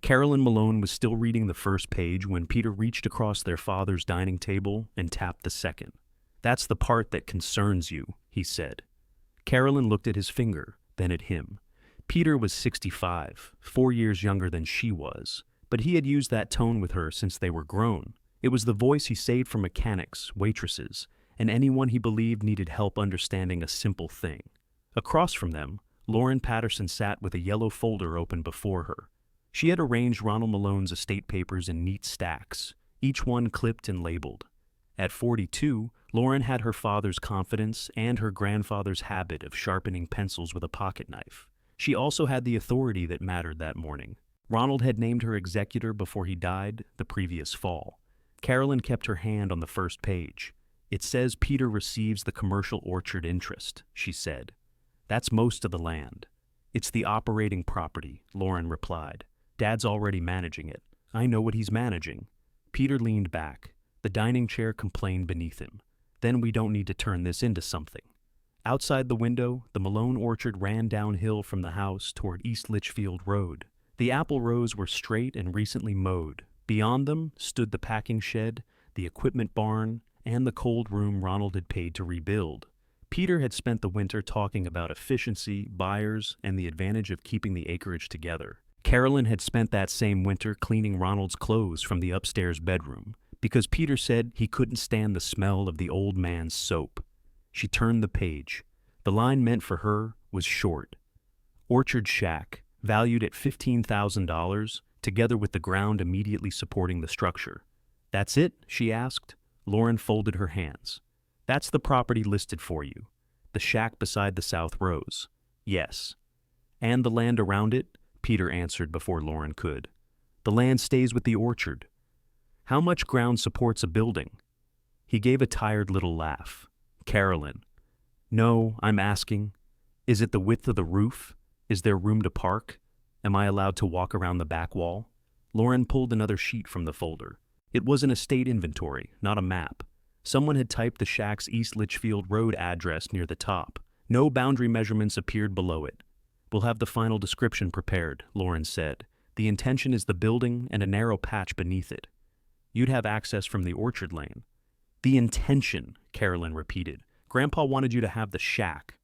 Carolyn Malone was still reading the first page when Peter reached across their father's dining table and tapped the second. "That's the part that concerns you," he said. Carolyn looked at his finger, then at him. Peter was 65, 4 years younger than she was, but he had used that tone with her since they were grown. It was the voice he saved for mechanics, waitresses, and anyone he believed needed help understanding a simple thing. Across from them, Lauren Patterson sat with a yellow folder open before her. She had arranged Ronald Malone's estate papers in neat stacks, each one clipped and labeled. At 42, Lauren had her father's confidence and her grandfather's habit of sharpening pencils with a pocket knife. She also had the authority that mattered that morning. Ronald had named her executor before he died the previous fall. Carolyn kept her hand on the first page. "It says Peter receives the commercial orchard interest," she said. "That's most of the land." "It's the operating property," Lauren replied. "Dad's already managing it. I know what he's managing." Peter leaned back. The dining chair complained beneath him. "Then we don't need to turn this into something." Outside the window, the Malone orchard ran downhill from the house toward East Litchfield Road. The apple rows were straight and recently mowed. Beyond them stood the packing shed, the equipment barn, and the cold room Ronald had paid to rebuild. Peter had spent the winter talking about efficiency, buyers, and the advantage of keeping the acreage together. Carolyn had spent that same winter cleaning Ronald's clothes from the upstairs bedroom, because Peter said he couldn't stand the smell of the old man's soap. She turned the page. The line meant for her was short. Orchard shack, valued at $15,000, together with the ground immediately supporting the structure. "That's it?" she asked. Lauren folded her hands. "That's the property listed for you. The shack beside the south rows." "Yes." "And the land around it?" Peter answered before Lauren could. "The land stays with the orchard." "How much ground supports a building?" He gave a tired little laugh. "Carolyn." "No, I'm asking. Is it the width of the roof? Is there room to park? Am I allowed to walk around the back wall?" Lauren pulled another sheet from the folder. It was an estate inventory, not a map. Someone had typed the shack's East Litchfield Road address near the top. No boundary measurements appeared below it. "We'll have the final description prepared," Lauren said. "The intention is the building and a narrow patch beneath it. You'd have access from the orchard lane." "The intention," Carolyn repeated. "Grandpa wanted you to have the shack."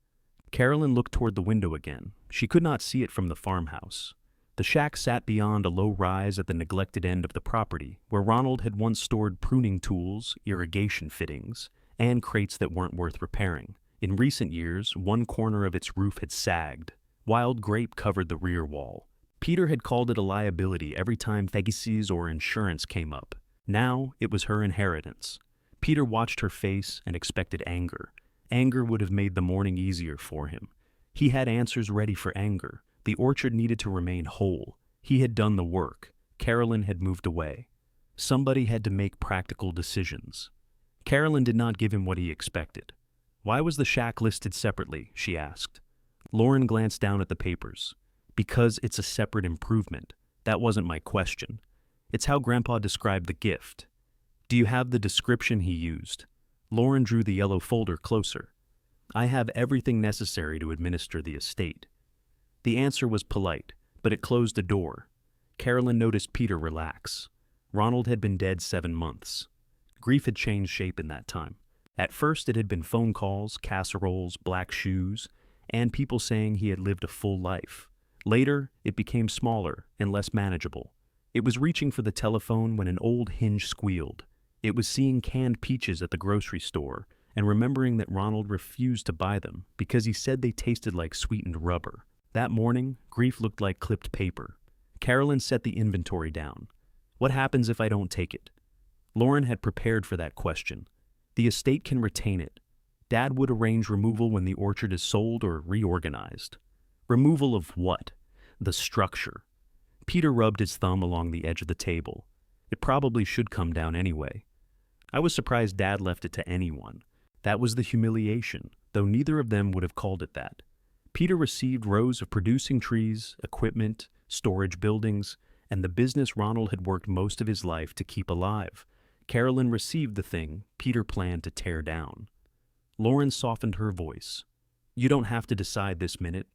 Carolyn looked toward the window again. She could not see it from the farmhouse. The shack sat beyond a low rise at the neglected end of the property, where Ronald had once stored pruning tools, irrigation fittings, and crates that weren't worth repairing. In recent years, one corner of its roof had sagged. Wild grape covered the rear wall. Peter had called it a liability every time fagices or insurance came up. Now it was her inheritance. Peter watched her face and expected anger. Anger would have made the morning easier for him. He had answers ready for anger. The orchard needed to remain whole. He had done the work. Carolyn had moved away. Somebody had to make practical decisions. Carolyn did not give him what he expected. "Why was the shack listed separately?" she asked. Lauren glanced down at the papers. "Because it's a separate improvement. That wasn't my question. It's how Grandpa described the gift." "Do you have the description he used?" Lauren drew the yellow folder closer. "I have everything necessary to administer the estate." The answer was polite, but it closed a door. Carolyn noticed Peter relax. Ronald had been dead 7 months. Grief had changed shape in that time. At first it had been phone calls, casseroles, black shoes, and people saying he had lived a full life. Later, it became smaller and less manageable. It was reaching for the telephone when an old hinge squealed. It was seeing canned peaches at the grocery store and remembering that Ronald refused to buy them because he said they tasted like sweetened rubber. That morning, grief looked like clipped paper. Carolyn set the inventory down. "What happens if I don't take it?" Lauren had prepared for that question. "The estate can retain it. Dad would arrange removal when the orchard is sold or reorganized." "Removal of what?" "The structure." Peter rubbed his thumb along the edge of the table. "It probably should come down anyway. I was surprised Dad left it to anyone. That was the humiliation, though neither of them would have called it that. Peter received rows of producing trees, equipment, storage buildings, and the business Ronald had worked most of his life to keep alive. Carolyn received the thing Peter planned to tear down. Lauren softened her voice. "You don't have to decide this minute."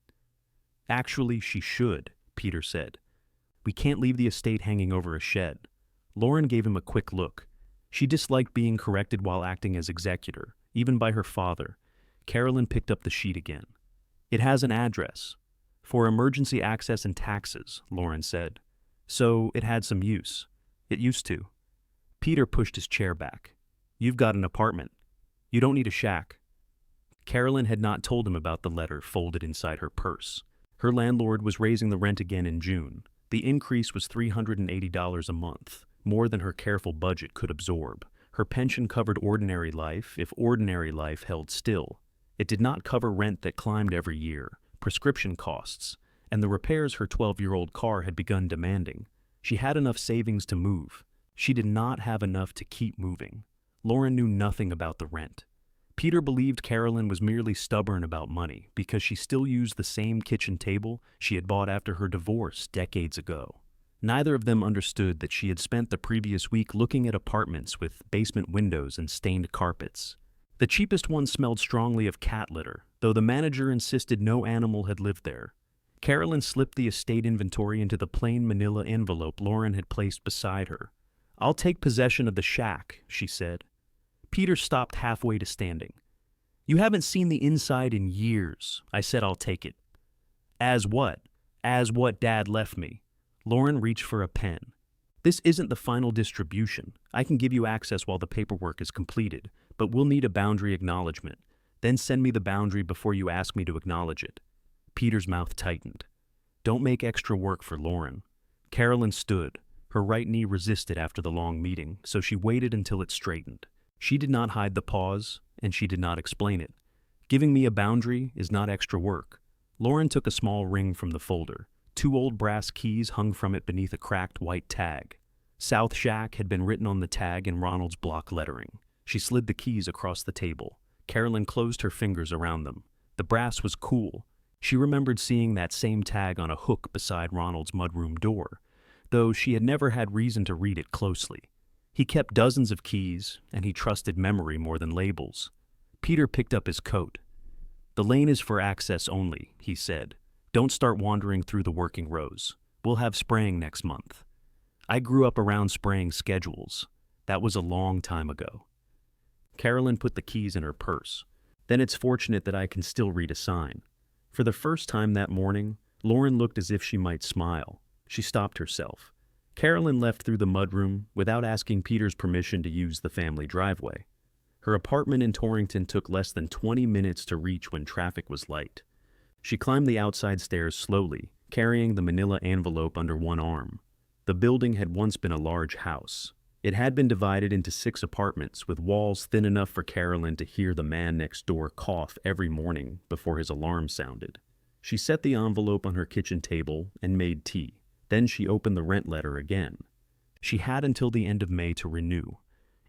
"Actually, she should," Peter said. We can't leave the estate hanging over a shed. Lauren gave him a quick look. She disliked being corrected while acting as executor, even by her father. Carolyn picked up the sheet again. It has an address. For emergency access and taxes, Lauren said. So it had some use. It used to. Peter pushed his chair back. You've got an apartment. You don't need a shack. Carolyn had not told him about the letter folded inside her purse. Her landlord was raising the rent again in June. The increase was $380 a month, more than her careful budget could absorb. Her pension covered ordinary life if ordinary life held still. It did not cover rent that climbed every year, prescription costs, and the repairs her 12-year-old car had begun demanding. She had enough savings to move. She did not have enough to keep moving. Lauren knew nothing about the rent. Peter believed Carolyn was merely stubborn about money because she still used the same kitchen table she had bought after her divorce decades ago. Neither of them understood that she had spent the previous week looking at apartments with basement windows and stained carpets. The cheapest one smelled strongly of cat litter, though the manager insisted no animal had lived there. Carolyn slipped the estate inventory into the plain manila envelope Lauren had placed beside her. "I'll take possession of the shack," she said. Peter stopped halfway to standing. "You haven't seen the inside in years." I said I'll take it. "As what?" "As what Dad left me." Lauren reached for a pen. "This isn't the final distribution. I can give you access while the paperwork is completed, but we'll need a boundary acknowledgement. Then send me the boundary before you ask me to acknowledge it." Peter's mouth tightened. Don't make extra work for Lauren. Carolyn stood. Her right knee resisted after the long meeting, so she waited until it straightened. She did not hide the pause, and she did not explain it. Giving me a boundary is not extra work. Lauren took a small ring from the folder. 2 old brass keys hung from it beneath a cracked white tag. South Shack had been written on the tag in Ronald's block lettering. She slid the keys across the table. Carolyn closed her fingers around them. The brass was cool. She remembered seeing that same tag on a hook beside Ronald's mudroom door, though she had never had reason to read it closely. He kept dozens of keys, and he trusted memory more than labels. Peter picked up his coat. "The lane is for access only," he said. "Don't start wandering through the working rows. We'll have spraying next month." I grew up around spraying schedules. That was a long time ago. Carolyn put the keys in her purse. "Then it's fortunate that I can still read a sign." For the first time that morning, Lauren looked as if she might smile. She stopped herself. Carolyn left through the mudroom without asking Peter's permission to use the family driveway. Her apartment in Torrington took less than 20 minutes to reach when traffic was light. She climbed the outside stairs slowly, carrying the manila envelope under one arm. The building had once been a large house. It had been divided into 6 apartments with walls thin enough for Carolyn to hear the man next door cough every morning before his alarm sounded. She set the envelope on her kitchen table and made tea. Then she opened the rent letter again. She had until the end of May to renew.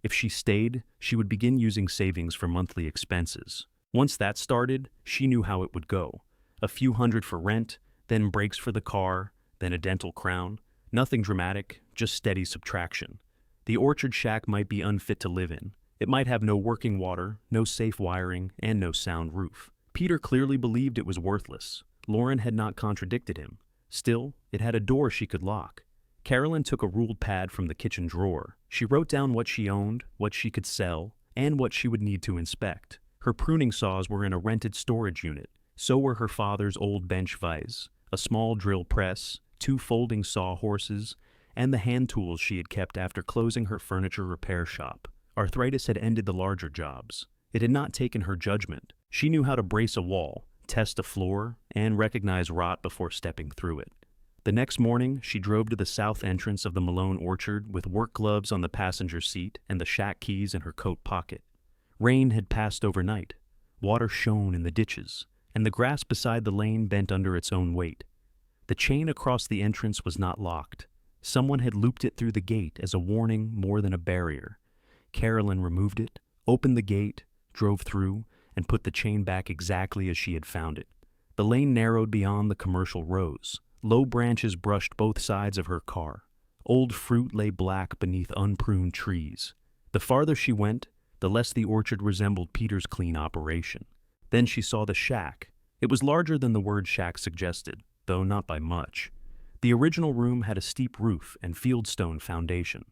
If she stayed, she would begin using savings for monthly expenses. Once that started, she knew how it would go. A few hundred for rent, then brakes for the car, then a dental crown. Nothing dramatic, just steady subtraction. The orchard shack might be unfit to live in. It might have no working water, no safe wiring, and no sound roof. Peter clearly believed it was worthless. Lauren had not contradicted him. Still, it had a door she could lock. Carolyn took a ruled pad from the kitchen drawer. She wrote down what she owned, what she could sell, and what she would need to inspect. Her pruning saws were in a rented storage unit. So were her father's old bench vise, a small drill press, 2 folding saw horses, and the hand tools she had kept after closing her furniture repair shop. Arthritis had ended the larger jobs. It had not taken her judgment. She knew how to brace a wall, test a floor, and recognize rot before stepping through it. The next morning, she drove to the south entrance of the Malone orchard with work gloves on the passenger seat and the shack keys in her coat pocket. Rain had passed overnight. Water shone in the ditches, and the grass beside the lane bent under its own weight. The chain across the entrance was not locked. Someone had looped it through the gate as a warning more than a barrier. Carolyn removed it, opened the gate, drove through, and put the chain back exactly as she had found it. The lane narrowed beyond the commercial rows. Low branches brushed both sides of her car. Old fruit lay black beneath unpruned trees. The farther she went, the less the orchard resembled Peter's clean operation. Then she saw the shack. It was larger than the word shack suggested, though not by much. The original room had a steep roof and fieldstone foundation.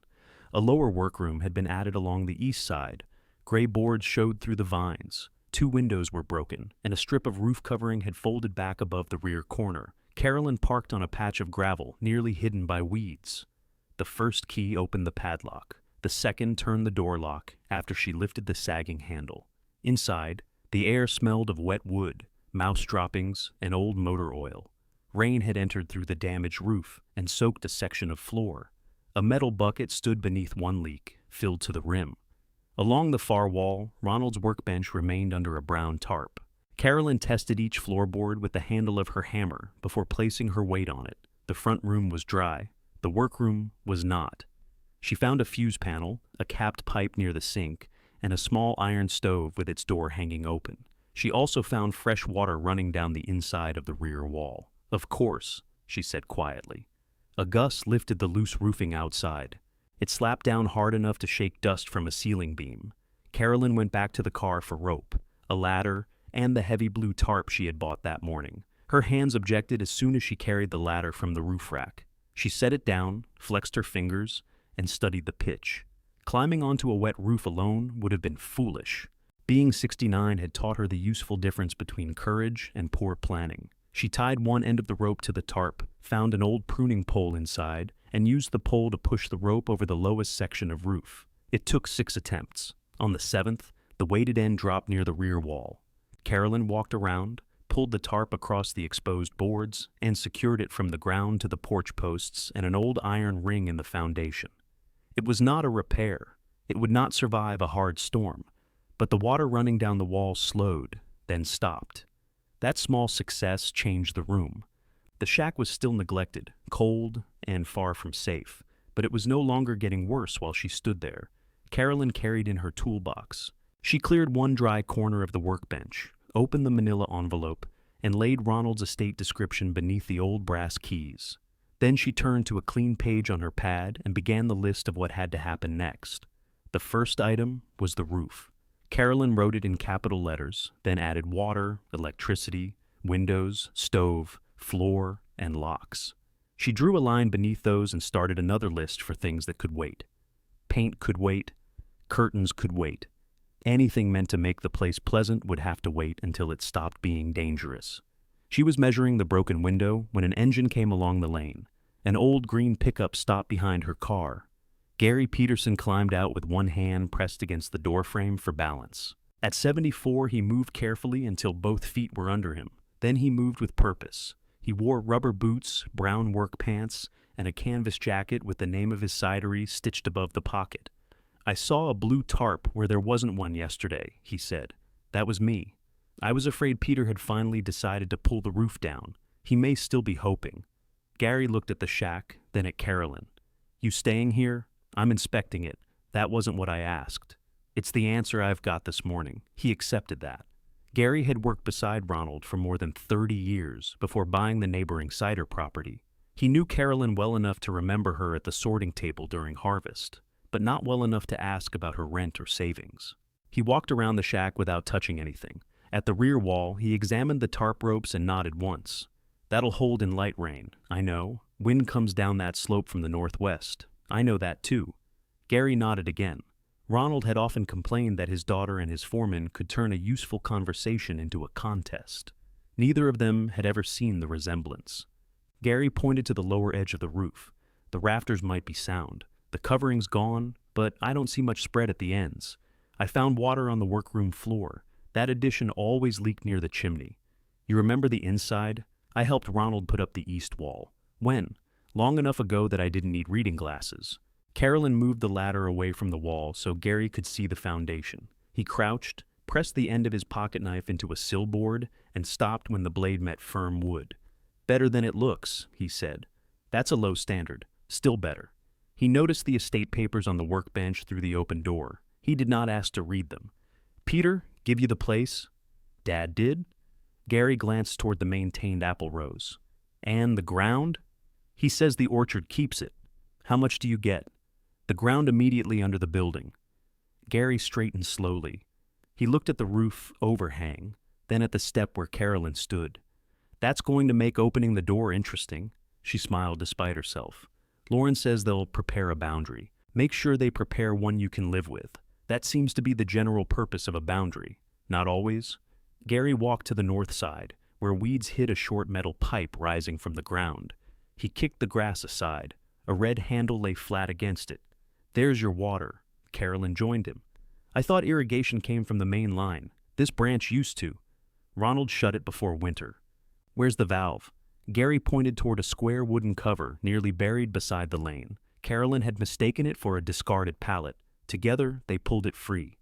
A lower workroom had been added along the east side. Gray boards showed through the vines. 2 windows were broken, and a strip of roof covering had folded back above the rear corner. Carolyn parked on a patch of gravel, nearly hidden by weeds. The first key opened the padlock. The second turned the door lock after she lifted the sagging handle. Inside, the air smelled of wet wood, mouse droppings, and old motor oil. Rain had entered through the damaged roof and soaked a section of floor. A metal bucket stood beneath one leak, filled to the rim. Along the far wall, Ronald's workbench remained under a brown tarp. Carolyn tested each floorboard with the handle of her hammer before placing her weight on it. The front room was dry. The workroom was not. She found a fuse panel, a capped pipe near the sink, and a small iron stove with its door hanging open. She also found fresh water running down the inside of the rear wall. "Of course," she said quietly. A gust lifted the loose roofing outside. It slapped down hard enough to shake dust from a ceiling beam. Carolyn went back to the car for rope, a ladder, and the heavy blue tarp she had bought that morning. Her hands objected as soon as she carried the ladder from the roof rack. She set it down, flexed her fingers, and studied the pitch. Climbing onto a wet roof alone would have been foolish. Being 69 had taught her the useful difference between courage and poor planning. She tied one end of the rope to the tarp, found an old pruning pole inside, and used the pole to push the rope over the lowest section of roof. It took 6 attempts. On the 7th, the weighted end dropped near the rear wall. Carolyn walked around, pulled the tarp across the exposed boards, and secured it from the ground to the porch posts and an old iron ring in the foundation. It was not a repair. It would not survive a hard storm. But the water running down the wall slowed, then stopped. That small success changed the room. The shack was still neglected, cold, and far from safe, but it was no longer getting worse while she stood there. Carolyn carried in her toolbox. She cleared one dry corner of the workbench, opened the manila envelope, and laid Ronald's estate description beneath the old brass keys. Then she turned to a clean page on her pad and began the list of what had to happen next. The first item was the roof. Carolyn wrote it in capital letters, then added water, electricity, windows, stove, floor, and locks. She drew a line beneath those and started another list for things that could wait. Paint could wait. Curtains could wait. Anything meant to make the place pleasant would have to wait until it stopped being dangerous. She was measuring the broken window when an engine came along the lane. An old green pickup stopped behind her car. Gary Peterson climbed out with one hand pressed against the doorframe for balance. At 74, he moved carefully until both feet were under him. Then he moved with purpose. He wore rubber boots, brown work pants, and a canvas jacket with the name of his cidery stitched above the pocket. "I saw a blue tarp where there wasn't one yesterday," he said. "That was me. I was afraid Peter had finally decided to pull the roof down. He may still be hoping." Gary looked at the shack, then at Carolyn. "You staying here? I'm inspecting it. That wasn't what I asked. It's the answer I've got this morning." He accepted that. Gary had worked beside Ronald for more than 30 years before buying the neighboring cider property. He knew Carolyn well enough to remember her at the sorting table during harvest, but not well enough to ask about her rent or savings. He walked around the shack without touching anything. At the rear wall, he examined the tarp ropes and nodded once. "That'll hold in light rain, I know. Wind comes down that slope from the northwest. I know that too." Gary nodded again. Ronald had often complained that his daughter and his foreman could turn a useful conversation into a contest. Neither of them had ever seen the resemblance. Gary pointed to the lower edge of the roof. "The rafters might be sound. The covering's gone, but I don't see much spread at the ends. I found water on the workroom floor. That addition always leaked near the chimney. You remember the inside? I helped Ronald put up the east wall. When? Long enough ago that I didn't need reading glasses." Carolyn moved the ladder away from the wall so Gary could see the foundation. He crouched, pressed the end of his pocket knife into a sill board, and stopped when the blade met firm wood. "Better than it looks," he said. "That's a low standard. Still better." He noticed the estate papers on the workbench through the open door. He did not ask to read them. "Peter, give you the place?" "Dad did?" Gary glanced toward the maintained apple rows. "And the ground?" "He says the orchard keeps it. How much do you get?" "The ground immediately under the building." Gary straightened slowly. He looked at the roof overhang, then at the step where Carolyn stood. "That's going to make opening the door interesting." She smiled despite herself. Lauren says they'll prepare a boundary. Make sure they prepare one you can live with. That seems to be the general purpose of a boundary. Not always. Gary walked to the north side, where weeds hid a short metal pipe rising from the ground. He kicked the grass aside. A red handle lay flat against it. There's your water. Carolyn joined him. I thought irrigation came from the main line. This branch used to. Ronald shut it before winter. Where's the valve? Gary pointed toward a square wooden cover nearly buried beside the lane. Carolyn had mistaken it for a discarded pallet. Together, they pulled it free.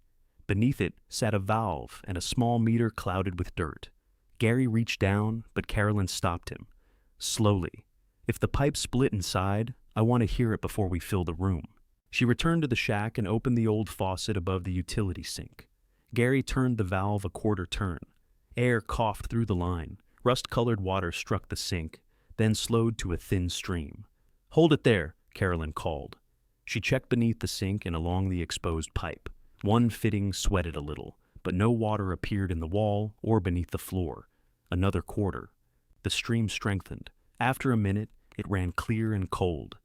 Beneath it sat a valve and a small meter clouded with dirt. Gary reached down, but Carolyn stopped him. Slowly. If the pipe split inside, I want to hear it before we fill the room. She returned to the shack and opened the old faucet above the utility sink. Gary turned the valve a quarter turn. Air coughed through the line. Rust-colored water struck the sink, then slowed to a thin stream. Hold it there, Carolyn called. She checked beneath the sink and along the exposed pipe. One fitting sweated a little, but no water appeared in the wall or beneath the floor. Another quarter. The stream strengthened. After a minute, it ran clear and cold.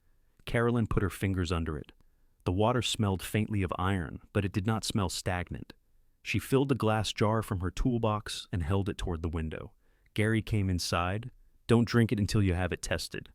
Carolyn put her fingers under it. The water smelled faintly of iron, but it did not smell stagnant. She filled a glass jar from her toolbox and held it toward the window. Gary came inside. Don't drink it until you have it tested.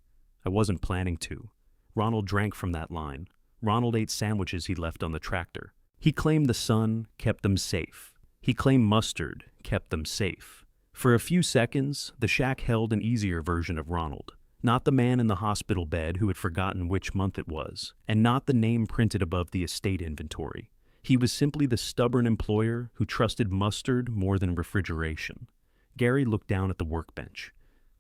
I wasn't planning to. Ronald drank from that line. Ronald ate sandwiches he left on the tractor. He claimed the sun kept them safe. He claimed mustard kept them safe. For a few seconds, the shack held an easier version of Ronald. Not the man in the hospital bed who had forgotten which month it was, and not the name printed above the estate inventory. He was simply the stubborn employer who trusted mustard more than refrigeration. Gary looked down at the workbench.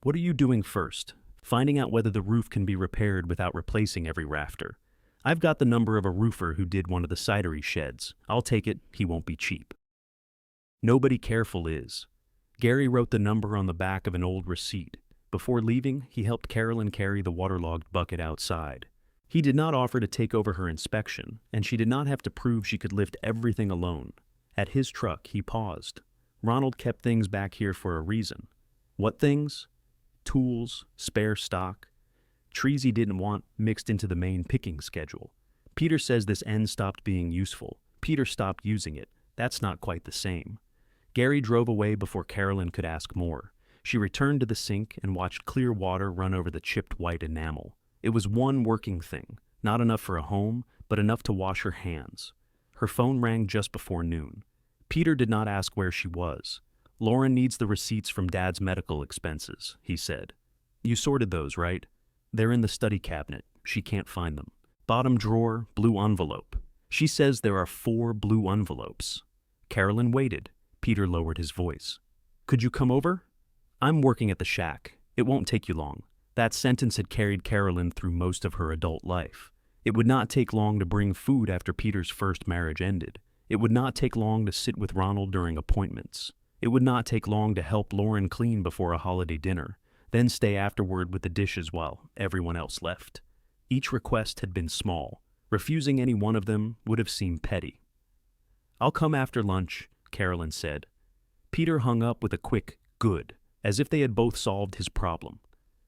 What are you doing first? Finding out whether the roof can be repaired without replacing every rafter. I've got the number of a roofer who did one of the cidery sheds. I'll take it, he won't be cheap. Nobody careful is. Gary wrote the number on the back of an old receipt. Before leaving, he helped Carolyn carry the waterlogged bucket outside. He did not offer to take over her inspection, and she did not have to prove she could lift everything alone. At his truck, he paused. Ronald kept things back here for a reason. What things? Tools, spare stock. Trees he didn't want mixed into the main picking schedule. Peter says this end stopped being useful. Peter stopped using it. That's not quite the same. Gary drove away before Carolyn could ask more. She returned to the sink and watched clear water run over the chipped white enamel. It was one working thing, not enough for a home, but enough to wash her hands. Her phone rang just before noon. Peter did not ask where she was. Lauren needs the receipts from Dad's medical expenses, he said. You sorted those, right? They're in the study cabinet. She can't find them. Bottom drawer, blue envelope. She says there are 4 blue envelopes. Carolyn waited. Peter lowered his voice. Could you come over? I'm working at the shack. It won't take you long. That sentence had carried Carolyn through most of her adult life. It would not take long to bring food after Peter's first marriage ended. It would not take long to sit with Ronald during appointments. It would not take long to help Lauren clean before a holiday dinner, then stay afterward with the dishes while everyone else left. Each request had been small. Refusing any one of them would have seemed petty. I'll come after lunch, Carolyn said. Peter hung up with a quick, good, as if they had both solved his problem.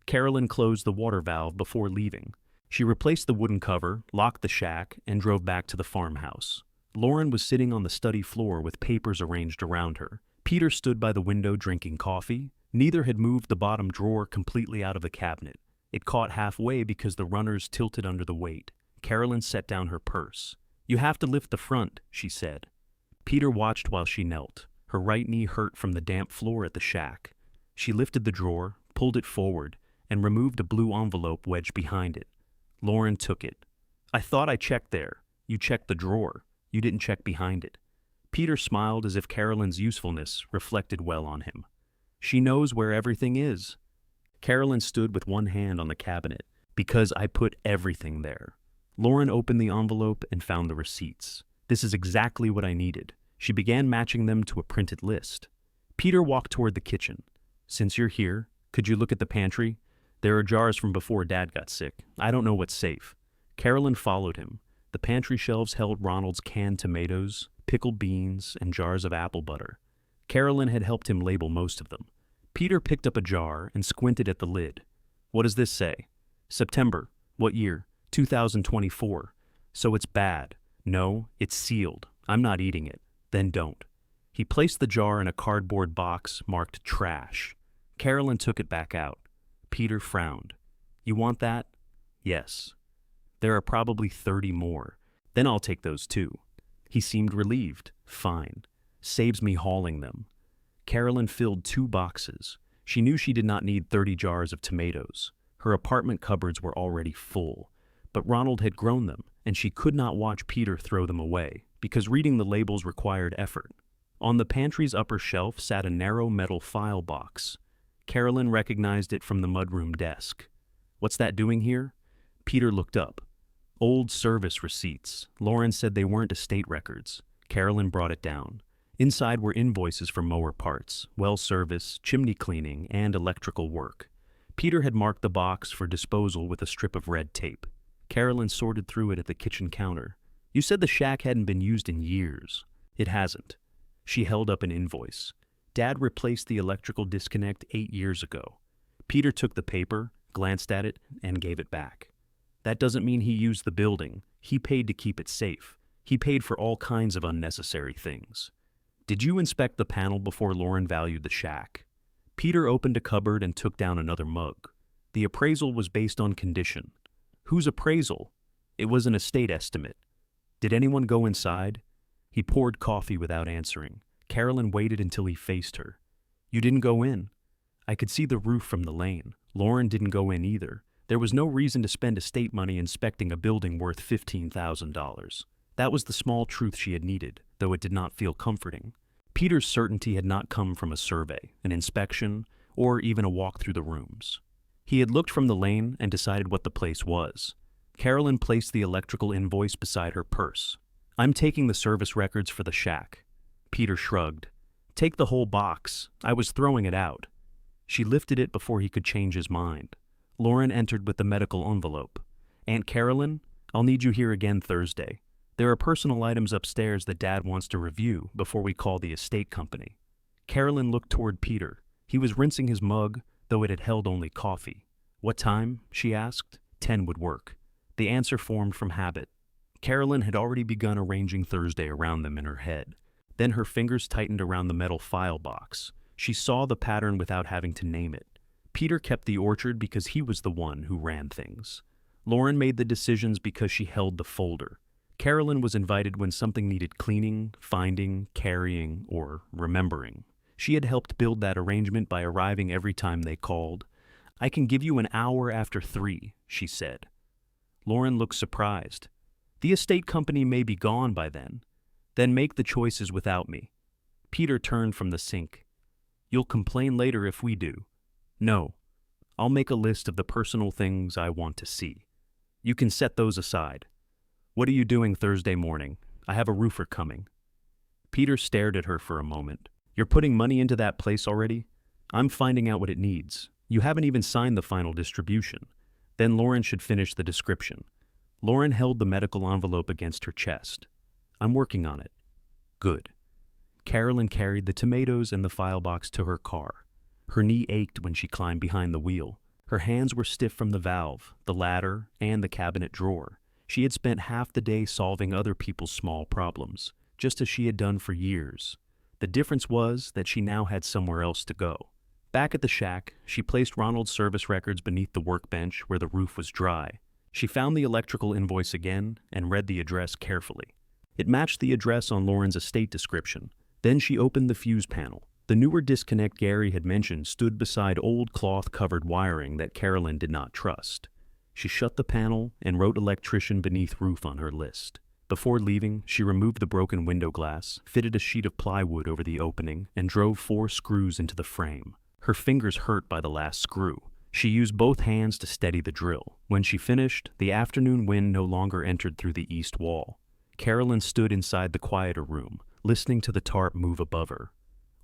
Carolyn closed the water valve before leaving. She replaced the wooden cover, locked the shack, and drove back to the farmhouse. Lauren was sitting on the study floor with papers arranged around her. Peter stood by the window drinking coffee. Neither had moved the bottom drawer completely out of the cabinet. It caught halfway because the runners tilted under the weight. Carolyn set down her purse. You have to lift the front, she said. Peter watched while she knelt. Her right knee hurt from the damp floor at the shack. She lifted the drawer, pulled it forward, and removed a blue envelope wedged behind it. Lauren took it. I thought I checked there. You checked the drawer. You didn't check behind it. Peter smiled as if Carolyn's usefulness reflected well on him. She knows where everything is. Carolyn stood with one hand on the cabinet. Because I put everything there. Lauren opened the envelope and found the receipts. This is exactly what I needed. She began matching them to a printed list. Peter walked toward the kitchen. Since you're here, could you look at the pantry? There are jars from before Dad got sick. I don't know what's safe. Carolyn followed him. The pantry shelves held Ronald's canned tomatoes, pickled beans, and jars of apple butter. Carolyn had helped him label most of them. Peter picked up a jar and squinted at the lid. What does this say? September. What year? 2024. So it's bad. No, it's sealed. I'm not eating it. Then don't. He placed the jar in a cardboard box marked trash. Carolyn took it back out. Peter frowned. You want that? Yes. There are probably 30 more. Then I'll take those too. He seemed relieved. Fine. Saves me hauling them. Carolyn filled 2 boxes. She knew she did not need 30 jars of tomatoes. Her apartment cupboards were already full. But Ronald had grown them, and she could not watch Peter throw them away, because reading the labels required effort. On the pantry's upper shelf sat a narrow metal file box. Carolyn recognized it from the mudroom desk. What's that doing here? Peter looked up. Old service receipts. Lauren said they weren't estate records. Carolyn brought it down. Inside were invoices for mower parts, well service, chimney cleaning, and electrical work. Peter had marked the box for disposal with a strip of red tape. Carolyn sorted through it at the kitchen counter. You said the shack hadn't been used in years. It hasn't. She held up an invoice. Dad replaced the electrical disconnect 8 years ago. Peter took the paper, glanced at it, and gave it back. That doesn't mean he used the building. He paid to keep it safe. He paid for all kinds of unnecessary things. Did you inspect the panel before Lauren valued the shack? Peter opened a cupboard and took down another mug. The appraisal was based on condition. Whose appraisal? It was an estate estimate. Did anyone go inside? He poured coffee without answering. Carolyn waited until he faced her. You didn't go in. I could see the roof from the lane. Lauren didn't go in either. There was no reason to spend estate money inspecting a building worth $15,000. That was the small truth she had needed, though it did not feel comforting. Peter's certainty had not come from a survey, an inspection, or even a walk through the rooms. He had looked from the lane and decided what the place was. Carolyn placed the electrical invoice beside her purse. I'm taking the service records for the shack. Peter shrugged. Take the whole box. I was throwing it out. She lifted it before he could change his mind. Lauren entered with the medical envelope. Aunt Carolyn, I'll need you here again Thursday. There are personal items upstairs that Dad wants to review before we call the estate company. Carolyn looked toward Peter. He was rinsing his mug, though it had held only coffee. What time? She asked. 10 would work. The answer formed from habit. Carolyn had already begun arranging Thursday around them in her head. Then her fingers tightened around the metal file box. She saw the pattern without having to name it. Peter kept the orchard because he was the one who ran things. Lauren made the decisions because she held the folder. Carolyn was invited when something needed cleaning, finding, carrying, or remembering. She had helped build that arrangement by arriving every time they called. I can give you an hour after 3, she said. Lauren looked surprised. The estate company may be gone by then. Then make the choices without me. Peter turned from the sink. You'll complain later if we do. No. I'll make a list of the personal things I want to see. You can set those aside. What are you doing Thursday morning? I have a roofer coming. Peter stared at her for a moment. You're putting money into that place already? I'm finding out what it needs. You haven't even signed the final distribution. Then Lauren should finish the description. Lauren held the medical envelope against her chest. I'm working on it. Good. Carolyn carried the tomatoes and the file box to her car. Her knee ached when she climbed behind the wheel. Her hands were stiff from the valve, the ladder, and the cabinet drawer. She had spent half the day solving other people's small problems, just as she had done for years. The difference was that she now had somewhere else to go. Back at the shack, she placed Ronald's service records beneath the workbench where the roof was dry. She found the electrical invoice again and read the address carefully. It matched the address on Lauren's estate description. Then she opened the fuse panel. The newer disconnect Gary had mentioned stood beside old cloth-covered wiring that Carolyn did not trust. She shut the panel and wrote electrician beneath roof on her list. Before leaving, she removed the broken window glass, fitted a sheet of plywood over the opening, and drove 4 screws into the frame. Her fingers hurt by the last screw. She used both hands to steady the drill. When she finished, the afternoon wind no longer entered through the east wall. Carolyn stood inside the quieter room, listening to the tarp move above her.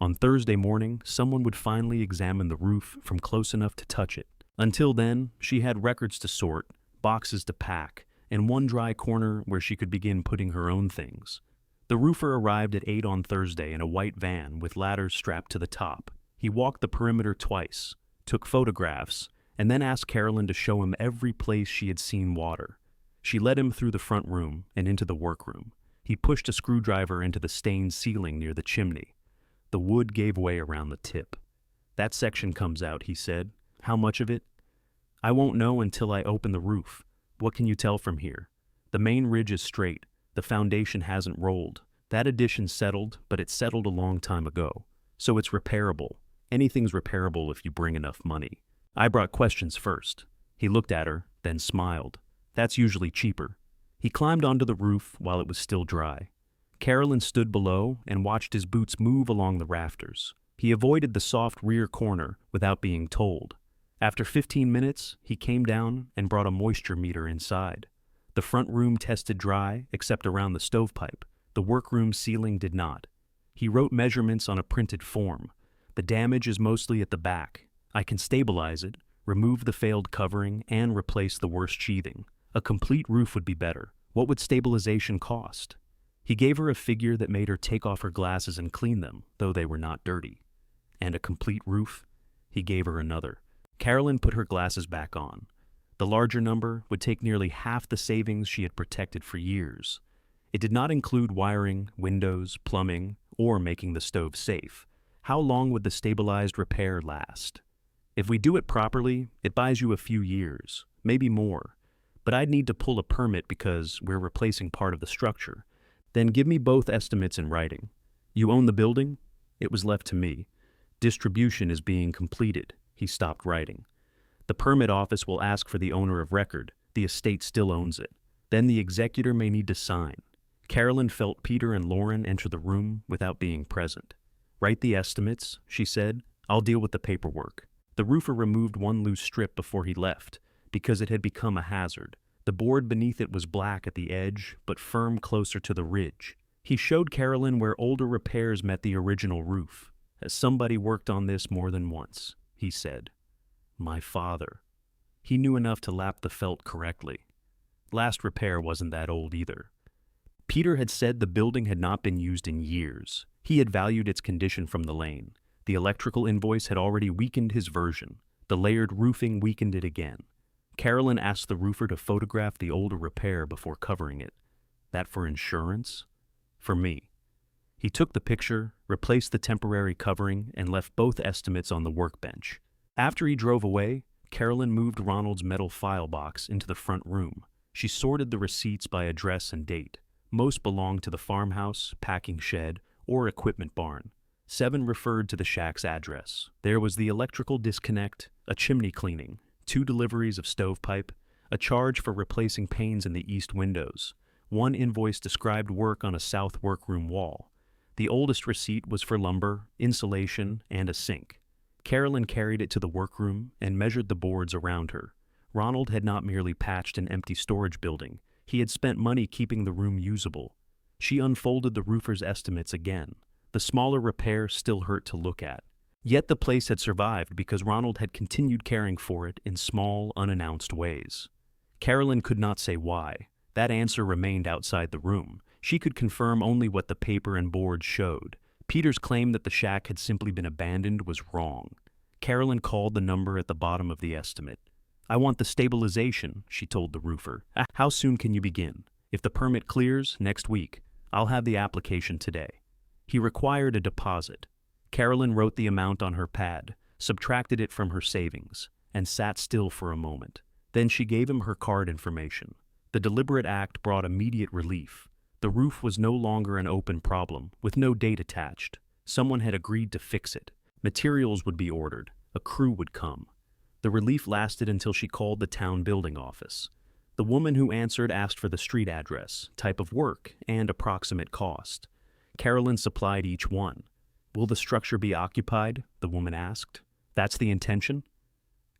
On Thursday morning, someone would finally examine the roof from close enough to touch it. Until then, she had records to sort, boxes to pack, and one dry corner where she could begin putting her own things. The roofer arrived at 8 on Thursday in a white van with ladders strapped to the top. He walked the perimeter twice, took photographs, and then asked Carolyn to show him every place she had seen water. She led him through the front room and into the workroom. He pushed a screwdriver into the stained ceiling near the chimney. The wood gave way around the tip. "That section comes out," he said. "How much of it?" "I won't know until I open the roof. What can you tell from here?" "The main ridge is straight. The foundation hasn't rolled. That addition settled, but it settled a long time ago. So it's repairable. Anything's repairable if you bring enough money." I brought questions first. He looked at her, then smiled. "That's usually cheaper." He climbed onto the roof while it was still dry. Carolyn stood below and watched his boots move along the rafters. He avoided the soft rear corner without being told. After 15 minutes, he came down and brought a moisture meter inside. The front room tested dry, except around the stovepipe. The workroom ceiling did not. He wrote measurements on a printed form. "The damage is mostly at the back. I can stabilize it, remove the failed covering, and replace the worst sheathing. A complete roof would be better. What would stabilization cost?" He gave her a figure that made her take off her glasses and clean them, though they were not dirty. "And a complete roof?" He gave her another. Carolyn put her glasses back on. The larger number would take nearly half the savings she had protected for years. It did not include wiring, windows, plumbing, or making the stove safe. How long would the stabilized repair last? "If we do it properly, it buys you a few years, maybe more. But I'd need to pull a permit because we're replacing part of the structure. Then give me both estimates in writing." "You own the building?" It was left to me. "Distribution is being completed." He stopped writing. "The permit office will ask for the owner of record. The estate still owns it. Then the executor may need to sign." Carolyn felt Peter and Lauren enter the room without being present. "Write the estimates," she said. "I'll deal with the paperwork." The roofer removed one loose strip before he left, because it had become a hazard. The board beneath it was black at the edge, but firm closer to the ridge. He showed Carolyn where older repairs met the original roof. "Somebody worked on this more than once," he said. "My father." He knew enough to lap the felt correctly. Last repair wasn't that old either. Peter had said the building had not been used in years. He had valued its condition from the lane. The electrical invoice had already weakened his version. The layered roofing weakened it again. Carolyn asked the roofer to photograph the older repair before covering it. "That for insurance?" "For me." He took the picture, replaced the temporary covering, and left both estimates on the workbench. After he drove away, Carolyn moved Ronald's metal file box into the front room. She sorted the receipts by address and date. Most belonged to the farmhouse, packing shed, or equipment barn. 7 referred to the shack's address. There was the electrical disconnect, a chimney cleaning, 2 deliveries of stovepipe, a charge for replacing panes in the east windows. 1 invoice described work on a south workroom wall. The oldest receipt was for lumber, insulation, and a sink. Carolyn carried it to the workroom and measured the boards around her. Ronald had not merely patched an empty storage building. He had spent money keeping the room usable. She unfolded the roofer's estimates again. The smaller repair still hurt to look at. Yet the place had survived because Ronald had continued caring for it in small, unannounced ways. Carolyn could not say why. That answer remained outside the room. She could confirm only what the paper and boards showed. Peter's claim that the shack had simply been abandoned was wrong. Carolyn called the number at the bottom of the estimate. "I want the stabilization," she told the roofer. "How soon can you begin?" "If the permit clears, next week. I'll have the application today." He required a deposit. Carolyn wrote the amount on her pad, subtracted it from her savings, and sat still for a moment. Then she gave him her card information. The deliberate act brought immediate relief. The roof was no longer an open problem, with no date attached. Someone had agreed to fix it. Materials would be ordered. A crew would come. The relief lasted until she called the town building office. The woman who answered asked for the street address, type of work, and approximate cost. Carolyn supplied each one. "Will the structure be occupied?" the woman asked. "That's the intention?"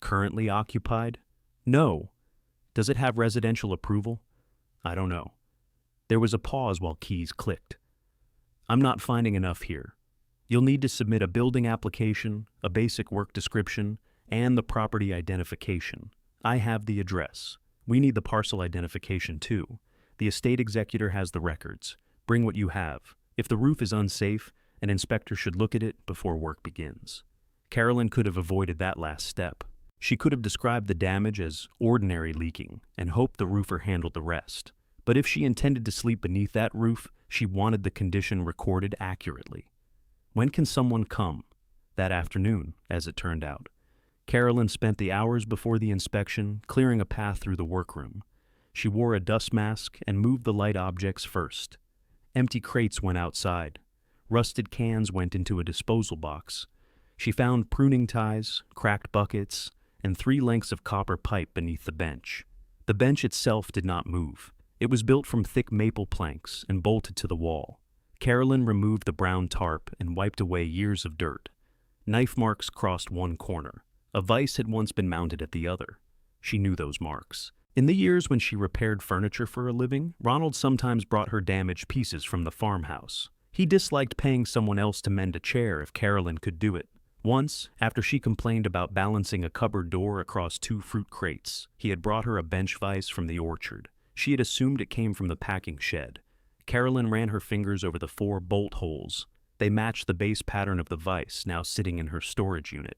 "Currently occupied?" "No." "Does it have residential approval?" "I don't know." There was a pause while keys clicked. "I'm not finding enough here. You'll need to submit a building application, a basic work description, and the property identification. I have the address. We need the parcel identification too. The estate executor has the records. Bring what you have. If the roof is unsafe, an inspector should look at it before work begins." Carolyn could have avoided that last step. She could have described the damage as ordinary leaking and hoped the roofer handled the rest. But if she intended to sleep beneath that roof, she wanted the condition recorded accurately. When can someone come? That afternoon, as it turned out. Carolyn spent the hours before the inspection clearing a path through the workroom. She wore a dust mask and moved the light objects first. Empty crates went outside. Rusted cans went into a disposal box. She found pruning ties, cracked buckets, and 3 lengths of copper pipe beneath the bench. The bench itself did not move. It was built from thick maple planks and bolted to the wall. Carolyn removed the brown tarp and wiped away years of dirt. Knife marks crossed one corner. A vise had once been mounted at the other. She knew those marks. In the years when she repaired furniture for a living, Ronald sometimes brought her damaged pieces from the farmhouse. He disliked paying someone else to mend a chair if Carolyn could do it. Once, after she complained about balancing a cupboard door across 2 fruit crates, he had brought her a bench vise from the orchard. She had assumed it came from the packing shed. Carolyn ran her fingers over the 4 bolt holes. They matched the base pattern of the vise now sitting in her storage unit.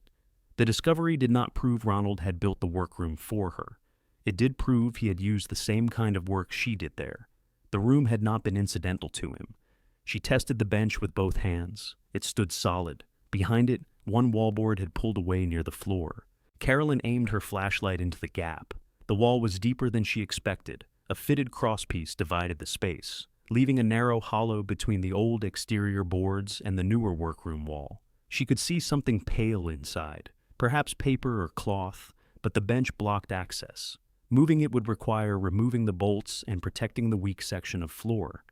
The discovery did not prove Ronald had built the workroom for her. It did prove he had used the same kind of work she did there. The room had not been incidental to him. She tested the bench with both hands. It stood solid. Behind it, one wallboard had pulled away near the floor. Carolyn aimed her flashlight into the gap. The wall was deeper than she expected. A fitted crosspiece divided the space, leaving a narrow hollow between the old exterior boards and the newer workroom wall. She could see something pale inside, perhaps paper or cloth, but the bench blocked access. Moving it would require removing the bolts and protecting the weak section of floor.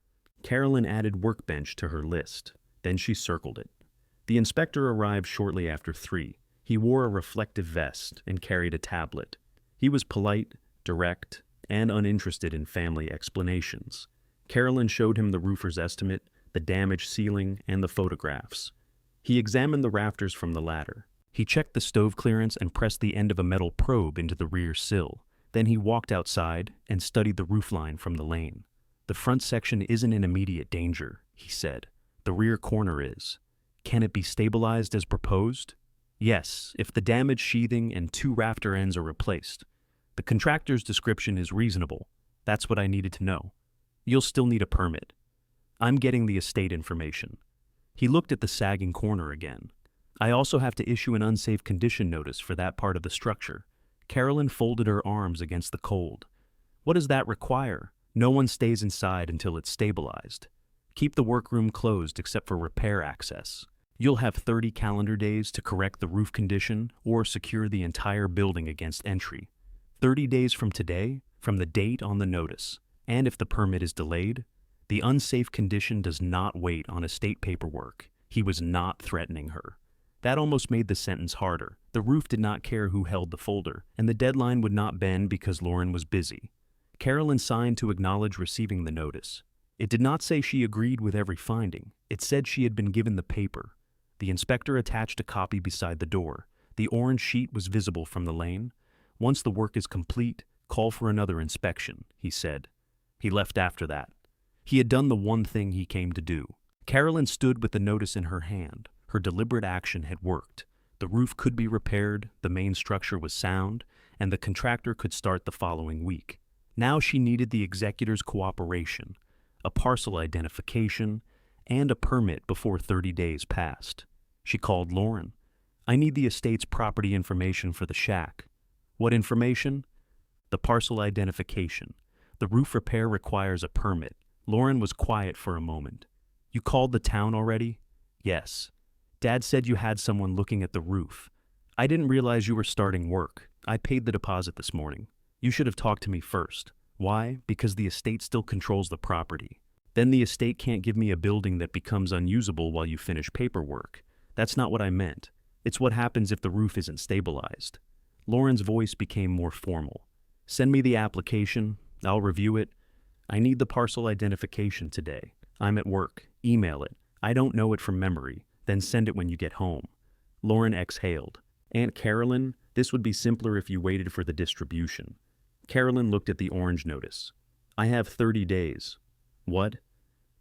Carolyn added workbench to her list. Then she circled it. The inspector arrived shortly after 3. He wore a reflective vest and carried a tablet. He was polite, direct, and uninterested in family explanations. Carolyn showed him the roofer's estimate, the damaged ceiling, and the photographs. He examined the rafters from the ladder. He checked the stove clearance and pressed the end of a metal probe into the rear sill. Then he walked outside and studied the roofline from the lane. "The front section isn't in immediate danger," he said. "The rear corner is. Can it be stabilized as proposed?" "Yes, if the damaged sheathing and 2 rafter ends are replaced. The contractor's description is reasonable. That's what I needed to know. You'll still need a permit. I'm getting the estate information." He looked at the sagging corner again. "I also have to issue an unsafe condition notice for that part of the structure." Carolyn folded her arms against the cold. "What does that require?" "No one stays inside until it's stabilized. Keep the workroom closed except for repair access. You'll have 30 calendar days to correct the roof condition or secure the entire building against entry. 30 days from today, from the date on the notice. And if the permit is delayed, the unsafe condition does not wait on estate paperwork." He was not threatening her. That almost made the sentence harder. The roof did not care who held the folder, and the deadline would not bend because Lauren was busy. Carolyn signed to acknowledge receiving the notice. It did not say she agreed with every finding. It said she had been given the paper. The inspector attached a copy beside the door. The orange sheet was visible from the lane. "Once the work is complete, call for another inspection," he said. He left after that. He had done the one thing he came to do. Carolyn stood with the notice in her hand. Her deliberate action had worked. The roof could be repaired, the main structure was sound, and the contractor could start the following week. Now she needed the executor's cooperation, a parcel identification, and a permit before 30 days passed. She called Lauren. "I need the estate's property information for the shack." "What information?" "The parcel identification. The roof repair requires a permit." Lauren was quiet for a moment. "You called the town already?" "Yes. Dad said you had someone looking at the roof. I didn't realize you were starting work. I paid the deposit this morning. You should have talked to me first." "Why?" "Because the estate still controls the property. Then the estate can't give me a building that becomes unusable while you finish paperwork. That's not what I meant. It's what happens if the roof isn't stabilized." Lauren's voice became more formal. "Send me the application. I'll review it. I need the parcel identification today. I'm at work. Email it. I don't know it from memory. Then send it when you get home." Lauren exhaled. "Aunt Carolyn, this would be simpler if you waited for the distribution." Carolyn looked at the orange notice. "I have 30 days. "What?"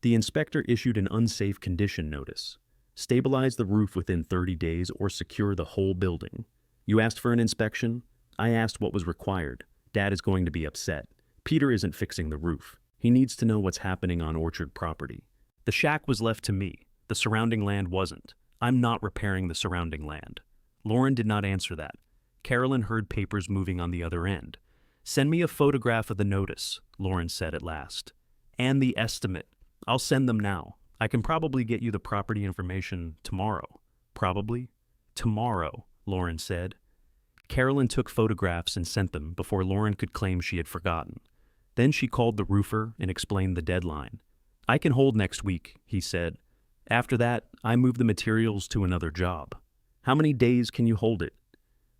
"The inspector issued an unsafe condition notice. Stabilize the roof within 30 days or secure the whole building. You asked for an inspection? I asked what was required. Dad is going to be upset. Peter isn't fixing the roof. He needs to know what's happening on orchard property. The shack was left to me. The surrounding land wasn't. I'm not repairing the surrounding land. Lauren did not answer that. Carolyn heard papers moving on the other end. Send me a photograph of the notice, Lauren said at last. And the estimate. I'll send them now. I can probably get you the property information tomorrow. Probably? Tomorrow, Lauren said. Carolyn took photographs and sent them before Lauren could claim she had forgotten. Then she called the roofer and explained the deadline. I can hold next week, he said. After that, I move the materials to another job. How many days can you hold it?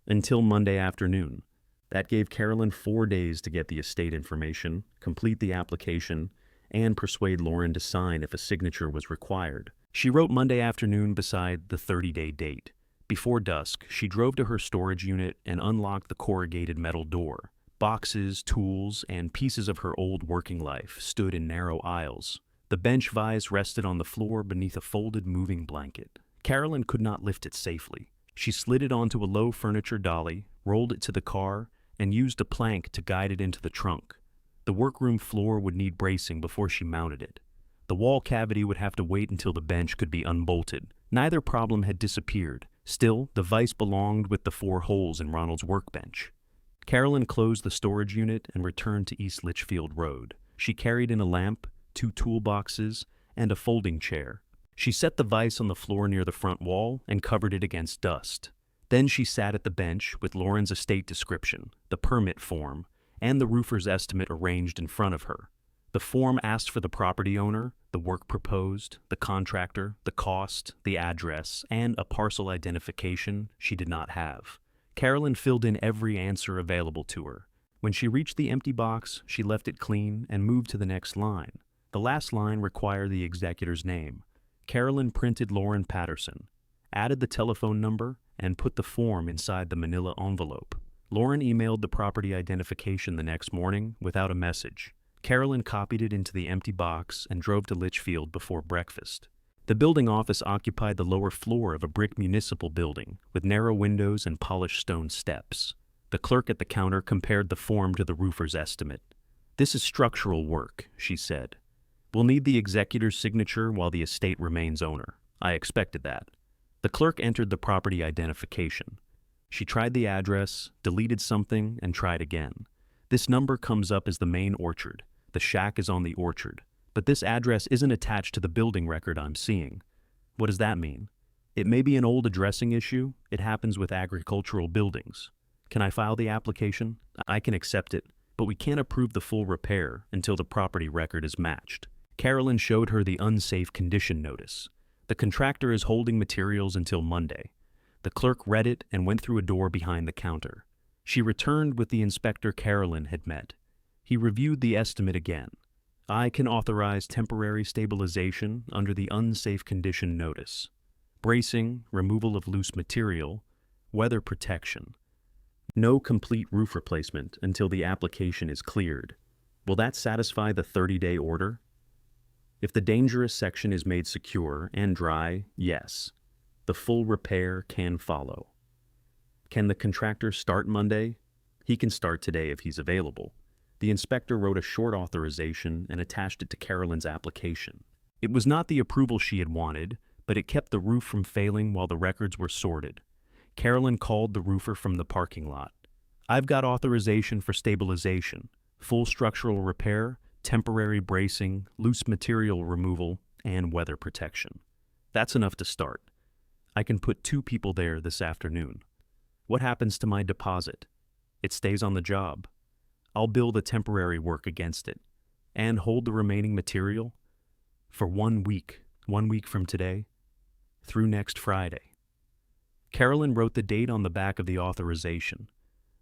Until Monday afternoon. That gave Carolyn 4 days to get the estate information, complete the application, and persuade Lauren to sign if a signature was required. She wrote Monday afternoon beside the 30-day date. Before dusk, she drove to her storage unit and unlocked the corrugated metal door. Boxes, tools, and pieces of her old working life stood in narrow aisles. The bench vise rested on the floor beneath a folded moving blanket. Carolyn could not lift it safely. She slid it onto a low furniture dolly, rolled it to the car, and used a plank to guide it into the trunk. The workroom floor would need bracing before she mounted it. The wall cavity would have to wait until the bench could be unbolted. Neither problem had disappeared. Still, the vise belonged with the 4 holes in Ronald's workbench. Carolyn closed the storage unit and returned to East Litchfield Road. She carried in a lamp, 2 toolboxes, and a folding chair. She set the vise on the floor near the front wall and covered it against dust. Then she sat at the bench with Lauren's estate description, the permit form, and the roofer's estimate arranged in front of her. The form asked for the property owner, the work proposed, the contractor, the cost, the address, and a parcel identification she did not have. Carolyn filled in every answer available to her. When she reached the empty box, she left it clean and moved to the next line. The last line required the executor's name. Carolyn printed Lauren Patterson, added the telephone number, and put the form inside the manila envelope. Lauren emailed the property identification the next morning without a message. Carolyn copied it into the empty box and drove to Litchfield before breakfast. The building office occupied the lower floor of a brick municipal building with narrow windows and polished stone steps. The clerk at the counter compared the form to the roofer's estimate. "This is structural work," she said. "We'll need the executor's signature while the estate remains owner." I expected that. The clerk entered the property identification. She tried the address, deleted something, and tried again. "This number comes up as the main orchard. The shack is on the orchard. But this address isn't attached to the building record I'm seeing." "What does that mean?" "It may be an old addressing issue. It happens with agricultural buildings." "Can I file the application?" "I can accept it, but we can't approve the full repair until the property record is matched." Carolyn showed her the unsafe condition notice. "The contractor is holding materials until Monday." The clerk read it and went through a door behind the counter. She returned with the inspector Carolyn had met. He reviewed the estimate again. "I can authorize temporary stabilization under the unsafe condition notice. Bracing, removal of loose material, weather protection. No complete roof replacement until the application is cleared. Will that satisfy the 30-day order? If the dangerous section is made secure and dry, yes. The full repair can follow. Can the contractor start Monday? He can start today if he's available." The inspector wrote a short authorization and attached it to Carolyn's application. It was not the approval she had wanted, but it kept the roof from failing while the records were sorted. Carolyn called the roofer from the parking lot. "I've got authorization for stabilization, full structural repair, temporary bracing, loose material removal, and weather protection. That's enough to start. I can put 2 people there this afternoon. What happens to my deposit?" "It stays on the job. I'll bill the temporary work against it. And hold the remaining material for 1 week, 1 week from today, through next Friday." Carolyn wrote the date on the back of the authorization.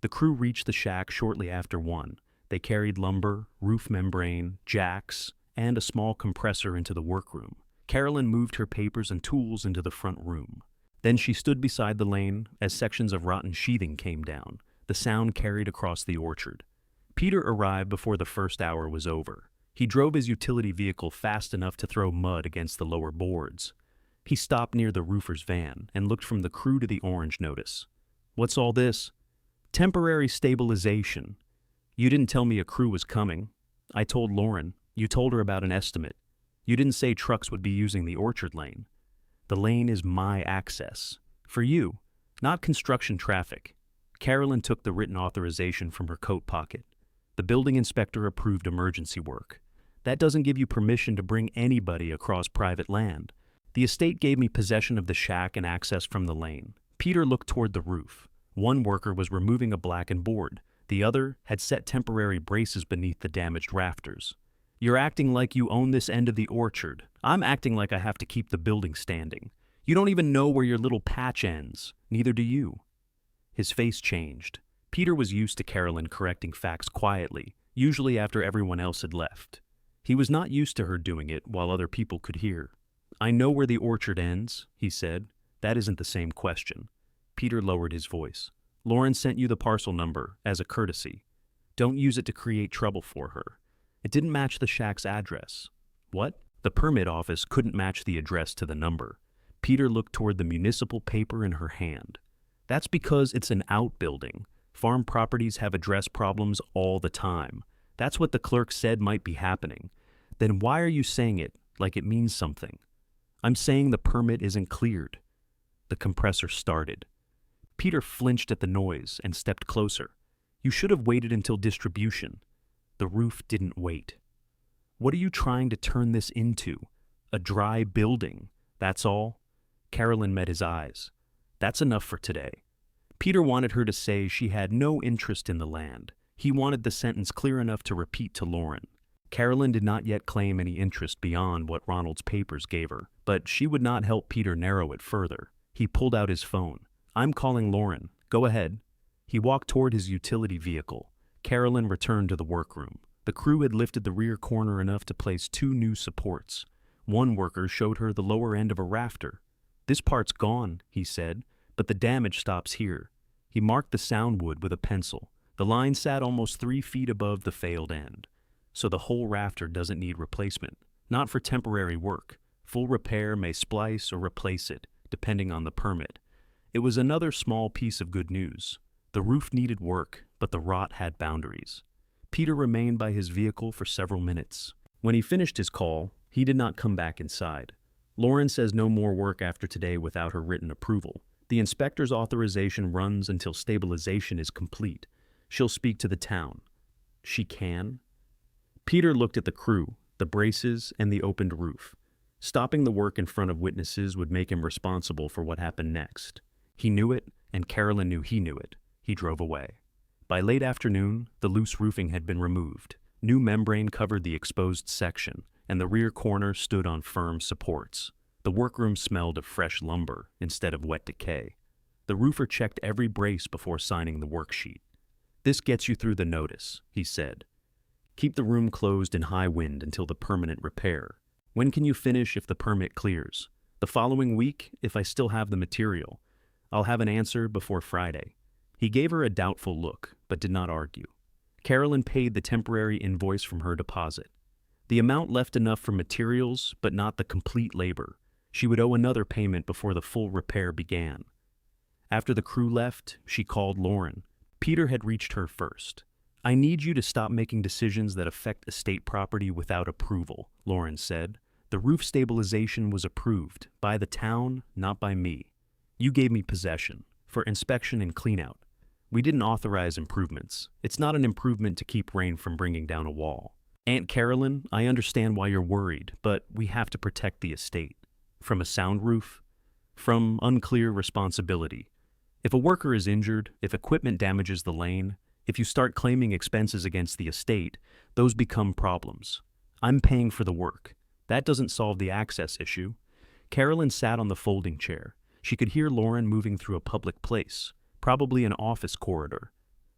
The crew reached the shack shortly after 1. They carried lumber, roof membrane, jacks, and a small compressor into the workroom. Carolyn moved her papers and tools into the front room. Then she stood beside the lane as sections of rotten sheathing came down. The sound carried across the orchard. Peter arrived before the first hour was over. He drove his utility vehicle fast enough to throw mud against the lower boards. He stopped near the roofer's van and looked from the crew to the orange notice. What's all this? Temporary stabilization. You didn't tell me a crew was coming. I told Lauren. You told her about an estimate. You didn't say trucks would be using the orchard lane. The lane is my access. For you, not construction traffic. Carolyn took the written authorization from her coat pocket. The building inspector approved emergency work. That doesn't give you permission to bring anybody across private land. The estate gave me possession of the shack and access from the lane. Peter looked toward the roof. One worker was removing a blackened board. The other had set temporary braces beneath the damaged rafters. You're acting like you own this end of the orchard. I'm acting like I have to keep the building standing. You don't even know where your little patch ends. Neither do you. His face changed. Peter was used to Carolyn correcting facts quietly, usually after everyone else had left. He was not used to her doing it while other people could hear. I know where the orchard ends, he said. That isn't the same question. Peter lowered his voice. Lauren sent you the parcel number as a courtesy. Don't use it to create trouble for her. It didn't match the shack's address. What? The permit office couldn't match the address to the number. Peter looked toward the municipal paper in her hand. That's because it's an outbuilding. Farm properties have address problems all the time. That's what the clerk said might be happening. Then why are you saying it like it means something? I'm saying the permit isn't cleared. The compressor started. Peter flinched at the noise and stepped closer. You should have waited until distribution. The roof didn't wait. What are you trying to turn this into? A dry building, that's all? Carolyn met his eyes. That's enough for today. Peter wanted her to say she had no interest in the land. He wanted the sentence clear enough to repeat to Lauren. Carolyn did not yet claim any interest beyond what Ronald's papers gave her, but she would not help Peter narrow it further. He pulled out his phone. I'm calling Lauren. Go ahead. He walked toward his utility vehicle. Carolyn returned to the workroom. The crew had lifted the rear corner enough to place 2 new supports. One worker showed her the lower end of a rafter. This part's gone, he said, but the damage stops here. He marked the soundwood with a pencil. The line sat almost 3 feet above the failed end. So the whole rafter doesn't need replacement. Not for temporary work. Full repair may splice or replace it, depending on the permit. It was another small piece of good news. The roof needed work, but the rot had boundaries. Peter remained by his vehicle for several minutes. When he finished his call, he did not come back inside. Lauren says no more work after today without her written approval. The inspector's authorization runs until stabilization is complete. She'll speak to the town. She can? Peter looked at the crew, the braces, and the opened roof. Stopping the work in front of witnesses would make him responsible for what happened next. He knew it, and Carolyn knew he knew it. He drove away. By late afternoon, the loose roofing had been removed. New membrane covered the exposed section, and the rear corner stood on firm supports. The workroom smelled of fresh lumber instead of wet decay. The roofer checked every brace before signing the worksheet. This gets you through the notice, he said. Keep the room closed in high wind until the permanent repair. When can you finish if the permit clears? The following week, if I still have the material. I'll have an answer before Friday. He gave her a doubtful look, but did not argue. Carolyn paid the temporary invoice from her deposit. The amount left enough for materials, but not the complete labor. She would owe another payment before the full repair began. After the crew left, she called Lauren. Peter had reached her first. I need you to stop making decisions that affect estate property without approval, Lauren said. The roof stabilization was approved by the town, not by me. You gave me possession for inspection and cleanout. We didn't authorize improvements. It's not an improvement to keep rain from bringing down a wall. Aunt Carolyn, I understand why you're worried, but we have to protect the estate. From a sound roof? From unclear responsibility. If a worker is injured, if equipment damages the lane, if you start claiming expenses against the estate, those become problems. I'm paying for the work. That doesn't solve the access issue. Carolyn sat on the folding chair. She could hear Lauren moving through a public place, probably an office corridor.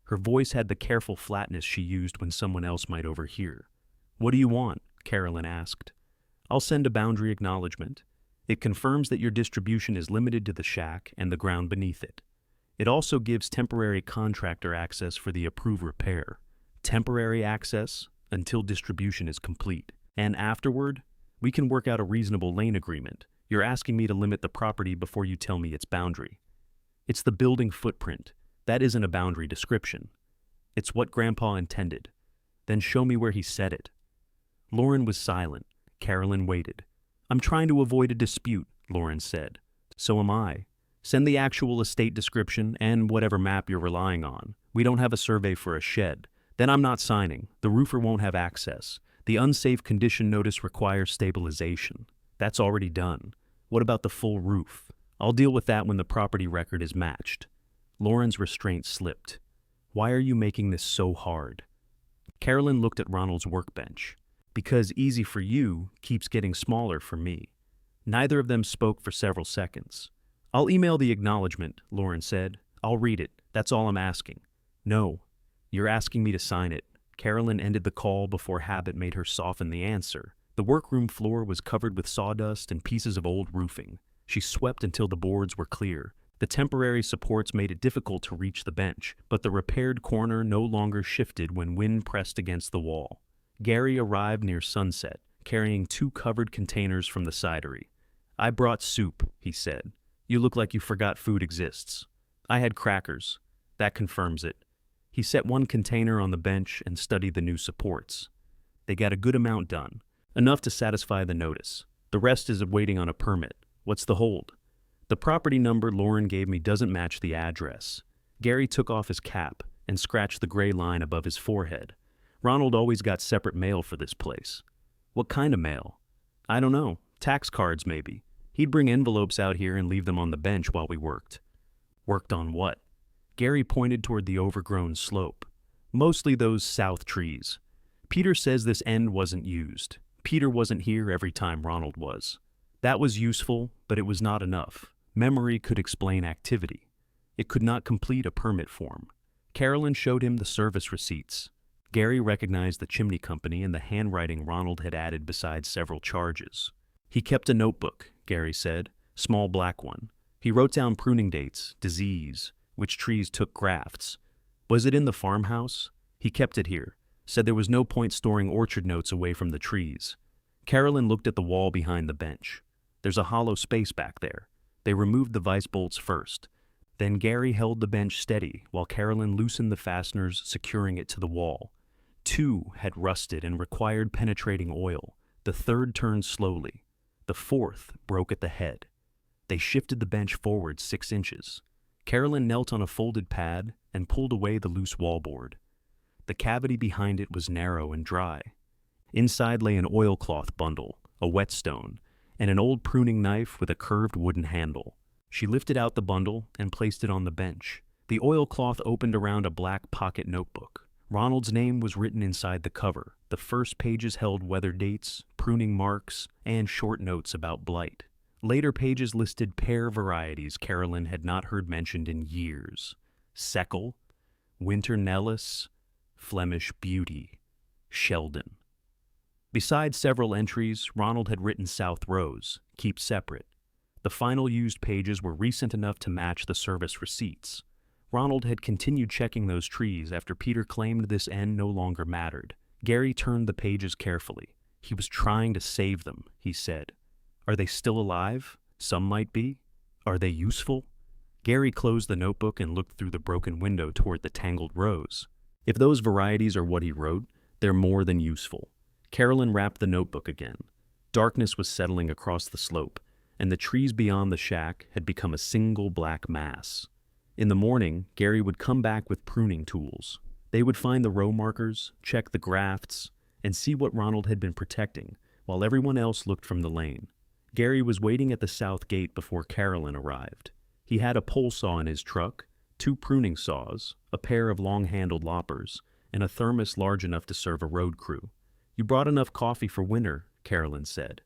Her voice had the careful flatness she used when someone else might overhear. What do you want? Carolyn asked. I'll send a boundary acknowledgement. It confirms that your distribution is limited to the shack and the ground beneath it. It also gives temporary contractor access for the approved repair. Temporary access until distribution is complete. And afterward, we can work out a reasonable lane agreement. You're asking me to limit the property before you tell me its boundary. It's the building footprint. That isn't a boundary description. It's what Grandpa intended. Then show me where he said it. Lauren was silent. Carolyn waited. I'm trying to avoid a dispute, Lauren said. So am I. Send the actual estate description and whatever map you're relying on. We don't have a survey for a shed. Then I'm not signing. The roofer won't have access. The unsafe condition notice requires stabilization. That's already done. What about the full roof? I'll deal with that when the property record is matched. Lauren's restraint slipped. Why are you making this so hard? Carolyn looked at Ronald's workbench. Because easy for you keeps getting smaller for me. Neither of them spoke for several seconds. I'll email the acknowledgement, Lauren said. I'll read it. That's all I'm asking. No, you're asking me to sign it. Carolyn ended the call before habit made her soften the answer. The workroom floor was covered with sawdust and pieces of old roofing. She swept until the boards were clear. The temporary supports made it difficult to reach the bench, but the repaired corner no longer shifted when wind pressed against the wall. Gary arrived near sunset, carrying 2 covered containers from the cidery. I brought soup, he said. You look like you forgot food exists. I had crackers. That confirms it. He set 1 container on the bench and studied the new supports. They got a good amount done, enough to satisfy the notice. The rest is waiting on a permit. What's the hold? The property number Lauren gave me doesn't match the address. Gary took off his cap and scratched the gray line above his forehead. Ronald always got separate mail for this place. What kind of mail? I don't know. Tax cards, maybe. He'd bring envelopes out here and leave them on the bench while we worked. Worked on what? Gary pointed toward the overgrown slope. Mostly those south trees. Peter says this end wasn't used. Peter wasn't here every time Ronald was. That was useful, but it was not enough. Memory could explain activity. It could not complete a permit form. Carolyn showed him the service receipts. Gary recognized the chimney company and the handwriting Ronald had added beside several charges. He kept a notebook, Gary said, small black one. He wrote down pruning dates, disease, which trees took grafts. Was it in the farmhouse? He kept it here, said there was no point storing orchard notes away from the trees. Carolyn looked at the wall behind the bench. There's a hollow space back there. They removed the vice bolts first. Then Gary held the bench steady while Carolyn loosened the fasteners securing it to the wall. 2 had rusted and required penetrating oil. The 3rd turned slowly. The 4th broke at the head. They shifted the bench forward 6 inches. Carolyn knelt on a folded pad and pulled away the loose wallboard. The cavity behind it was narrow and dry. Inside lay an oilcloth bundle, a whetstone, and an old pruning knife with a curved wooden handle. She lifted out the bundle and placed it on the bench. The oilcloth opened around a black pocket notebook. Ronald's name was written inside the cover. The first pages held weather dates, pruning marks, and short notes about blight. Later pages listed pear varieties Carolyn had not heard mentioned in years. Seckel, Winter Nellis, Flemish Beauty, Sheldon. Besides several entries, Ronald had written South Rose, keep separate. The final used pages were recent enough to match the service receipts. Ronald had continued checking those trees after Peter claimed this end no longer mattered. Gary turned the pages carefully. He was trying to save them, he said. Are they still alive? Some might be. Are they useful? Gary closed the notebook and looked through the broken window toward the tangled rows. If those varieties are what he wrote, they're more than useful. Carolyn wrapped the notebook again. Darkness was settling across the slope, and the trees beyond the shack had become a single black mass. In the morning, Gary would come back with pruning tools. They would find the row markers, check the grafts, and see what Ronald had been protecting, while everyone else looked from the lane. Gary was waiting at the south gate before Carolyn arrived. He had a pole saw in his truck, 2 pruning saws, a pair of long-handled loppers, and a thermos large enough to serve a road crew. You brought enough coffee for winter, Carolyn said.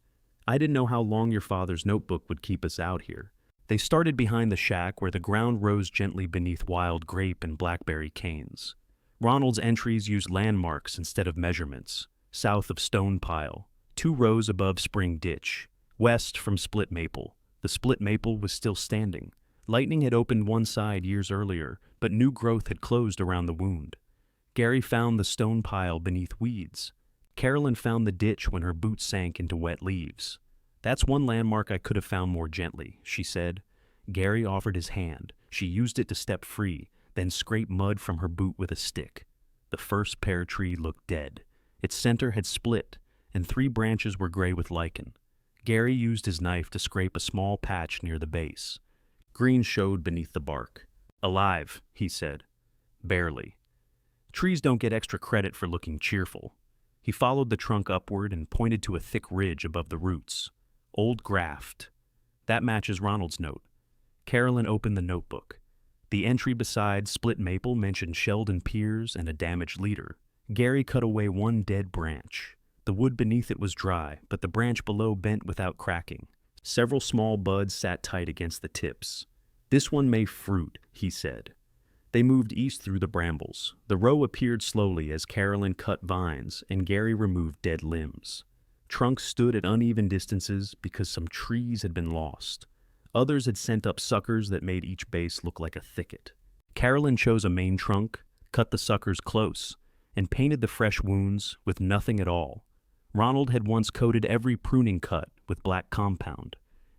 I didn't know how long your father's notebook would keep us out here. They started behind the shack where the ground rose gently beneath wild grape and blackberry canes. Ronald's entries used landmarks instead of measurements. South of Stone Pile, 2 rows above Spring Ditch. West from Split Maple. The split maple was still standing. Lightning had opened one side years earlier, but new growth had closed around the wound. Gary found the stone pile beneath weeds. Carolyn found the ditch when her boots sank into wet leaves. That's one landmark I could have found more gently, she said. Gary offered his hand, She used it to step free, then scrape mud from her boot with a stick. The first pear tree looked dead. Its center had split, and 3 branches were gray with lichen. Gary used his knife to scrape a small patch near the base. Green showed beneath the bark. "Alive," he said. "Barely. Trees don't get extra credit for looking cheerful." He followed the trunk upward and pointed to a thick ridge above the roots. "Old graft." "That matches Ronald's note." Carolyn opened the notebook. The entry beside split maple mentioned Sheldon Piers and a damaged leader. Gary cut away one dead branch. The wood beneath it was dry, but the branch below bent without cracking. Several small buds sat tight against the tips. "This one may fruit," he said. They moved east through the brambles. The row appeared slowly as Carolyn cut vines and Gary removed dead limbs. Trunks stood at uneven distances because some trees had been lost. Others had sent up suckers that made each base look like a thicket. Carolyn chose a main trunk, cut the suckers close, and painted the fresh wounds with nothing at all. Ronald had once coated every pruning cut with black compound.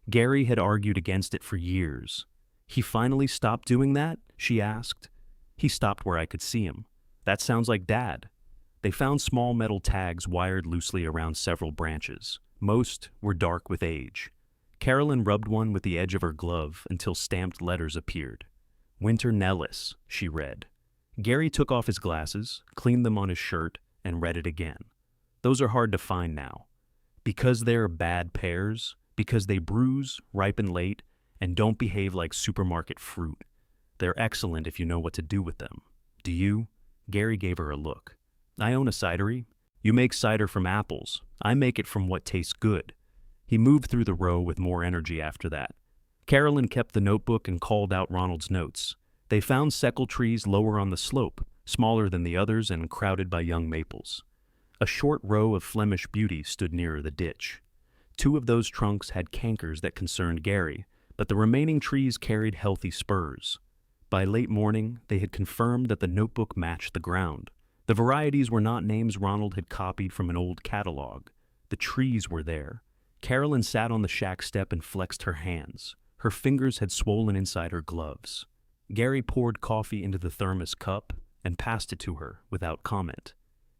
Gary had argued against it for years. "He finally stopped doing that?" she asked. "He stopped where I could see him." "That sounds like Dad." They found small metal tags wired loosely around several branches. Most were dark with age. Carolyn rubbed one with the edge of her glove until stamped letters appeared. "Winter Nellis," she read. Gary took off his glasses, cleaned them on his shirt, and read it again. "Those are hard to find now. Because they're bad pears, because they bruise, ripen late, and don't behave like supermarket fruit. They're excellent if you know what to do with them. Do you?" Gary gave her a look. "I own a cidery. You make cider from apples. I make it from what tastes good." He moved through the row with more energy after that. Carolyn kept the notebook and called out Ronald's notes. They found seccle trees lower on the slope, smaller than the others and crowded by young maples. A short row of Flemish beauty stood nearer the ditch. 2 of those trunks had cankers that concerned Gary, but the remaining trees carried healthy spurs. By late morning, they had confirmed that the notebook matched the ground. The varieties were not names Ronald had copied from an old catalog. The trees were there. Carolyn sat on the shack step and flexed her hands. Her fingers had swollen inside her gloves. Gary poured coffee into the thermos cup and passed it to her without comment.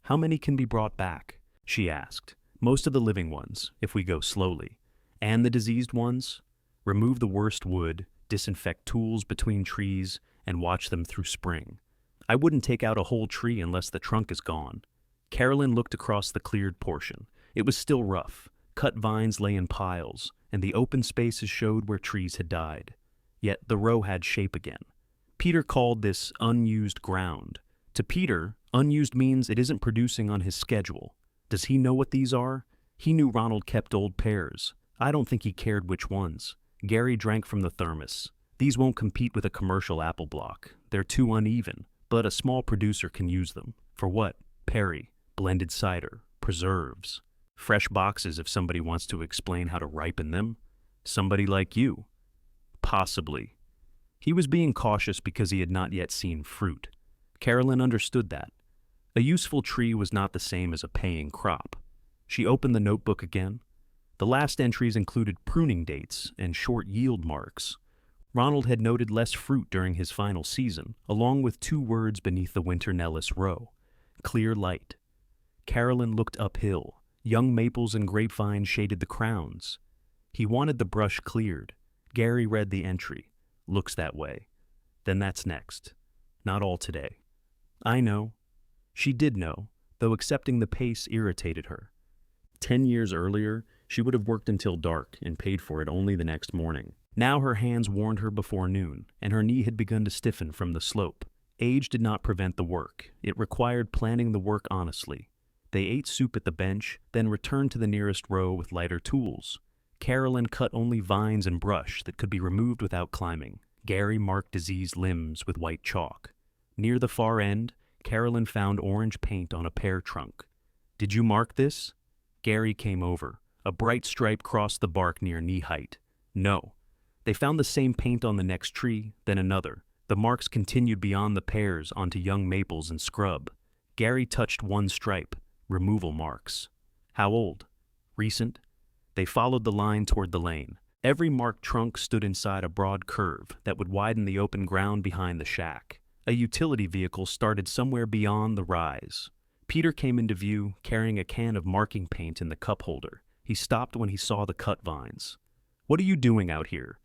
"How many can be brought back?" she asked. "Most of the living ones, if we go slowly. And the diseased ones? Remove the worst wood, disinfect tools between trees, and watch them through spring. I wouldn't take out a whole tree unless the trunk is gone." Carolyn looked across the cleared portion. It was still rough. Cut vines lay in piles, and the open spaces showed where trees had died. Yet the row had shape again. Peter called this unused ground. To Peter, unused means it isn't producing on his schedule. Does he know what these are? He knew Ronald kept old pears. I don't think he cared which ones. Gary drank from the thermos. "These won't compete with a commercial apple block. They're too uneven, but a small producer can use them. For what? Perry, blended cider, preserves. Fresh boxes if somebody wants to explain how to ripen them. Somebody like you." "Possibly." He was being cautious because he had not yet seen fruit. Carolyn understood that. A useful tree was not the same as a paying crop. She opened the notebook again. The last entries included pruning dates and short yield marks. Ronald had noted less fruit during his final season, along with 2 words beneath the Winter Nellis row: "Clear light." Carolyn looked uphill. Young maples and grapevines shaded the crowns. He wanted the brush cleared. Gary read the entry. "Looks that way." "Then that's next." "Not all today." "I know." She did know, though accepting the pace irritated her. 10 years earlier, she would have worked until dark and paid for it only the next morning. Now her hands warned her before noon, and her knee had begun to stiffen from the slope. Age did not prevent the work. It required planning the work honestly. They ate soup at the bench, then returned to the nearest row with lighter tools. Carolyn cut only vines and brush that could be removed without climbing. Gary marked diseased limbs with white chalk. Near the far end, Carolyn found orange paint on a pear trunk. "Did you mark this?" Gary came over. A bright stripe crossed the bark near knee height. "No." They found the same paint on the next tree, then another. The marks continued beyond the pears onto young maples and scrub. Gary touched one stripe. Removal marks. "How old?" "Recent." They followed the line toward the lane. Every marked trunk stood inside a broad curve that would widen the open ground behind the shack. A utility vehicle started somewhere beyond the rise. Peter came into view, carrying a can of marking paint in the cup holder. He stopped when he saw the cut vines. "What are you doing out here?"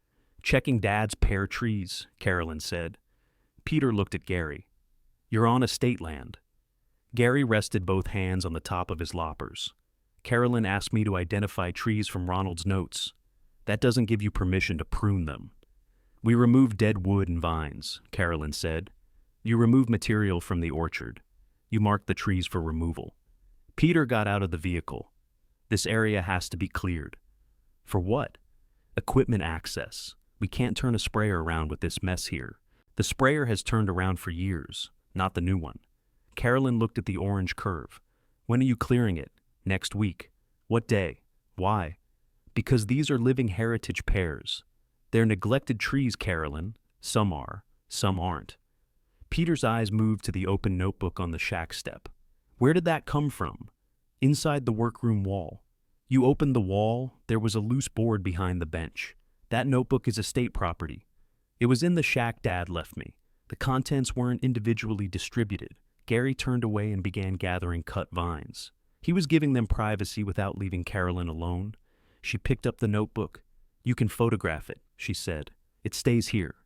"Checking Dad's pear trees," Carolyn said. Peter looked at Gary. "You're on estate land." Gary rested both hands on the top of his loppers. "Carolyn asked me to identify trees from Ronald's notes. That doesn't give you permission to prune them." "We remove dead wood and vines," Carolyn said. "You remove material from the orchard. You mark the trees for removal." Peter got out of the vehicle. "This area has to be cleared." "For what?" "Equipment access. We can't turn a sprayer around with this mess here. The sprayer has turned around for years, not the new one." Carolyn looked at the orange curve. "When are you clearing it?" "Next week." "What day?" "Why?" "Because these are living heritage pears. They're neglected trees, Carolyn. Some are, some aren't." Peter's eyes moved to the open notebook on the shack step. "Where did that come from?" "Inside the workroom wall." "You opened the wall, there was a loose board behind the bench. That notebook is estate property." "It was in the shack Dad left me. The contents weren't individually distributed." Gary turned away and began gathering cut vines. He was giving them privacy without leaving Carolyn alone. She picked up the notebook. "You can photograph it," she said. "It stays here."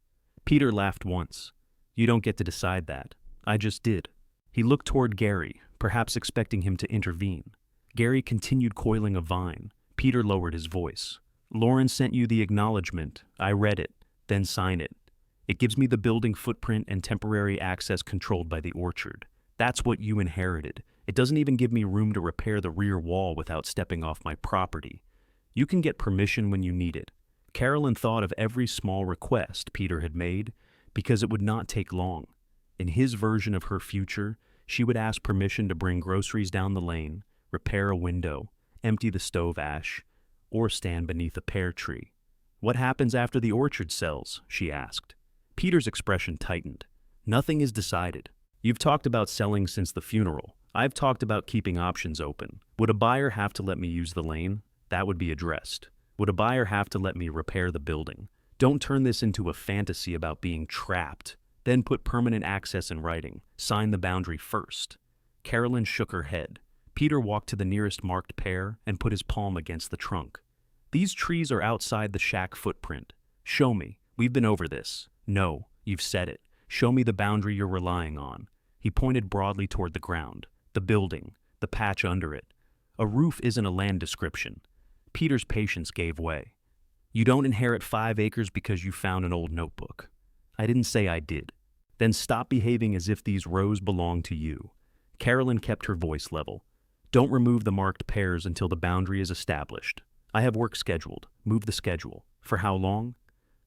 Peter laughed once. "You don't get to decide that. I just did." He looked toward Gary, perhaps expecting him to intervene. Gary continued coiling a vine. Peter lowered his voice. "Lauren sent you the acknowledgement. I read it. Then sign it. It gives me the building footprint and temporary access controlled by the orchard. That's what you inherited. It doesn't even give me room to repair the rear wall without stepping off my property. You can get permission when you need it." Carolyn thought of every small request Peter had made, because it would not take long. In his version of her future, she would ask permission to bring groceries down the lane, repair a window, empty the stove ash, or stand beneath a pear tree. "What happens after the orchard sells?" she asked. Peter's expression tightened. "Nothing is decided. You've talked about selling since the funeral. I've talked about keeping options open. Would a buyer have to let me use the lane? That would be addressed. Would a buyer have to let me repair the building? Don't turn this into a fantasy about being trapped. Then put permanent access in writing. Sign the boundary first." Carolyn shook her head. Peter walked to the nearest marked pear and put his palm against the trunk. "These trees are outside the shack footprint. Show me. We've been over this." "No, you've said it. Show me the boundary you're relying on." He pointed broadly toward the ground. "The building. The patch under it. A roof isn't a land description." Peter's patience gave way. "You don't inherit 5 acres because you found an old notebook." "I didn't say I did." "Then stop behaving as if these rows belong to you." Carolyn kept her voice level. "Don't remove the marked pears until the boundary is established. I have work scheduled. Move the schedule." "For how long?"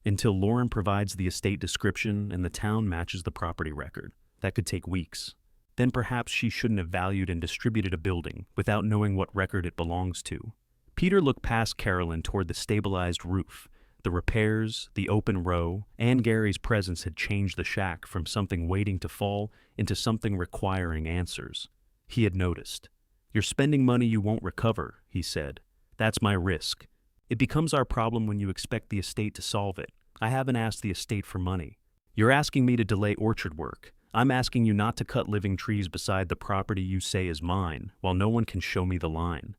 "Until Lauren provides the estate description and the town matches the property record. That could take weeks." Then perhaps she shouldn't have valued and distributed a building without knowing what record it belongs to. Peter looked past Carolyn toward the stabilized roof. The repairs, the open row, and Gary's presence had changed the shack from something waiting to fall into something requiring answers. He had noticed. "You're spending money you won't recover," he said. "That's my risk. It becomes our problem when you expect the estate to solve it. I haven't asked the estate for money. You're asking me to delay orchard work. I'm asking you not to cut living trees beside the property you say is mine, while no one can show me the line."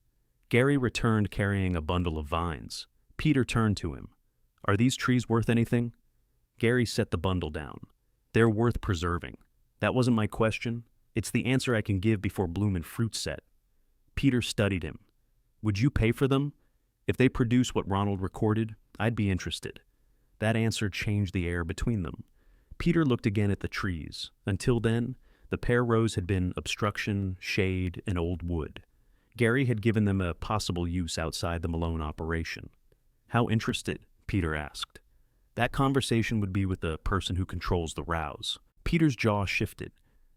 Gary returned carrying a bundle of vines. Peter turned to him. "Are these trees worth anything?" Gary set the bundle down. "They're worth preserving." "That wasn't my question. It's the answer I can give before bloom and fruit set." Peter studied him. "Would you pay for them? If they produce what Ronald recorded, I'd be interested." That answer changed the air between them. Peter looked again at the trees. Until then, the pear rows had been obstruction, shade, and old wood. Gary had given them a possible use outside the Malone operation. "How interested?" Peter asked. "That conversation would be with the person who controls the rows." Peter's jaw shifted.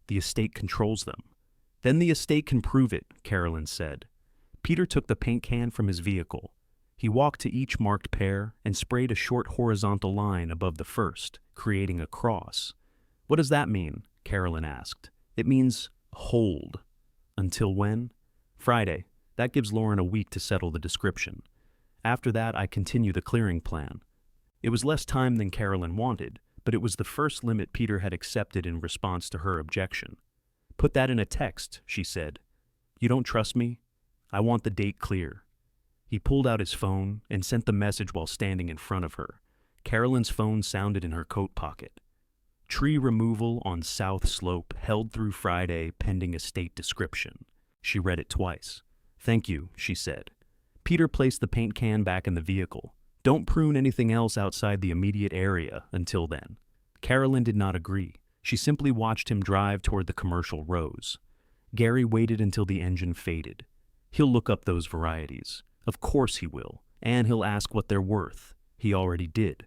"The estate controls them." "Then the estate can prove it," Carolyn said. Peter took the paint can from his vehicle. He walked to each marked pear and sprayed a short horizontal line above the first, creating a cross. "What does that mean?" Carolyn asked. "It means hold." "Until when?" "Friday. That gives Lauren a week to settle the description." After that, I continue the clearing plan. It was less time than Carolyn wanted, but it was the first limit Peter had accepted in response to her objection. Put that in a text, she said. You don't trust me? I want the date clear. He pulled out his phone and sent the message while standing in front of her. Carolyn's phone sounded in her coat pocket. Tree removal on South Slope held through Friday pending estate description. She read it twice. Thank you, she said. Peter placed the paint can back in the vehicle. Don't prune anything else outside the immediate area until then. Carolyn did not agree. She simply watched him drive toward the commercial rows. Gary waited until the engine faded. He'll look up those varieties. Of course he will. And he'll ask what they're worth. He already did.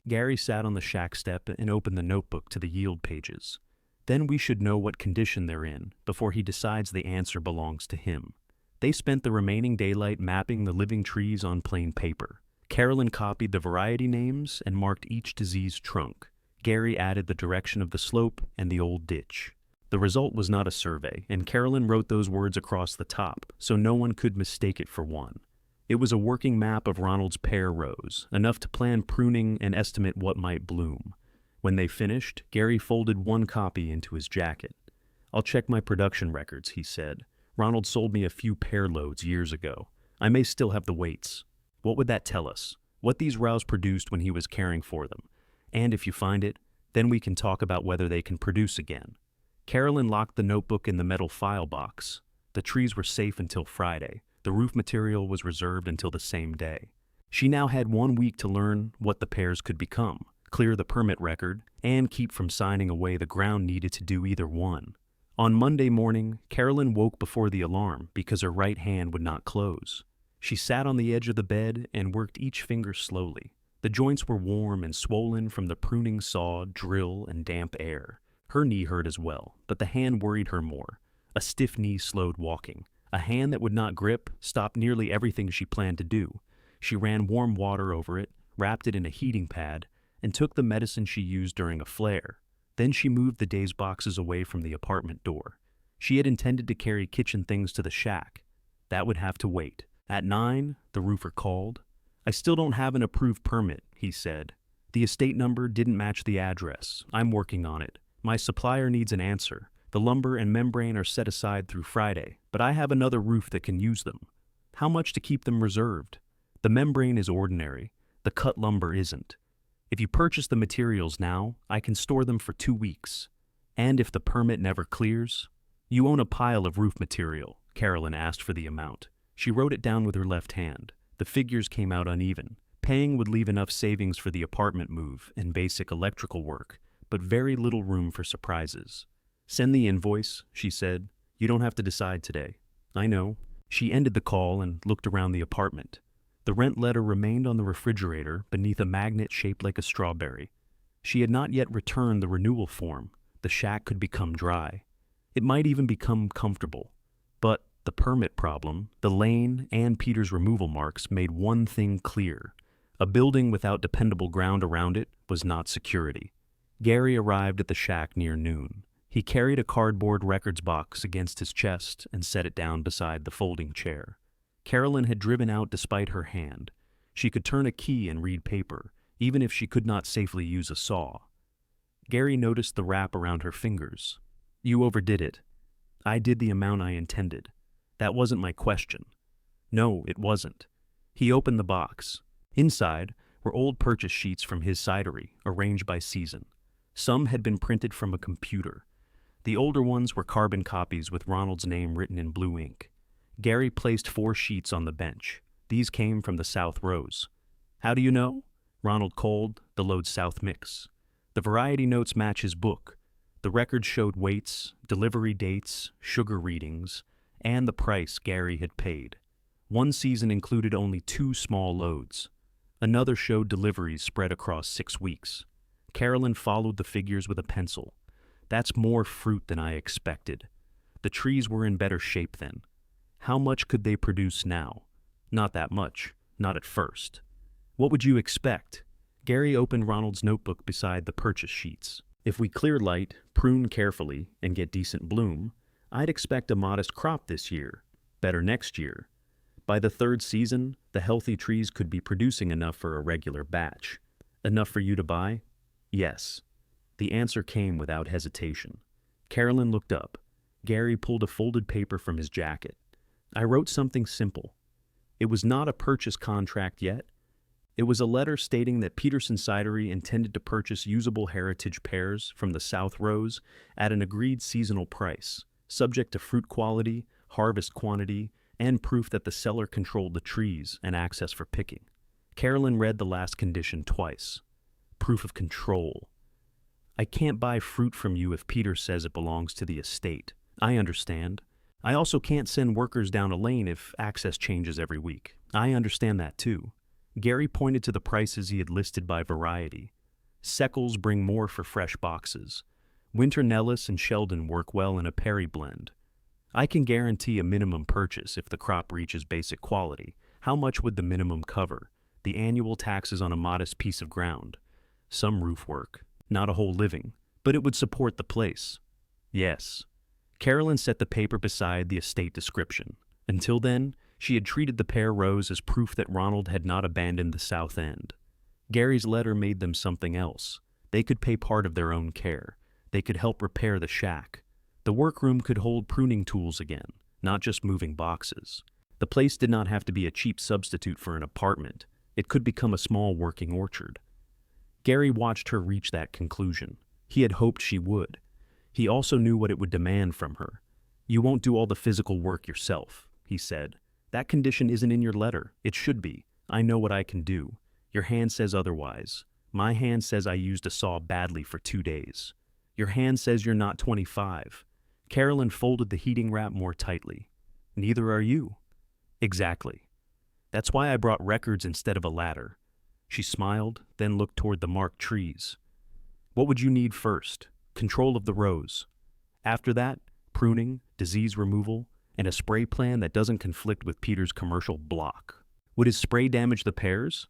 Gary sat on the shack step and opened the notebook to the yield pages. Then we should know what condition they're in before he decides the answer belongs to him. They spent the remaining daylight mapping the living trees on plain paper. Carolyn copied the variety names and marked each diseased trunk. Gary added the direction of the slope and the old ditch. The result was not a survey, and Carolyn wrote those words across the top, so no one could mistake it for one. It was a working map of Ronald's pear rows, enough to plan pruning and estimate what might bloom. When they finished, Gary folded one copy into his jacket. I'll check my production records, he said. Ronald sold me a few pear loads years ago. I may still have the weights. What would that tell us? What these rows produced when he was caring for them. And if you find it, then we can talk about whether they can produce again. Carolyn locked the notebook in the metal file box. The trees were safe until Friday. The roof material was reserved until the same day. She now had 1 week to learn what the pears could become, clear the permit record, and keep from signing away the ground needed to do either one. On Monday morning, Carolyn woke before the alarm because her right hand would not close. She sat on the edge of the bed and worked each finger slowly. The joints were warm and swollen from the pruning saw, drill, and damp air. Her knee hurt as well, but the hand worried her more. A stiff knee slowed walking. A hand that would not grip stopped nearly everything she planned to do. She ran warm water over it, wrapped it in a heating pad, and took the medicine she used during a flare. Then she moved the day's boxes away from the apartment door. She had intended to carry kitchen things to the shack. That would have to wait. At 9, the roofer called. I still don't have an approved permit, he said. The estate number didn't match the address. I'm working on it. My supplier needs an answer. The lumber and membrane are set aside through Friday, but I have another roof that can use them. How much to keep them reserved? The membrane is ordinary. The cut lumber isn't. If you purchase the materials now, I can store them for 2 weeks. And if the permit never clears? You own a pile of roof material. Carolyn asked for the amount. She wrote it down with her left hand. The figures came out uneven. Paying would leave enough savings for the apartment move and basic electrical work, but very little room for surprises. Send the invoice, she said. You don't have to decide today. I know. She ended the call and looked around the apartment. The rent letter remained on the refrigerator beneath a magnet shaped like a strawberry. She had not yet returned the renewal form. The shack could become dry. It might even become comfortable. But the permit problem, the lane, and Peter's removal marks made one thing clear. A building without dependable ground around it was not security. Gary arrived at the shack near noon. He carried a cardboard records box against his chest and set it down beside the folding chair. Carolyn had driven out despite her hand. She could turn a key and read paper, even if she could not safely use a saw. Gary noticed the wrap around her fingers. You overdid it. I did the amount I intended. That wasn't my question. No, it wasn't. He opened the box. Inside were old purchase sheets from his cidery, arranged by season. Some had been printed from a computer. The older ones were carbon copies with Ronald's name written in blue ink. Gary placed 4 sheets on the bench. These came from the South rows. How do you know? Ronald called the load South mix. The variety notes match his book. The records showed weights, delivery dates, sugar readings, and the price Gary had paid. One season included only 2 small loads. Another showed deliveries spread across 6 weeks. Carolyn followed the figures with a pencil. That's more fruit than I expected. The trees were in better shape then. How much could they produce now? Not that much, not at first. What would you expect? Gary opened Ronald's notebook beside the purchase sheets. If we clear light, prune carefully, and get decent bloom, I'd expect a modest crop this year. Better next year. By the third season, the healthy trees could be producing enough for a regular batch. Enough for you to buy? Yes. The answer came without hesitation. Carolyn looked up. Gary pulled a folded paper from his jacket. I wrote something simple. It was not a purchase contract yet. It was a letter stating that Peterson Cidery intended to purchase usable heritage pears from the South Rows at an agreed seasonal price, subject to fruit quality, harvest quantity, and proof that the seller controlled the trees and access for picking. Carolyn read the last condition twice. Proof of control. I can't buy fruit from you if Peter says it belongs to the estate. I understand. I also can't send workers down a lane if access changes every week. I understand that too. Gary pointed to the prices he had listed by variety. Seckles bring more for fresh boxes. Winter Nellis and Sheldon work well in a Perry blend. I can guarantee a minimum purchase if the crop reaches basic quality. How much would the minimum cover? The annual taxes on a modest piece of ground. Some roof work. Not a whole living. But it would support the place. Yes. Carolyn set the paper beside the estate description. Until then, she had treated the pear rows as proof that Ronald had not abandoned the South End. Gary's letter made them something else. They could pay part of their own care. They could help repair the shack. The workroom could hold pruning tools again, not just moving boxes. The place did not have to be a cheap substitute for an apartment. It could become a small working orchard. Gary watched her reach that conclusion. He had hoped she would. He also knew what it would demand from her. You won't do all the physical work yourself, he said. That condition isn't in your letter. It should be. I know what I can do. Your hand says otherwise. My hand says I used a saw badly for 2 days. Your hand says you're not 25. Carolyn folded the heating wrap more tightly. Neither are you. Exactly. That's why I brought records instead of a ladder. She smiled, then looked toward the marked trees. What would you need first? Control of the rows. After that, pruning, disease removal, and a spray plan that doesn't conflict with Peter's commercial block. Would his spray damage the pears?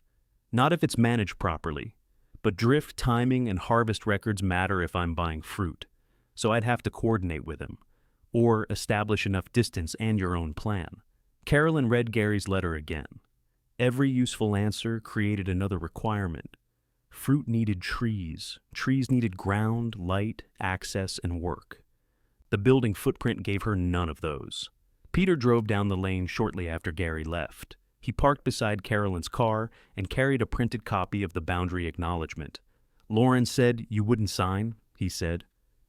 Not if it's managed properly. But drift, timing, and harvest records matter if I'm buying fruit. So I'd have to coordinate with him. Or establish enough distance and your own plan. Carolyn read Gary's letter again. Every useful answer created another requirement. Fruit needed trees. Trees needed ground, light, access, and work. The building footprint gave her none of those. Peter drove down the lane shortly after Gary left. He parked beside Carolyn's car and carried a printed copy of the boundary acknowledgement. Lauren said you wouldn't sign, he said.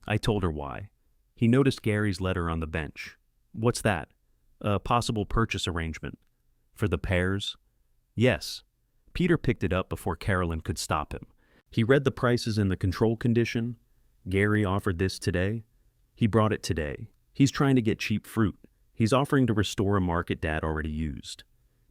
I told her why. He noticed Gary's letter on the bench. What's that? A possible purchase arrangement. For the pears? Yes. Peter picked it up before Carolyn could stop him. He read the prices in the control condition. Gary offered this today. He brought it today. He's trying to get cheap fruit. He's offering to restore a market Dad already used.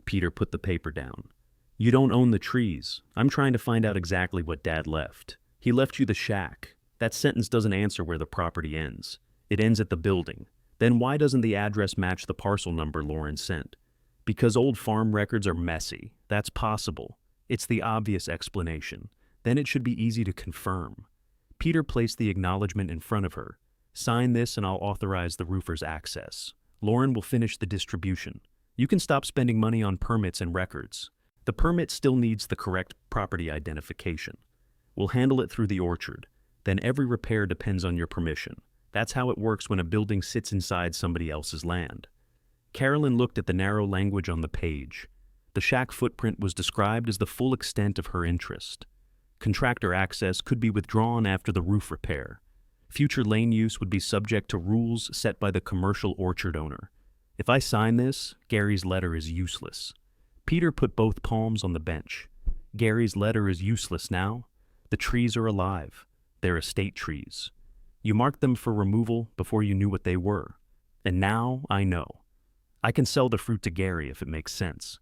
Peter put the paper down. You don't own the trees. I'm trying to find out exactly what Dad left. He left you the shack. That sentence doesn't answer where the property ends. It ends at the building. Then why doesn't the address match the parcel number Lauren sent? Because old farm records are messy. That's possible. It's the obvious explanation. Then it should be easy to confirm. Peter placed the acknowledgement in front of her. Sign this and I'll authorize the roofer's access. Lauren will finish the distribution. You can stop spending money on permits and records. The permit still needs the correct property identification. We'll handle it through the orchard. Then every repair depends on your permission. That's how it works when a building sits inside somebody else's land. Carolyn looked at the narrow language on the page. The shack footprint was described as the full extent of her interest. Contractor access could be withdrawn after the roof repair. Future lane use would be subject to rules set by the commercial orchard owner. If I sign this, Gary's letter is useless. Peter put both palms on the bench. Gary's letter is useless now. The trees are alive. They're estate trees. You marked them for removal before you knew what they were. And now I know. I can sell the fruit to Gary if it makes sense.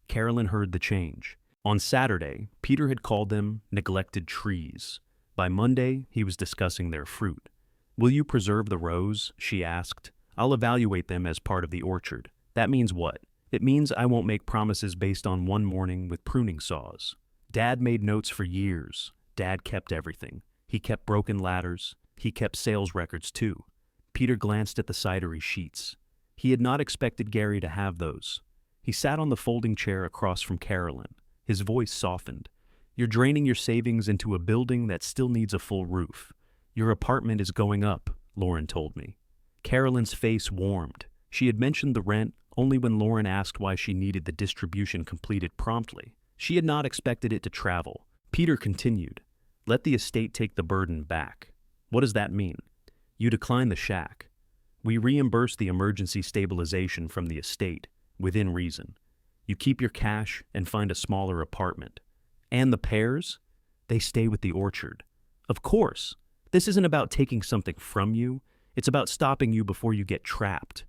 Carolyn heard the change. On Saturday, Peter had called them neglected trees. By Monday, he was discussing their fruit. Will you preserve the rows? She asked. I'll evaluate them as part of the orchard. That means what? It means I won't make promises based on one morning with pruning saws. Dad made notes for years. Dad kept everything. He kept broken ladders. He kept sales records too. Peter glanced at the cidery sheets. He had not expected Gary to have those. He sat on the folding chair across from Carolyn. His voice softened. "You're draining your savings into a building that still needs a full roof. Your apartment is going up," Lauren told me. Carolyn's face warmed. She had mentioned the rent only when Lauren asked why she needed the distribution completed promptly. She had not expected it to travel. Peter continued, "Let the estate take the burden back." "What does that mean?" "You decline the shack. We reimburse the emergency stabilization from the estate, within reason. You keep your cash and find a smaller apartment. And the pears? They stay with the orchard." "Of course. This isn't about taking something from you. It's about stopping you before you get trapped."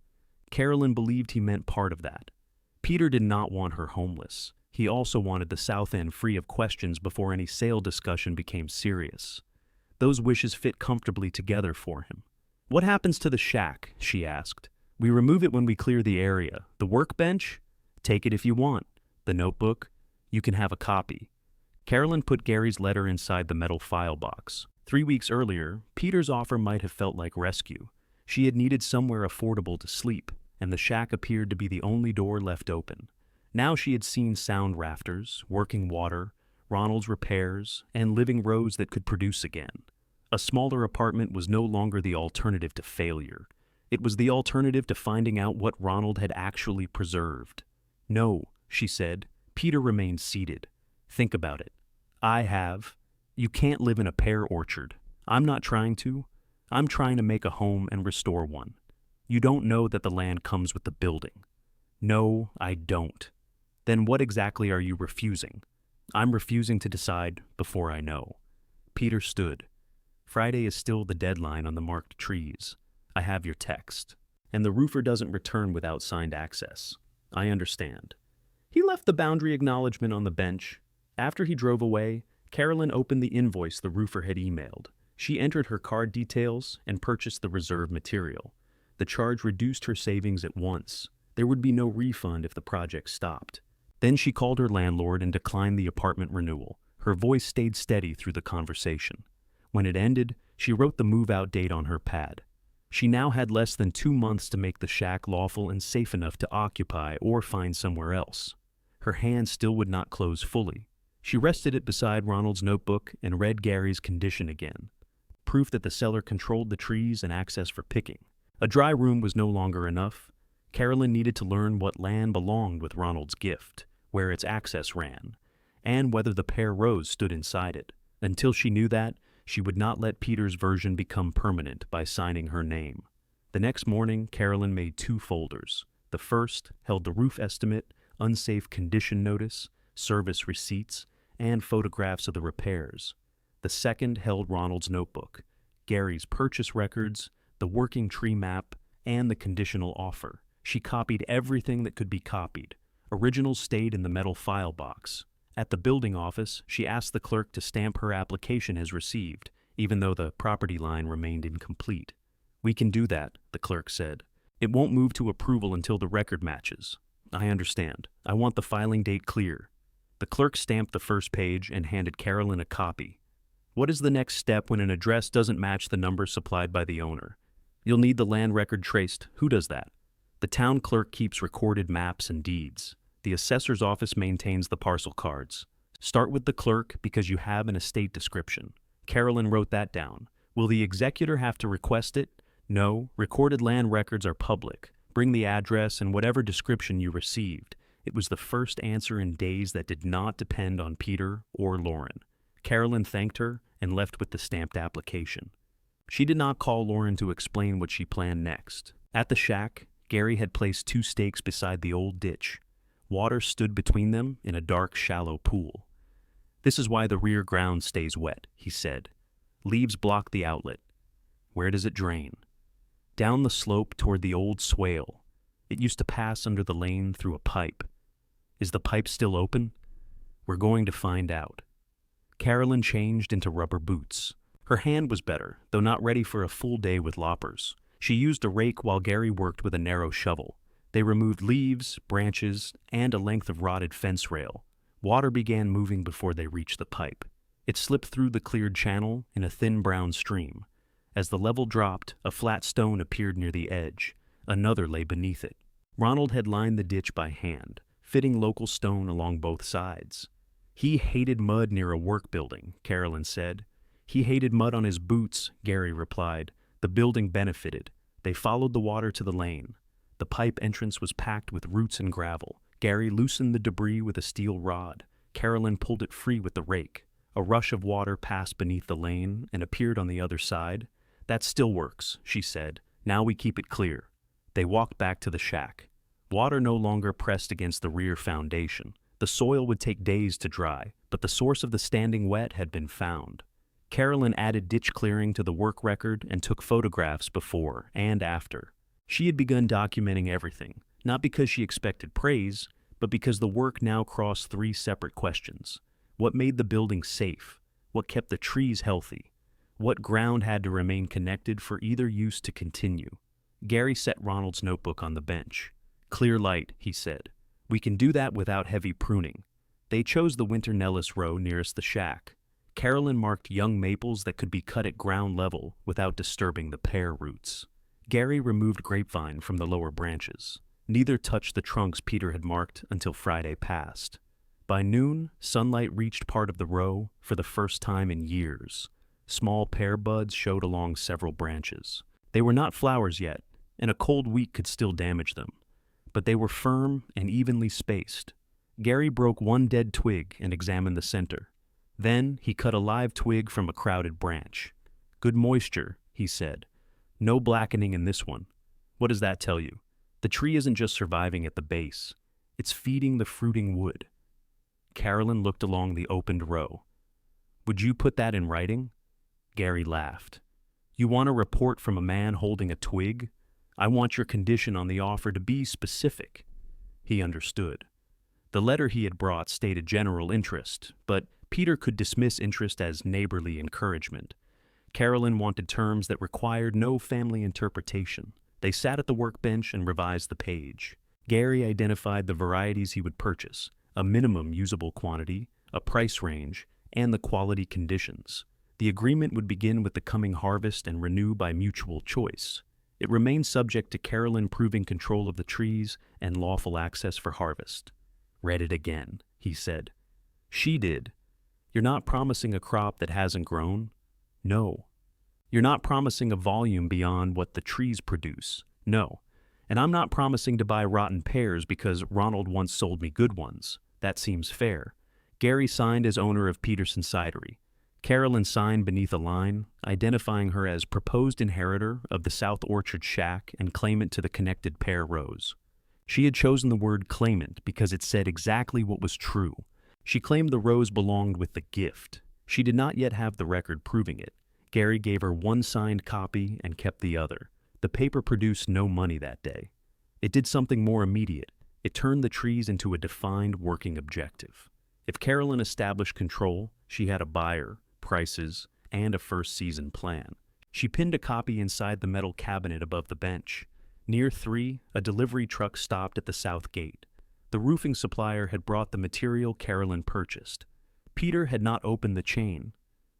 Carolyn believed he meant part of that. Peter did not want her homeless. He also wanted the South End free of questions before any sale discussion became serious. Those wishes fit comfortably together for him. "What happens to the shack?" she asked. "We remove it when we clear the area. The workbench? Take it if you want. The notebook? You can have a copy." Carolyn put Gary's letter inside the metal file box. 3 weeks earlier, Peter's offer might have felt like rescue. She had needed somewhere affordable to sleep, and the shack appeared to be the only door left open. Now she had seen sound rafters, working water, Ronald's repairs, and living rows that could produce again. A smaller apartment was no longer the alternative to failure. It was the alternative to finding out what Ronald had actually preserved. "No," she said. Peter remained seated. "Think about it. I have. You can't live in a pear orchard. I'm not trying to. I'm trying to make a home and restore one. You don't know that the land comes with the building." "No, I don't." "Then what exactly are you refusing?" "I'm refusing to decide before I know." Peter stood. "Friday is still the deadline on the marked trees. I have your text. And the roofer doesn't return without signed access. I understand." He left the boundary acknowledgement on the bench. After he drove away, Carolyn opened the invoice the roofer had emailed. She entered her card details and purchased the reserve material. The charge reduced her savings at once. There would be no refund if the project stopped. Then she called her landlord and declined the apartment renewal. Her voice stayed steady through the conversation. When it ended, she wrote the move-out date on her pad. She now had less than 2 months to make the shack lawful and safe enough to occupy or find somewhere else. Her hand still would not close fully. She rested it beside Ronald's notebook and read Gary's condition again. Proof that the seller controlled the trees and access for picking. A dry room was no longer enough. Carolyn needed to learn what land belonged with Ronald's gift, where its access ran, and whether the pear rows stood inside it. Until she knew that, she would not let Peter's version become permanent by signing her name. The next morning, Carolyn made 2 folders. The first held the roof estimate, unsafe condition notice, service receipts, and photographs of the repairs. The second held Ronald's notebook, Gary's purchase records, the working tree map, and the conditional offer. She copied everything that could be copied. Originals stayed in the metal file box. At the building office, she asked the clerk to stamp her application as received, even though the property line remained incomplete. "We can do that," the clerk said. "It won't move to approval until the record matches." "I understand. I want the filing date clear." The clerk stamped the first page and handed Carolyn a copy. "What is the next step when an address doesn't match the number supplied by the owner?" "You'll need the land record traced." "Who does that?" "The town clerk keeps recorded maps and deeds. The assessor's office maintains the parcel cards. Start with the clerk because you have an estate description." Carolyn wrote that down. "Will the executor have to request it?" "No, recorded land records are public. Bring the address and whatever description you received." It was the first answer in days that did not depend on Peter or Lauren. Carolyn thanked her and left with the stamped application. She did not call Lauren to explain what she planned next. At the shack, Gary had placed 2 stakes beside the old ditch. Water stood between them in a dark, shallow pool. "This is why the rear ground stays wet," he said. "Leaves block the outlet." "Where does it drain?" "Down the slope toward the old swale. It used to pass under the lane through a pipe." "Is the pipe still open?" "We're going to find out." Carolyn changed into rubber boots. Her hand was better, though not ready for a full day with loppers. She used a rake while Gary worked with a narrow shovel. They removed leaves, branches, and a length of rotted fence rail. Water began moving before they reached the pipe. It slipped through the cleared channel in a thin brown stream. As the level dropped, a flat stone appeared near the edge. Another lay beneath it. Ronald had lined the ditch by hand, fitting local stone along both sides. He hated mud near a work building, Carolyn said. He hated mud on his boots, Gary replied. The building benefited. They followed the water to the lane. The pipe entrance was packed with roots and gravel. Gary loosened the debris with a steel rod. Carolyn pulled it free with the rake. A rush of water passed beneath the lane and appeared on the other side. That still works, she said. Now we keep it clear. They walked back to the shack. Water no longer pressed against the rear foundation. The soil would take days to dry, but the source of the standing wet had been found. Carolyn added ditch clearing to the work record and took photographs before and after. She had begun documenting everything, not because she expected praise, but because the work now crossed three separate questions. What made the building safe? What kept the trees healthy? What ground had to remain connected for either use to continue? Gary set Ronald's notebook on the bench. Clear light, he said. We can do that without heavy pruning. They chose the winter Nellis row nearest the shack. Carolyn marked young maples that could be cut at ground level without disturbing the pear roots. Gary removed grapevine from the lower branches. Neither touched the trunks Peter had marked until Friday passed. By noon, sunlight reached part of the row for the first time in years. Small pear buds showed along several branches. They were not flowers yet, and a cold week could still damage them. But they were firm and evenly spaced. Gary broke one dead twig and examined the center. Then he cut a live twig from a crowded branch. Good moisture, he said. No blackening in this one. What does that tell you? The tree isn't just surviving at the base. It's feeding the fruiting wood. Carolyn looked along the opened row. Would you put that in writing? Gary laughed. You want a report from a man holding a twig? I want your condition on the offer to be specific. He understood. The letter he had brought stated general interest, but Peter could dismiss interest as neighborly encouragement. Carolyn wanted terms that required no family interpretation. They sat at the workbench and revised the page. Gary identified the varieties he would purchase, a minimum usable quantity, a price range, and the quality conditions. The agreement would begin with the coming harvest and renew by mutual choice. It remained subject to Carolyn proving control of the trees and lawful access for harvest. Read it again, he said. She did. You're not promising a crop that hasn't grown? No. You're not promising a volume beyond what the trees produce? No. And I'm not promising to buy rotten pears because Ronald once sold me good ones. That seems fair. Gary signed as owner of Peterson Cidery. Carolyn signed beneath a line, identifying her as proposed inheritor of the South Orchard shack and claimant to the connected pear rows. She had chosen the word claimant because it said exactly what was true. She claimed the rows belonged with the gift. She did not yet have the record proving it. Gary gave her one signed copy and kept the other. The paper produced no money that day. It did something more immediate. It turned the trees into a defined working objective. If Carolyn established control, she had a buyer, prices, and a first-season plan. She pinned a copy inside the metal cabinet above the bench. Near 3, a delivery truck stopped at the south gate. The roofing supplier had brought the material Carolyn purchased. Peter had not opened the chain.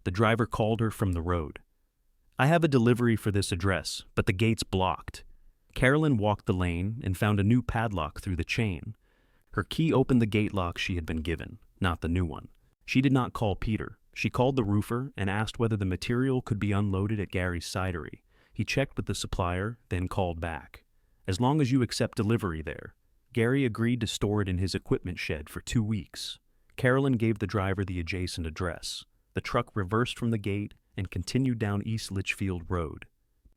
The driver called her from the road. I have a delivery for this address, but the gate's blocked. Carolyn walked the lane and found a new padlock through the chain. Her key opened the gate lock she had been given, not the new one. She did not call Peter. She called the roofer and asked whether the material could be unloaded at Gary's cidery. He checked with the supplier, then called back. As long as you accept delivery there. Gary agreed to store it in his equipment shed for 2 weeks. Carolyn gave the driver the adjacent address. The truck reversed from the gate and continued down East Litchfield Road.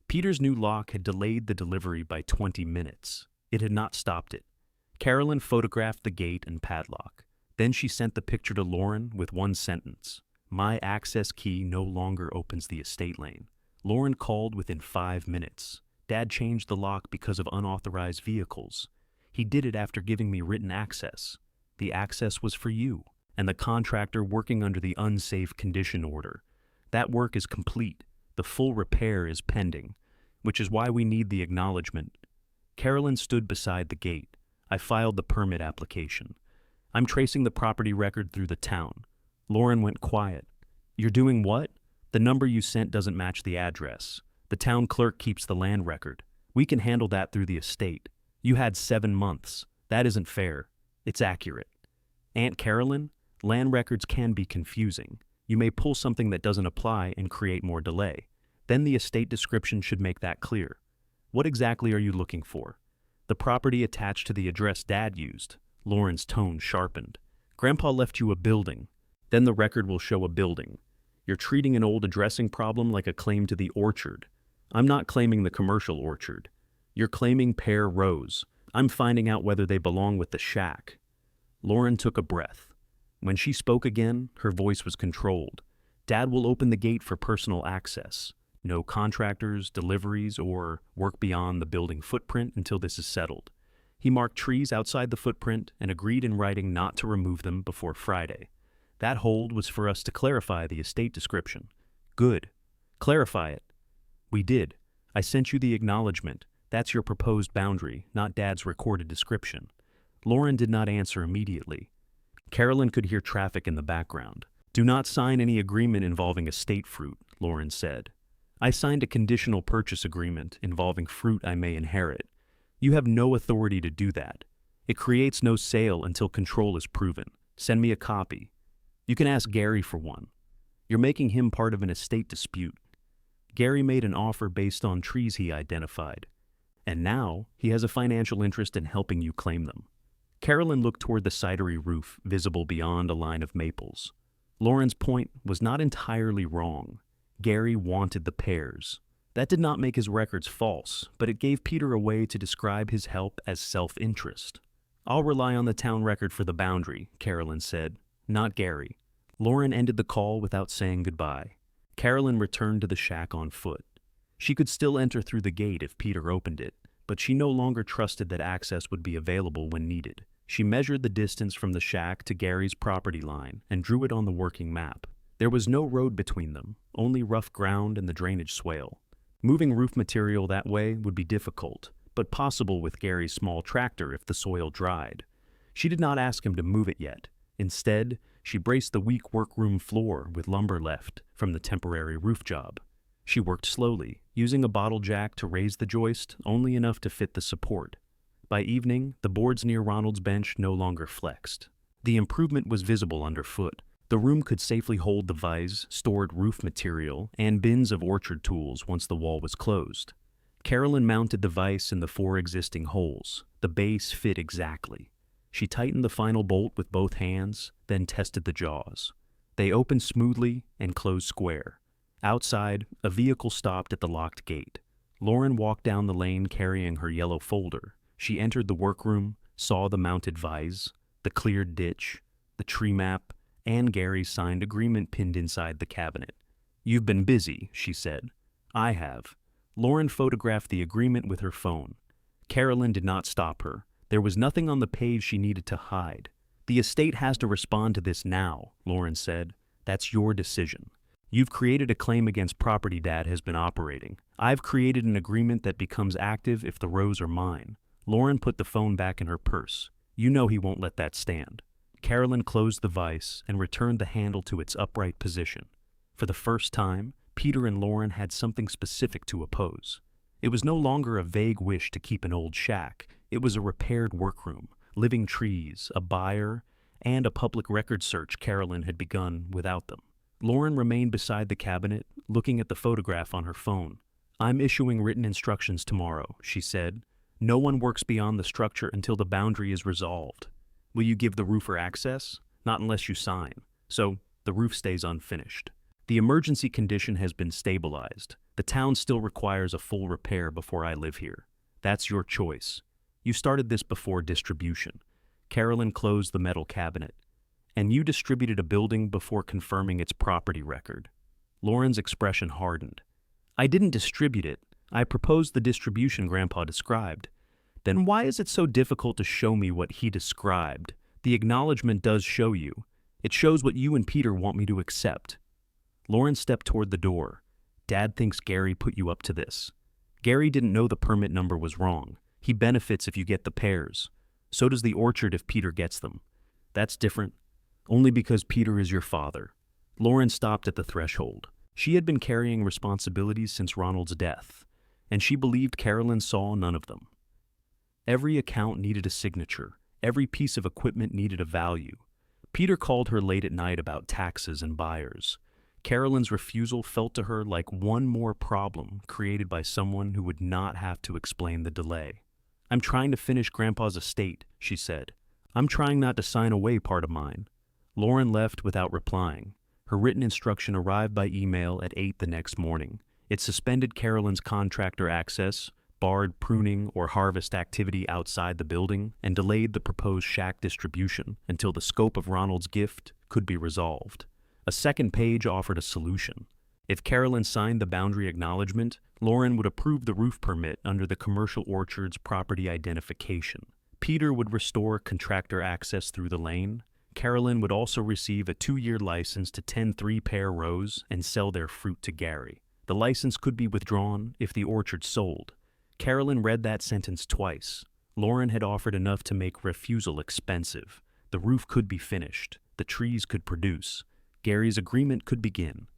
Peter's new lock had delayed the delivery by 20 minutes. It had not stopped it. Carolyn photographed the gate and padlock. Then she sent the picture to Lauren with one sentence. My access key no longer opens the estate lane. Lauren called within 5 minutes. Dad changed the lock because of unauthorized vehicles. He did it after giving me written access. The access was for you and the contractor working under the unsafe condition order. That work is complete. The full repair is pending, which is why we need the acknowledgement. Carolyn stood beside the gate. I filed the permit application. I'm tracing the property record through the town. Lauren went quiet. You're doing what? The number you sent doesn't match the address. The town clerk keeps the land record. We can handle that through the estate. You had 7 months. That isn't fair. It's accurate. Aunt Carolyn, land records can be confusing. You may pull something that doesn't apply and create more delay. Then the estate description should make that clear. What exactly are you looking for? The property attached to the address Dad used. Lauren's tone sharpened. Grandpa left you a building. Then the record will show a building. You're treating an old addressing problem like a claim to the orchard. I'm not claiming the commercial orchard. You're claiming Pear Rose. I'm finding out whether they belong with the shack. Lauren took a breath. When she spoke again, her voice was controlled. Dad will open the gate for personal access. No contractors, deliveries, or work beyond the building footprint until this is settled. He marked trees outside the footprint and agreed in writing not to remove them before Friday. That hold was for us to clarify the estate description. Good. Clarify it. We did. I sent you the acknowledgement. That's your proposed boundary, not Dad's recorded description. Lauren did not answer immediately. Carolyn could hear traffic in the background. Do not sign any agreement involving estate fruit, Lauren said. I signed a conditional purchase agreement involving fruit I may inherit. You have no authority to do that. It creates no sale until control is proven. Send me a copy. You can ask Gary for one. You're making him part of an estate dispute. Gary made an offer based on trees he identified. And now he has a financial interest in helping you claim them. Carolyn looked toward the cidery roof, visible beyond a line of maples. Lauren's point was not entirely wrong. Gary wanted the pears. That did not make his records false, but it gave Peter a way to describe his help as self-interest. I'll rely on the town record for the boundary, Carolyn said, not Gary. Lauren ended the call without saying goodbye. Carolyn returned to the shack on foot. She could still enter through the gate if Peter opened it, but she no longer trusted that access would be available when needed. She measured the distance from the shack to Gary's property line and drew it on the working map. There was no road between them, only rough ground and the drainage swale. Moving roof material that way would be difficult, but possible with Gary's small tractor if the soil dried. She did not ask him to move it yet. Instead, she braced the weak workroom floor with lumber left from the temporary roof job. She worked slowly, using a bottle jack to raise the joist only enough to fit the support. By evening, the boards near Ronald's bench no longer flexed. The improvement was visible underfoot. The room could safely hold the vise, stored roof material, and bins of orchard tools once the wall was closed. Carolyn mounted the vise in the 4 existing holes. The base fit exactly. She tightened the final bolt with both hands, then tested the jaws. They opened smoothly and closed square. Outside, a vehicle stopped at the locked gate. Lauren walked down the lane carrying her yellow folder. She entered the workroom, saw the mounted vise, the cleared ditch, the tree map, and Gary's signed agreement pinned inside the cabinet. You've been busy, she said. I have. Lauren photographed the agreement with her phone. Carolyn did not stop her. There was nothing on the page she needed to hide. The estate has to respond to this now, Lauren said. That's your decision. You've created a claim against property Dad has been operating. I've created an agreement that becomes active if the rows are mine. Lauren put the phone back in her purse. You know he won't let that stand. Carolyn closed the vise and returned the handle to its upright position. For the first time, Peter and Lauren had something specific to oppose. It was no longer a vague wish to keep an old shack. It was a repaired workroom, living trees, a buyer, and a public record search Carolyn had begun without them. Lauren remained beside the cabinet, looking at the photograph on her phone. I'm issuing written instructions tomorrow, she said. No one works beyond the structure until the boundary is resolved. Will you give the roofer access? Not unless you sign. So, the roof stays unfinished. The emergency condition has been stabilized. The town still requires a full repair before I live here. That's your choice. You started this before distribution. Carolyn closed the metal cabinet. And you distributed a building before confirming its property record. Lauren's expression hardened. I didn't distribute it. I proposed the distribution Grandpa described. Then why is it so difficult to show me what he described? The acknowledgement does show you. It shows what you and Peter want me to accept. Lauren stepped toward the door. Dad thinks Gary put you up to this. Gary didn't know the permit number was wrong. He benefits if you get the pears. So does the orchard if Peter gets them. That's different. Only because Peter is your father. Lauren stopped at the threshold. She had been carrying responsibilities since Ronald's death, and she believed Carolyn saw none of them. Every account needed a signature. Every piece of equipment needed a value. Peter called her late at night about taxes and buyers. Carolyn's refusal felt to her like one more problem created by someone who would not have to explain the delay. "I'm trying to finish Grandpa's estate," she said. "I'm trying not to sign away part of mine." Lauren left without replying. Her written instruction arrived by email at 8 the next morning. It suspended Carolyn's contractor access, barred pruning or harvest activity outside the building, and delayed the proposed shack distribution until the scope of Ronald's gift could be resolved. A second page offered a solution. If Carolyn signed the boundary acknowledgement, Lauren would approve the roof permit under the commercial orchard's property identification. Peter would restore contractor access through the lane. Carolyn would also receive a 2-year license to tend 3-pair rows and sell their fruit to Gary. The license could be withdrawn if the orchard sold. Carolyn read that sentence twice. Lauren had offered enough to make refusal expensive. The roof could be finished. The trees could produce. Gary's agreement could begin.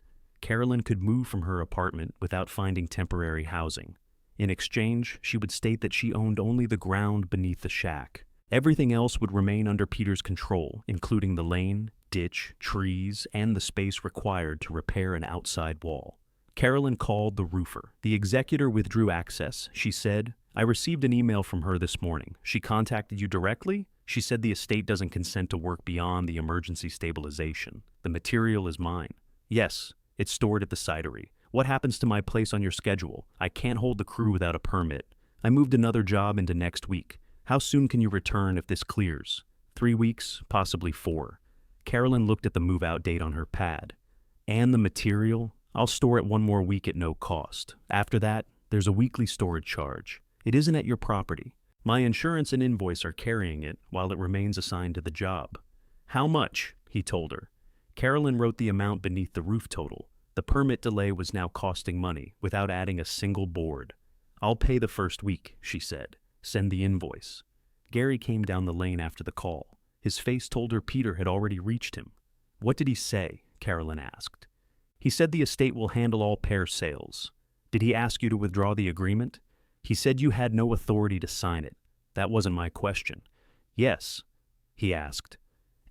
Carolyn could move from her apartment without finding temporary housing. In exchange, she would state that she owned only the ground beneath the shack. Everything else would remain under Peter's control, including the lane, ditch, trees, and the space required to repair an outside wall. Carolyn called the roofer. The executor withdrew access. She said, "I received an email from her this morning. She contacted you directly? She said the estate doesn't consent to work beyond the emergency stabilization. The material is mine." "Yes, it's stored at the cidery. What happens to my place on your schedule? I can't hold the crew without a permit. I moved another job into next week. How soon can you return if this clears?" 3 weeks, possibly 4. Carolyn looked at the move-out date on her pad. "And the material? I'll store it 1 more week at no cost. After that, there's a weekly storage charge. It isn't at your property. My insurance and invoice are carrying it while it remains assigned to the job." "How much?" he told her. Carolyn wrote the amount beneath the roof total. The permit delay was now costing money without adding a single board. "I'll pay the first week," she said. "Send the invoice." Gary came down the lane after the call. His face told her Peter had already reached him. "What did he say?" Carolyn asked. "He said the estate will handle all pair sales." "Did he ask you to withdraw the agreement?" "He said you had no authority to sign it." "That wasn't my question." "Yes," he asked.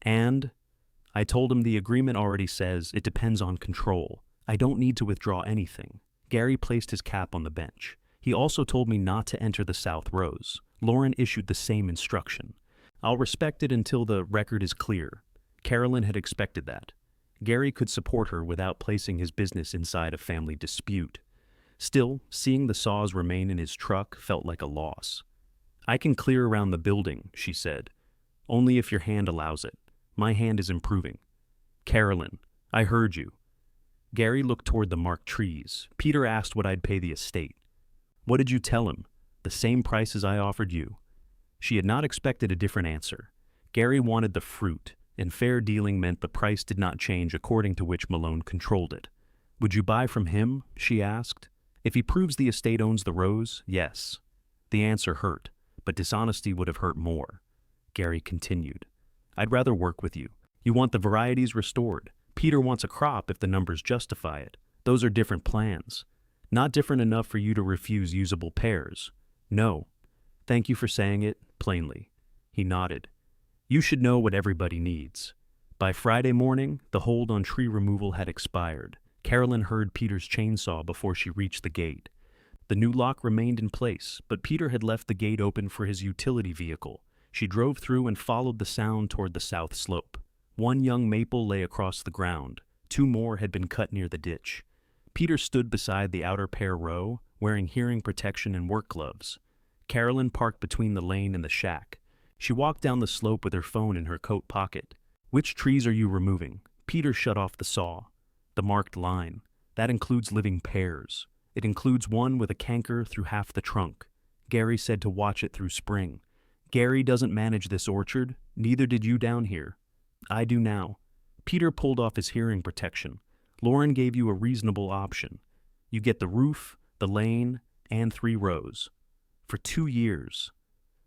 "And?" "I told him the agreement already says it depends on control. I don't need to withdraw anything." Gary placed his cap on the bench. "He also told me not to enter the south rows." Lauren issued the same instruction. "I'll respect it until the record is clear." Carolyn had expected that. Gary could support her without placing his business inside a family dispute. Still, seeing the saws remain in his truck felt like a loss. "I can clear around the building," she said. "Only if your hand allows it. My hand is improving." "Carolyn, I heard you." Gary looked toward the marked trees. "Peter asked what I'd pay the estate." "What did you tell him?" "The same price as I offered you." She had not expected a different answer. Gary wanted the fruit, and fair dealing meant the price did not change according to which Malone controlled it. "Would you buy from him?" she asked. "If he proves the estate owns the rows, yes." The answer hurt, but dishonesty would have hurt more. Gary continued. "I'd rather work with you. You want the varieties restored. Peter wants a crop if the numbers justify it. Those are different plans. Not different enough for you to refuse usable pairs." "No." "Thank you for saying it plainly." He nodded. "You should know what everybody needs." By Friday morning, the hold on tree removal had expired. Carolyn heard Peter's chainsaw before she reached the gate. The new lock remained in place, but Peter had left the gate open for his utility vehicle. She drove through and followed the sound toward the south slope. 1 young maple lay across the ground. 2 more had been cut near the ditch. Peter stood beside the outer pair row, wearing hearing protection and work gloves. Carolyn parked between the lane and the shack. She walked down the slope with her phone in her coat pocket. "Which trees are you removing?" Peter shut off the saw. "The marked line. That includes living pairs. It includes one with a canker through half the trunk. Gary said to watch it through spring." "Gary doesn't manage this orchard. Neither did you down here." "I do now." Peter pulled off his hearing protection. "Lauren gave you a reasonable option. You get the roof, the lane, and 3 rows. For 2 years.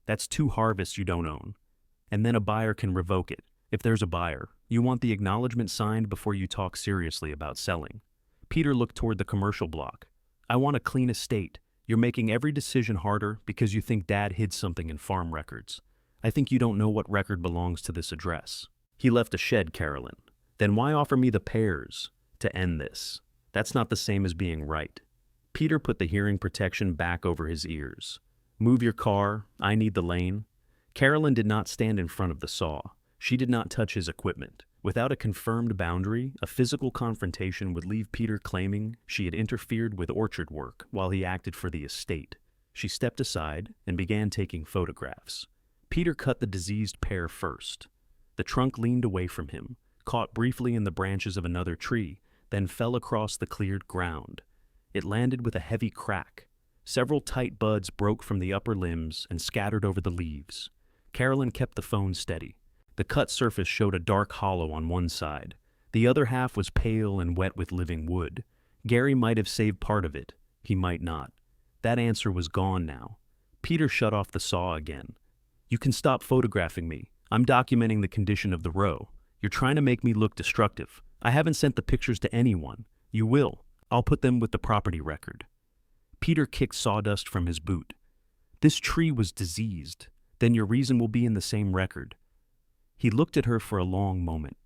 That's 2 harvests you don't own. And then a buyer can revoke it. If there's a buyer, you want the acknowledgement signed before you talk seriously about selling." Peter looked toward the commercial block. "I want a clean estate. You're making every decision harder because you think Dad hid something in farm records. I think you don't know what record belongs to this address. He left a shed, Carolyn. Then why offer me the pears to end this? That's not the same as being right. Peter put the hearing protection back over his ears. Move your car. I need the lane. Carolyn did not stand in front of the saw. She did not touch his equipment. Without a confirmed boundary, a physical confrontation would leave Peter claiming she had interfered with orchard work while he acted for the estate. She stepped aside and began taking photographs. Peter cut the diseased pear first. The trunk leaned away from him, caught briefly in the branches of another tree, then fell across the cleared ground. It landed with a heavy crack. Several tight buds broke from the upper limbs and scattered over the leaves. Carolyn kept the phone steady. The cut surface showed a dark hollow on one side. The other half was pale and wet with living wood. Gary might have saved part of it. He might not. That answer was gone now. Peter shut off the saw again. You can stop photographing me. I'm documenting the condition of the row. You're trying to make me look destructive. I haven't sent the pictures to anyone. You will. I'll put them with the property record. Peter kicked sawdust from his boot. This tree was diseased. Then your reason will be in the same record. He looked at her for a long moment.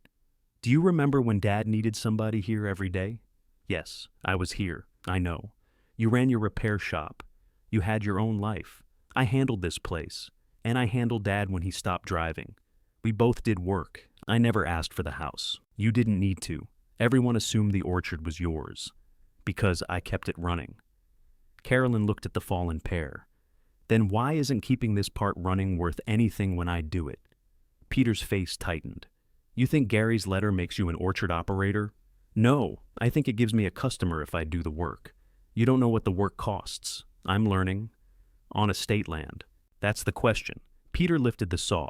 Do you remember when Dad needed somebody here every day? Yes, I was here. I know. You ran your repair shop. You had your own life. I handled this place. And I handled Dad when he stopped driving. We both did work. I never asked for the house. You didn't need to. Everyone assumed the orchard was yours. Because I kept it running. Carolyn looked at the fallen pear. Then why isn't keeping this part running worth anything when I do it? Peter's face tightened. You think Gary's letter makes you an orchard operator? No, I think it gives me a customer if I do the work. You don't know what the work costs. I'm learning. On estate land. That's the question. Peter lifted the saw.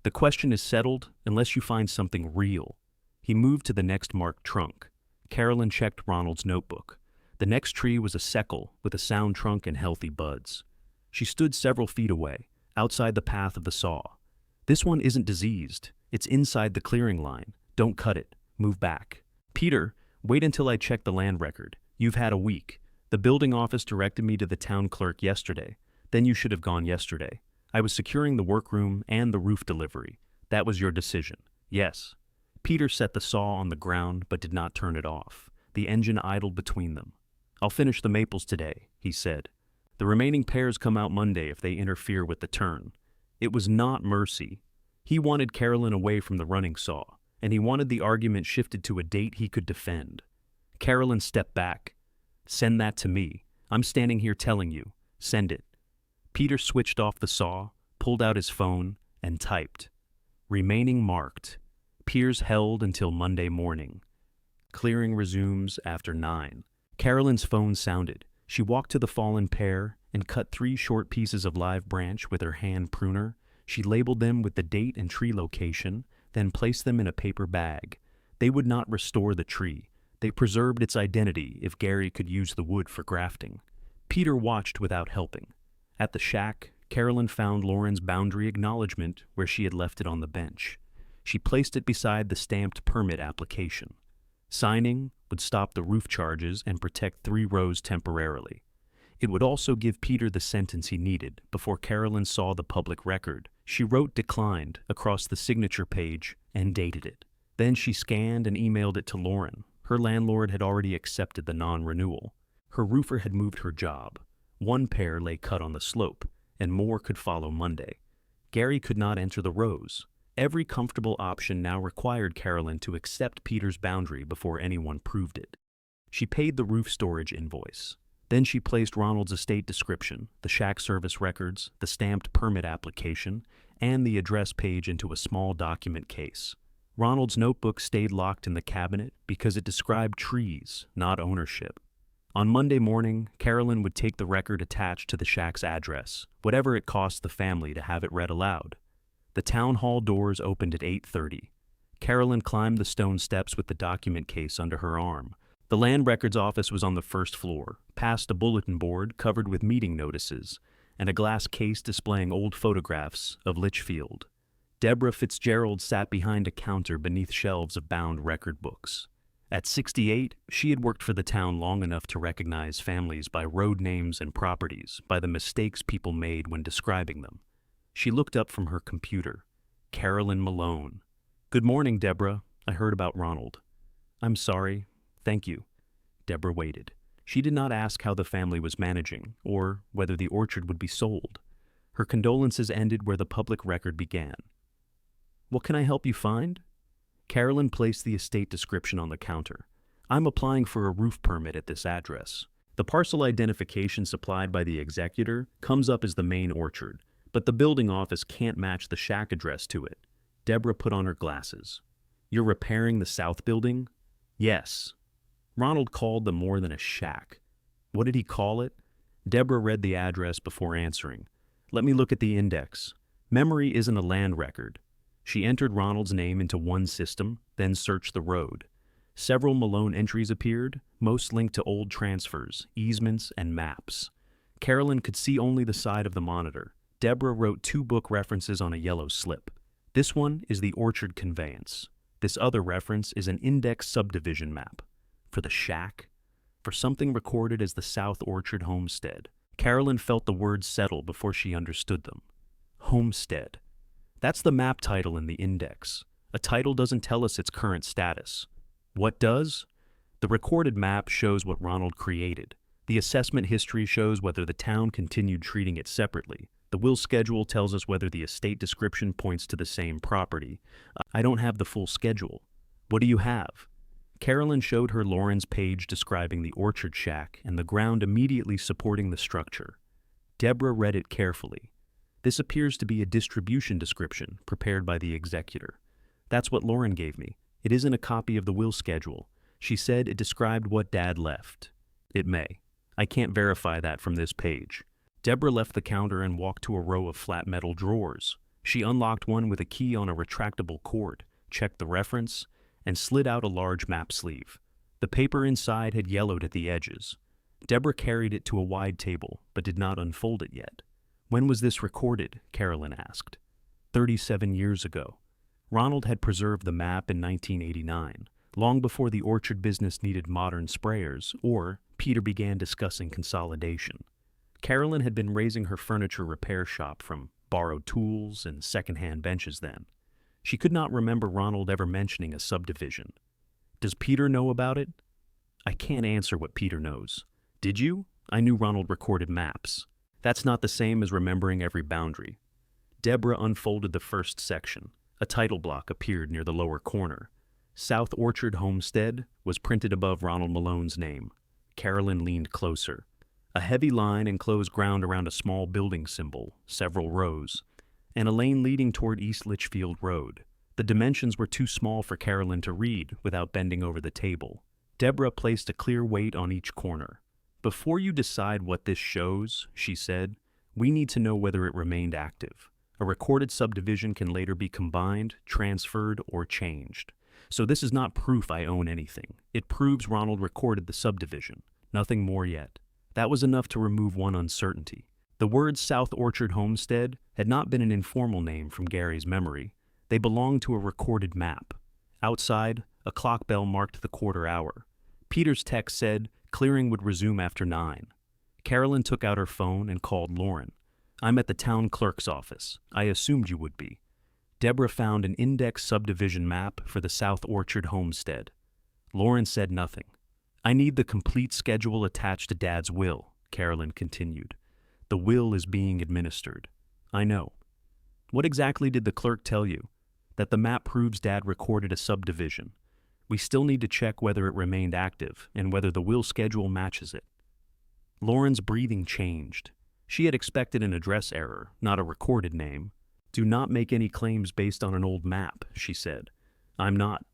The question is settled unless you find something real. He moved to the next marked trunk. Carolyn checked Ronald's notebook. The next tree was a seckle with a sound trunk and healthy buds. She stood several feet away, outside the path of the saw. This one isn't diseased. It's inside the clearing line. Don't cut it. Move back. Peter, wait until I check the land record. You've had a week. The building office directed me to the town clerk yesterday. Then you should have gone yesterday. I was securing the workroom and the roof delivery. That was your decision. Yes. Peter set the saw on the ground but did not turn it off. The engine idled between them. I'll finish the maples today, he said. The remaining pears come out Monday if they interfere with the turn. It was not mercy. He wanted Carolyn away from the running saw, and he wanted the argument shifted to a date he could defend. Carolyn stepped back. Send that to me. I'm standing here telling you. Send it. Peter switched off the saw, pulled out his phone, and typed. Remaining marked. Piers held until Monday morning. Clearing resumes after 9. Carolyn's phone sounded. She walked to the fallen pear and cut 3 short pieces of live branch with her hand pruner. She labeled them with the date and tree location, then placed them in a paper bag. They would not restore the tree. They preserved its identity if Gary could use the wood for grafting. Peter watched without helping. At the shack, Carolyn found Lauren's boundary acknowledgement where she had left it on the bench. She placed it beside the stamped permit application. Signing would stop the roof charges and protect 3 rows temporarily. It would also give Peter the sentence he needed before Carolyn saw the public record. She wrote declined across the signature page and dated it. Then she scanned and emailed it to Lauren. Her landlord had already accepted the non-renewal. Her roofer had moved her job. 1 pear lay cut on the slope, and more could follow Monday. Gary could not enter the rows. Every comfortable option now required Carolyn to accept Peter's boundary before anyone proved it. She paid the roof storage invoice. Then she placed Ronald's estate description, the shack service records, the stamped permit application, and the address page into a small document case. Ronald's notebook stayed locked in the cabinet because it described trees, not ownership. On Monday morning, Carolyn would take the record attached to the shack's address, whatever it cost the family to have it read aloud. The town hall doors opened at 8:30. Carolyn climbed the stone steps with the document case under her arm. The land records office was on the first floor, past a bulletin board covered with meeting notices, and a glass case displaying old photographs of Litchfield. Deborah Fitzgerald sat behind a counter beneath shelves of bound record books. At 68, she had worked for the town long enough to recognize families by road names and properties, by the mistakes people made when describing them. She looked up from her computer. Carolyn Malone. "Good morning, Deborah. I heard about Ronald." "I'm sorry. Thank you." Deborah waited. She did not ask how the family was managing, or whether the orchard would be sold. Her condolences ended where the public record began. "What can I help you find?" Carolyn placed the estate description on the counter. "I'm applying for a roof permit at this address. The parcel identification supplied by the executor comes up as the main orchard, but the building office can't match the shack address to it." Deborah put on her glasses. "You're repairing the south building?" "Yes." Ronald called them more than a shack. "What did he call it?" Deborah read the address before answering. "Let me look at the index. Memory isn't a land record." She entered Ronald's name into one system, then searched the road. Several Malone entries appeared, most linked to old transfers, easements, and maps. Carolyn could see only the side of the monitor. Deborah wrote 2 book references on a yellow slip. This one is the orchard conveyance. This other reference is an index subdivision map. For the shack? For something recorded as the South Orchard Homestead. Carolyn felt the words settle before she understood them. Homestead. That's the map title in the index. A title doesn't tell us its current status. What does? The recorded map shows what Ronald created. The assessment history shows whether the town continued treating it separately. The will schedule tells us whether the estate description points to the same property. I don't have the full schedule. What do you have? Carolyn showed her Lauren's page describing the orchard shack and the ground immediately supporting the structure. Deborah read it carefully. This appears to be a distribution description prepared by the executor. That's what Lauren gave me. It isn't a copy of the will schedule. She said it described what Dad left. It may. I can't verify that from this page. Deborah left the counter and walked to a row of flat metal drawers. She unlocked one with a key on a retractable cord, checked the reference, and slid out a large map sleeve. The paper inside had yellowed at the edges. Deborah carried it to a wide table, but did not unfold it yet. "When was this recorded?" Carolyn asked. 37 years ago. Ronald had preserved the map in 1989, long before the orchard business needed modern sprayers, or Peter began discussing consolidation. Carolyn had been raising her furniture repair shop from borrowed tools and second-hand benches then. She could not remember Ronald ever mentioning a subdivision. "Does Peter know about it?" "I can't answer what Peter knows." "Did you?" "I knew Ronald recorded maps." "That's not the same as remembering every boundary." Deborah unfolded the first section. A title block appeared near the lower corner. South Orchard Homestead was printed above Ronald Malone's name. Carolyn leaned closer. A heavy line enclosed ground around a small building symbol, several rows, and a lane leading toward East Litchfield Road. The dimensions were too small for Carolyn to read without bending over the table. Deborah placed a clear weight on each corner. "Before you decide what this shows," she said, "we need to know whether it remained active. A recorded subdivision can later be combined, transferred, or changed. So this is not proof I own anything. It proves Ronald recorded the subdivision. Nothing more yet." That was enough to remove one uncertainty. The words South Orchard Homestead had not been an informal name from Gary's memory. They belonged to a recorded map. Outside, a clock bell marked the quarter hour. Peter's text said clearing would resume after 9. Carolyn took out her phone and called Lauren. "I'm at the town clerk's office. I assumed you would be." Deborah found an index subdivision map for the South Orchard Homestead. Lauren said nothing. "I need the complete schedule attached to Dad's will," Carolyn continued. "The will is being administered." "I know." "What exactly did the clerk tell you?" "That the map proves Dad recorded a subdivision. We still need to check whether it remained active and whether the will schedule matches it." Lauren's breathing changed. She had expected an address error, not a recorded name. "Do not make any claims based on an old map," she said. "I'm not.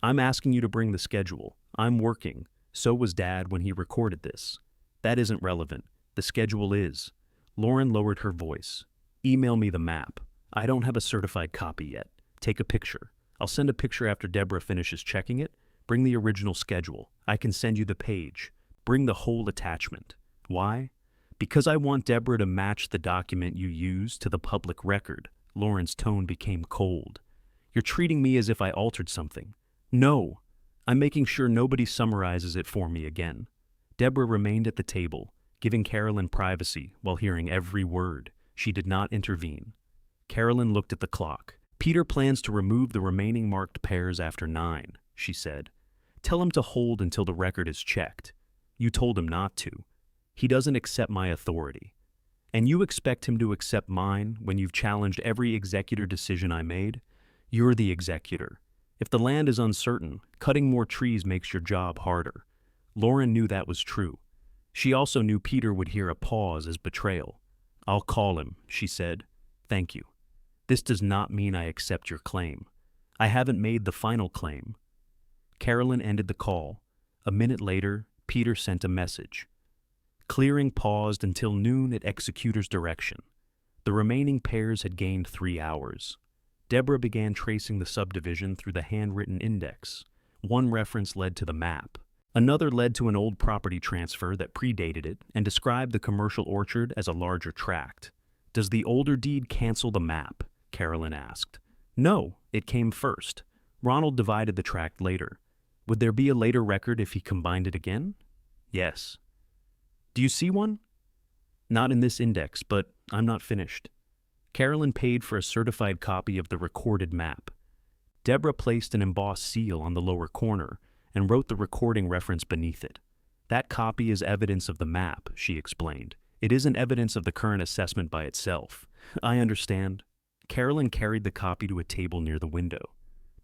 I'm asking you to bring the schedule. I'm working. So was Dad when he recorded this." "That isn't relevant. The schedule is." Lauren lowered her voice. "Email me the map. I don't have a certified copy yet. Take a picture. I'll send a picture after Deborah finishes checking it. Bring the original schedule. I can send you the page. Bring the whole attachment." "Why?" "Because I want Deborah to match the document you use to the public record." Lauren's tone became cold. "You're treating me as if I altered something." "No. I'm making sure nobody summarizes it for me again." Deborah remained at the table, giving Carolyn privacy while hearing every word. She did not intervene. Carolyn looked at the clock. "Peter plans to remove the remaining marked pairs after 9, she said. "Tell him to hold until the record is checked. You told him not to. He doesn't accept my authority. And you expect him to accept mine when you've challenged every executor decision I made? You're the executor. If the land is uncertain, cutting more trees makes your job harder." Lauren knew that was true. She also knew Peter would hear a pause as betrayal. "I'll call him," she said. "Thank you. This does not mean I accept your claim. I haven't made the final claim." Carolyn ended the call. A minute later, Peter sent a message. Clearing paused until noon at executor's direction. The remaining pairs had gained 3 hours. Deborah began tracing the subdivision through the handwritten index. One reference led to the map. Another led to an old property transfer that predated it and described the commercial orchard as a larger tract. "Does the older deed cancel the map?" Carolyn asked. "No, it came first. Ronald divided the tract later. Would there be a later record if he combined it again?" "Yes." "Do you see one?" "Not in this index, but I'm not finished." Carolyn paid for a certified copy of the recorded map. Deborah placed an embossed seal on the lower corner and wrote the recording reference beneath it. "That copy is evidence of the map," she explained. "It isn't evidence of the current assessment by itself." "I understand." Carolyn carried the copy to a table near the window.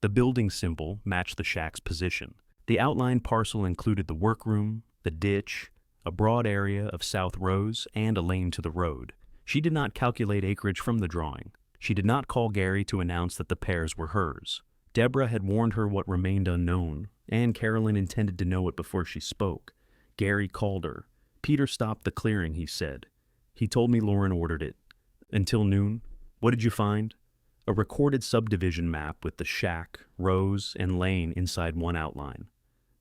The building symbol matched the shack's position. The outlined parcel included the workroom, the ditch, a broad area of South Rose, and a lane to the road. She did not calculate acreage from the drawing. She did not call Gary to announce that the pairs were hers. Deborah had warned her what remained unknown, and Carolyn intended to know it before she spoke. Gary called her. "Peter stopped the clearing," he said. "He told me Lauren ordered it. Until noon. What did you find?" "A recorded subdivision map with the shack, Rose, and lane inside one outline."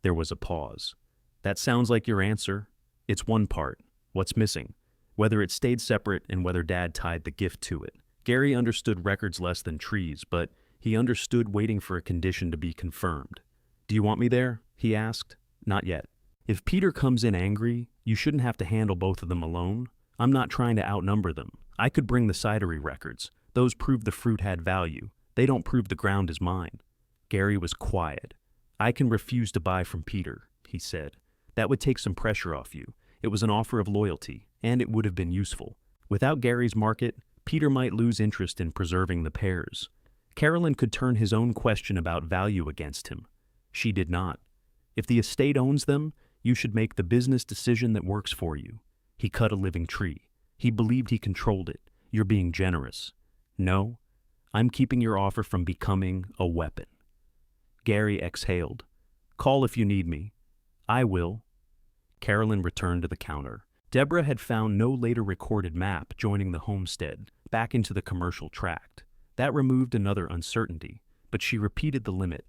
There was a pause. "That sounds like your answer. It's one part. What's missing? Whether it stayed separate and whether Dad tied the gift to it." Gary understood records less than trees, but he understood waiting for a condition to be confirmed. "Do you want me there?" he asked. "Not yet. If Peter comes in angry, you shouldn't have to handle both of them alone. I'm not trying to outnumber them. I could bring the cidery records. Those prove the fruit had value. They don't prove the ground is mine." Gary was quiet. "I can refuse to buy from Peter," he said. "That would take some pressure off you. It was an offer of loyalty, and it would have been useful. Without Gary's market, Peter might lose interest in preserving the pairs. Carolyn could turn his own question about value against him. She did not. If the estate owns them, you should make the business decision that works for you. He cut a living tree. He believed he controlled it. You're being generous. No, I'm keeping your offer from becoming a weapon." Gary exhaled. "Call if you need me." "I will." Carolyn returned to the counter. Deborah had found no later recorded map joining the homestead back into the commercial tract. That removed another uncertainty, but she repeated the limit.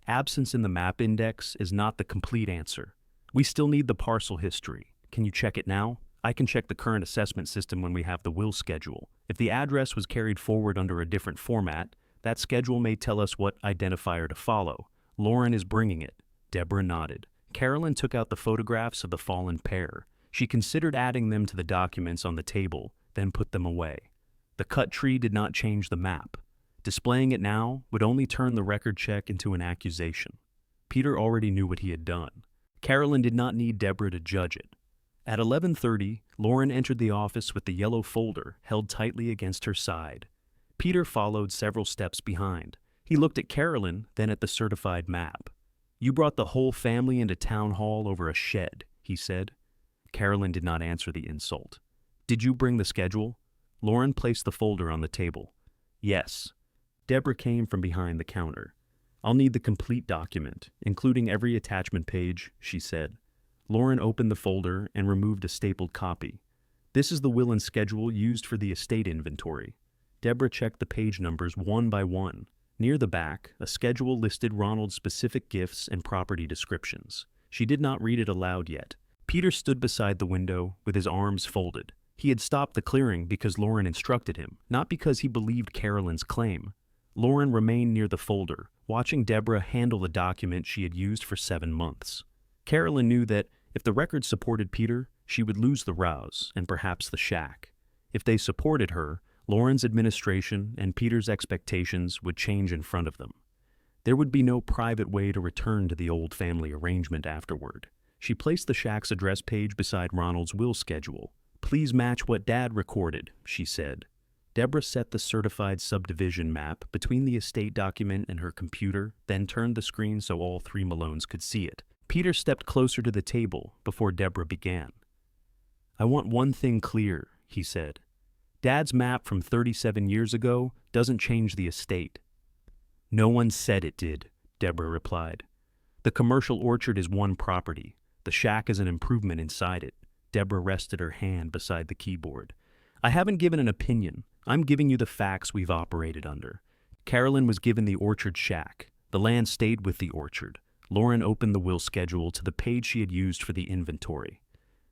"Absence in the map index is not the complete answer. We still need the parcel history. Can you check it now? I can check the current assessment system when we have the will schedule. If the address was carried forward under a different format, that schedule may tell us what identifier to follow. Lauren is bringing it." Deborah nodded. Carolyn took out the photographs of the fallen pair. She considered adding them to the documents on the table, then put them away. The cut tree did not change the map. Displaying it now would only turn the record check into an accusation. Peter already knew what he had done. Carolyn did not need Deborah to judge it. At 11:30, Lauren entered the office with the yellow folder held tightly against her side. Peter followed several steps behind. He looked at Carolyn, then at the certified map. "You brought the whole family into town hall over a shed," he said. Carolyn did not answer the insult. "Did you bring the schedule?" Lauren placed the folder on the table. "Yes." Deborah came from behind the counter. "I'll need the complete document, including every attachment page," she said. Lauren opened the folder and removed a stapled copy. "This is the will and schedule used for the estate inventory." Deborah checked the page numbers one by one. Near the back, a schedule listed Ronald's specific gifts and property descriptions. She did not read it aloud yet. Peter stood beside the window with his arms folded. He had stopped the clearing because Lauren instructed him, not because he believed Carolyn's claim. Lauren remained near the folder, watching Deborah handle the document she had used for 7 months. Carolyn knew that if the records supported Peter, she would lose the rouse and perhaps the shack. If they supported her, Lauren's administration and Peter's expectations would change in front of them. There would be no private way to return to the old family arrangement afterward. She placed the shack's address page beside Ronald's will schedule. "Please match what Dad recorded," she said. Deborah set the certified subdivision map between the estate document and her computer, then turned the screen so all 3 Malones could see it. Peter stepped closer to the table before Deborah began. "I want one thing clear," he said. "Dad's map from 37 years ago doesn't change the estate." "No one said it did," Deborah replied. "The commercial orchard is one property. The shack is an improvement inside it." Deborah rested her hand beside the keyboard. "I haven't given an opinion. I'm giving you the facts we've operated under." Carolyn was given the orchard shack. The land stayed with the orchard. Lauren opened the will schedule to the page she had used for the inventory.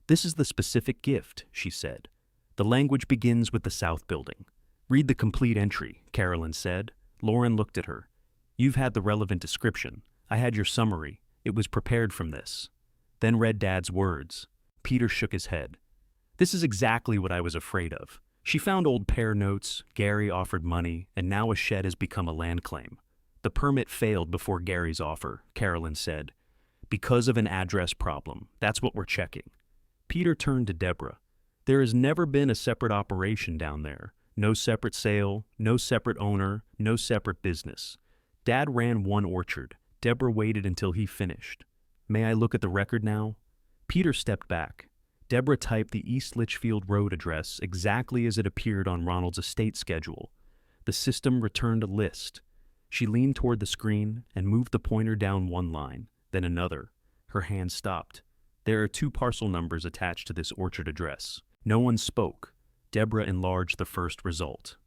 "This is the specific gift," she said. "The language begins with the south building." "Read the complete entry," Carolyn said. Lauren looked at her. "You've had the relevant description. I had your summary. It was prepared from this." Then read Dad's words. Peter shook his head. "This is exactly what I was afraid of. She found old pair notes, Gary offered money, and now a shed has become a land claim." "The permit failed before Gary's offer," Carolyn said. "Because of an address problem. That's what we're checking." Peter turned to Deborah. "There has never been a separate operation down there. No separate sale, no separate owner, no separate business. Dad ran one orchard. Deborah waited until he finished. May I look at the record now?" Peter stepped back. Deborah typed the East Litchfield Road address exactly as it appeared on Ronald's estate schedule. The system returned a list. She leaned toward the screen and moved the pointer down one line, then another. Her hand stopped. "There are 2 parcel numbers attached to this orchard address." No one spoke. Deborah enlarged the first result.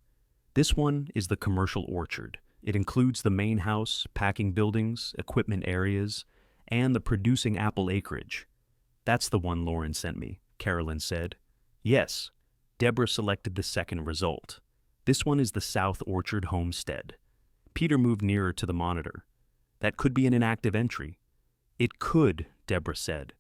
"This one is the commercial orchard. It includes the main house, packing buildings, equipment areas, and the producing apple acreage." "That's the one Lauren sent me," Carolyn said. "Yes." Deborah selected the second result. "This one is the South Orchard Homestead." Peter moved nearer to the monitor. "That could be an inactive entry." "It could," Deborah said.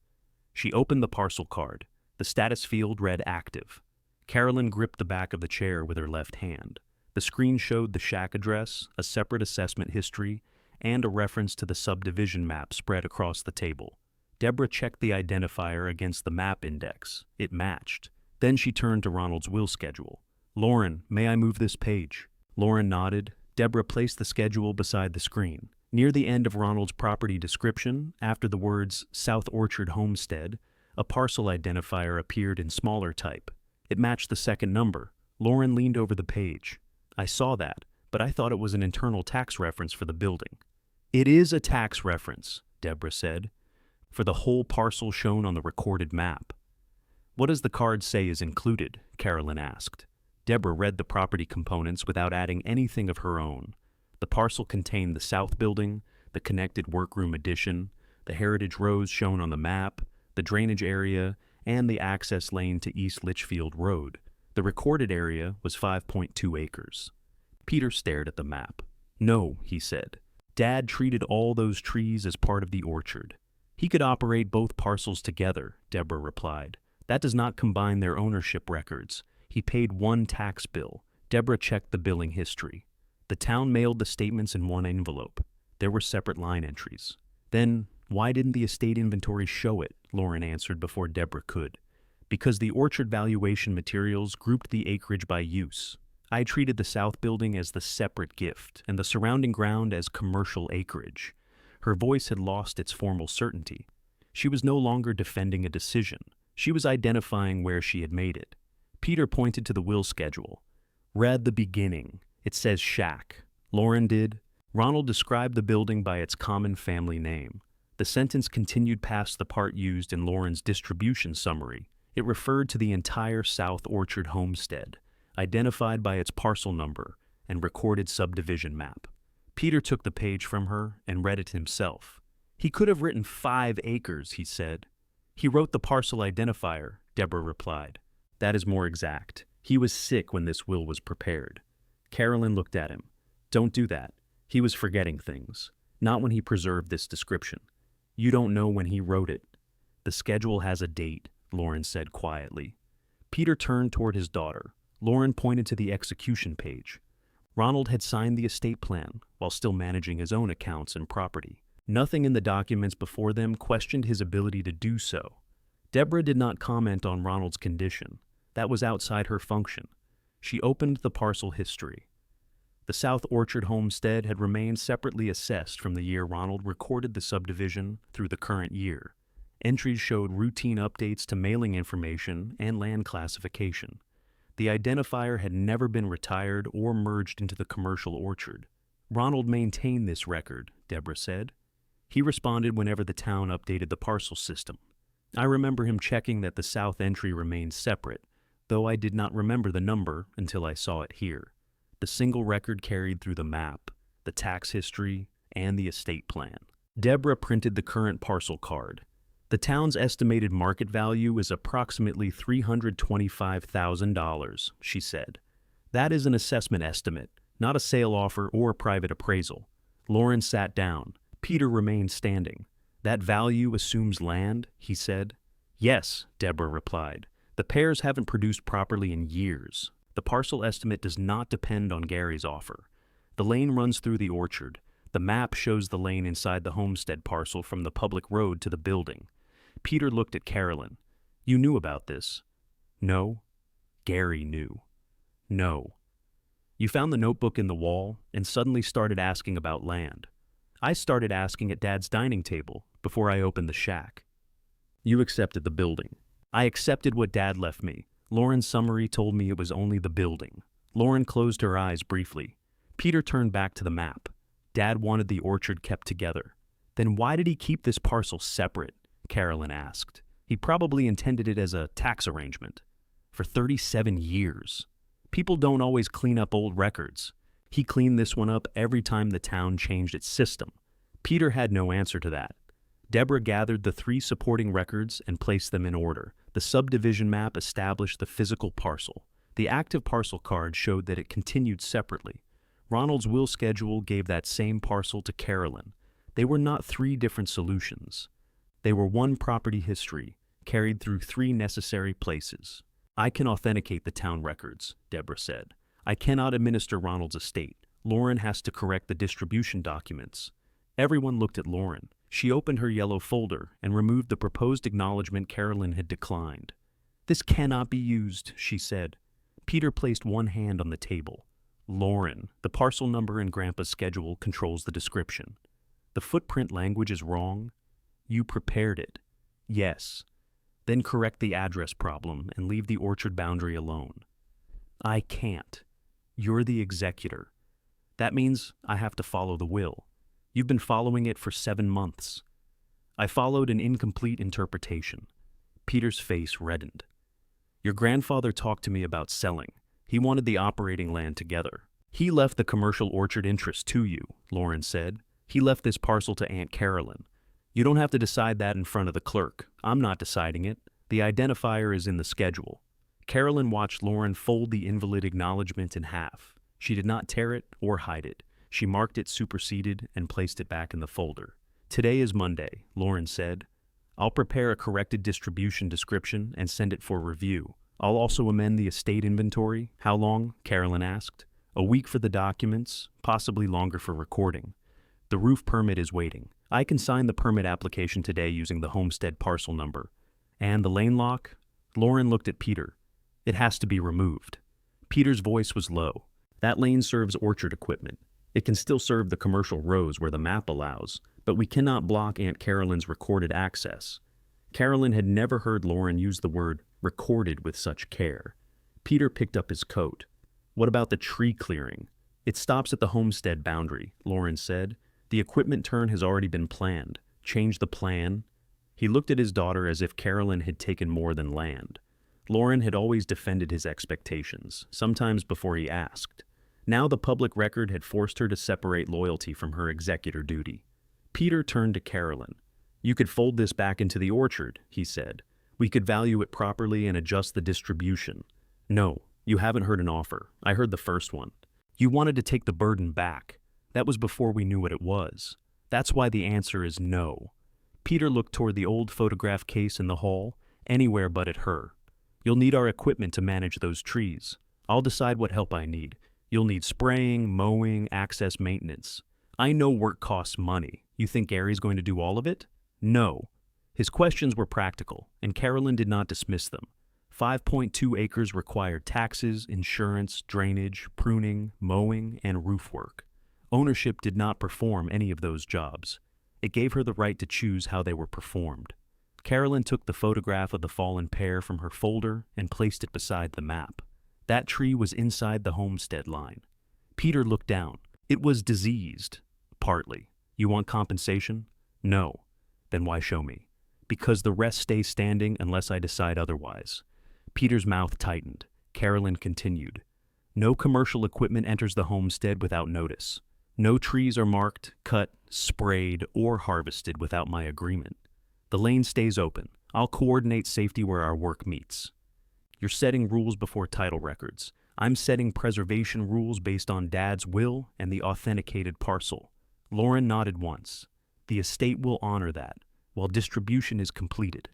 She opened the parcel card. The status field read active. Carolyn gripped the back of the chair with her left hand. The screen showed the shack address, a separate assessment history, and a reference to the subdivision map spread across the table. Deborah checked the identifier against the map index. It matched. Then she turned to Ronald's will schedule. "Lauren, may I move this page?" Lauren nodded. Deborah placed the schedule beside the screen. Near the end of Ronald's property description, after the words South Orchard Homestead, a parcel identifier appeared in smaller type. It matched the second number. Lauren leaned over the page. "I saw that, but I thought it was an internal tax reference for the building." "It is a tax reference," Deborah said, "for the whole parcel shown on the recorded map." "What does the card say is included?" Carolyn asked. Deborah read the property components without adding anything of her own. The parcel contained the south building, the connected workroom addition, the heritage rows shown on the map, the drainage area, and the access lane to East Litchfield Road. The recorded area was 5.2 acres. Peter stared at the map. "No," he said. "Dad treated all those trees as part of the orchard." "He could operate both parcels together," Deborah replied. "That does not combine their ownership records. He paid one tax bill." Deborah checked the billing history. The town mailed the statements in one envelope. There were separate line entries. "Then why didn't the estate inventory show it?" Lauren answered before Deborah could. "Because the orchard valuation materials grouped the acreage by use. I treated the south building as the separate gift and the surrounding ground as commercial acreage." Her voice had lost its formal certainty. She was no longer defending a decision. She was identifying where she had made it. Peter pointed to the will schedule. "Read the beginning. It says shack." Lauren did. Ronald described the building by its common family name. The sentence continued past the part used in Lauren's distribution summary. It referred to the entire South Orchard homestead, identified by its parcel number and recorded subdivision map. Peter took the page from her and read it himself. "He could have written 5 acres, he said." "He wrote the parcel identifier," Deborah replied. "That is more exact. He was sick when this will was prepared." Carolyn looked at him. Don't do that. He was forgetting things. Not when he preserved this description. You don't know when he wrote it. The schedule has a date, Lauren said quietly. Peter turned toward his daughter. Lauren pointed to the execution page. Ronald had signed the estate plan while still managing his own accounts and property. Nothing in the documents before them questioned his ability to do so. Deborah did not comment on Ronald's condition. That was outside her function. She opened the parcel history. The South Orchard homestead had remained separately assessed from the year Ronald recorded the subdivision through the current year. Entries showed routine updates to mailing information and land classification. The identifier had never been retired or merged into the commercial orchard. Ronald maintained this record, Deborah said. He responded whenever the town updated the parcel system. I remember him checking that the south entry remained separate, though I did not remember the number until I saw it here. The single record carried through the map, the tax history, and the estate plan. Deborah printed the current parcel card. The town's estimated market value is approximately $325,000, she said. That is an assessment estimate, not a sale offer or a private appraisal. Lauren sat down. Peter remained standing. That value assumes land, he said. Yes, Deborah replied. The pairs haven't produced properly in years. The parcel estimate does not depend on Gary's offer. The lane runs through the orchard. The map shows the lane inside the homestead parcel from the public road to the building. Peter looked at Carolyn. You knew about this? No. Gary knew. No. You found the notebook in the wall and suddenly started asking about land. I started asking at Dad's dining table before I opened the shack. You accepted the building. I accepted what Dad left me. Lauren's summary told me it was only the building. Lauren closed her eyes briefly. Peter turned back to the map. Dad wanted the orchard kept together. Then why did he keep this parcel separate? Carolyn asked. He probably intended it as a tax arrangement. For 37 years. People don't always clean up old records. He cleaned this one up every time the town changed its system. Peter had no answer to that. Deborah gathered the 3 supporting records and placed them in order. The subdivision map established the physical parcel. The active parcel card showed that it continued separately. Ronald's will schedule gave that same parcel to Carolyn. They were not 3 different solutions. They were one property history, carried through 3 necessary places. I can authenticate the town records, Deborah said. I cannot administer Ronald's estate. Lauren has to correct the distribution documents. Everyone looked at Lauren. She opened her yellow folder and removed the proposed acknowledgement Carolyn had declined. This cannot be used, she said. Peter placed one hand on the table. Lauren, the parcel number in Grandpa's schedule controls the description. The footprint language is wrong. You prepared it. Yes. Then correct the address problem and leave the orchard boundary alone. I can't. You're the executor. That means I have to follow the will. You've been following it for 7 months. I followed an incomplete interpretation. Peter's face reddened. Your grandfather talked to me about selling. He wanted the operating land together. He left the commercial orchard interest to you, Lauren said. He left this parcel to Aunt Carolyn. You don't have to decide that in front of the clerk. I'm not deciding it. The identifier is in the schedule. Carolyn watched Lauren fold the invalid acknowledgement in half. She did not tear it or hide it. She marked it superseded and placed it back in the folder. Today is Monday, Lauren said. I'll prepare a corrected distribution description and send it for review. I'll also amend the estate inventory. How long? Carolyn asked. A week for the documents, possibly longer for recording. The roof permit is waiting. I can sign the permit application today using the homestead parcel number. And the lane lock? Lauren looked at Peter. It has to be removed. Peter's voice was low. That lane serves orchard equipment. It can still serve the commercial rows where the map allows, but we cannot block Aunt Carolyn's recorded access. Carolyn had never heard Lauren use the word recorded with such care. Peter picked up his coat. What about the tree clearing? It stops at the homestead boundary, Lauren said. The equipment turn has already been planned. Change the plan. He looked at his daughter as if Carolyn had taken more than land. Lauren had always defended his expectations, sometimes before he asked. Now the public record had forced her to separate loyalty from her executor duty. Peter turned to Carolyn. You could fold this back into the orchard, he said. We could value it properly and adjust the distribution. No, you haven't heard an offer. I heard the first one. You wanted to take the burden back. That was before we knew what it was. That's why the answer is no. Peter looked toward the old photograph case in the hall, anywhere but at her. You'll need our equipment to manage those trees. I'll decide what help I need. You'll need spraying, mowing, access maintenance. I know work costs money. You think Gary's going to do all of it? No. His questions were practical, and Carolyn did not dismiss them. 5.2 acres required taxes, insurance, drainage, pruning, mowing, and roof work. Ownership did not perform any of those jobs. It gave her the right to choose how they were performed. Carolyn took the photograph of the fallen pear from her folder and placed it beside the map. That tree was inside the homestead line. Peter looked down. It was diseased. Partly. You want compensation? No. Then why show me? Because the rest stay standing unless I decide otherwise. Peter's mouth tightened. Carolyn continued. No commercial equipment enters the homestead without notice. No trees are marked, cut, sprayed, or harvested without my agreement. The lane stays open. I'll coordinate safety where our work meets. You're setting rules before title records. I'm setting preservation rules based on Dad's will and the authenticated parcel. Lauren nodded once. The estate will honor that, while distribution is completed.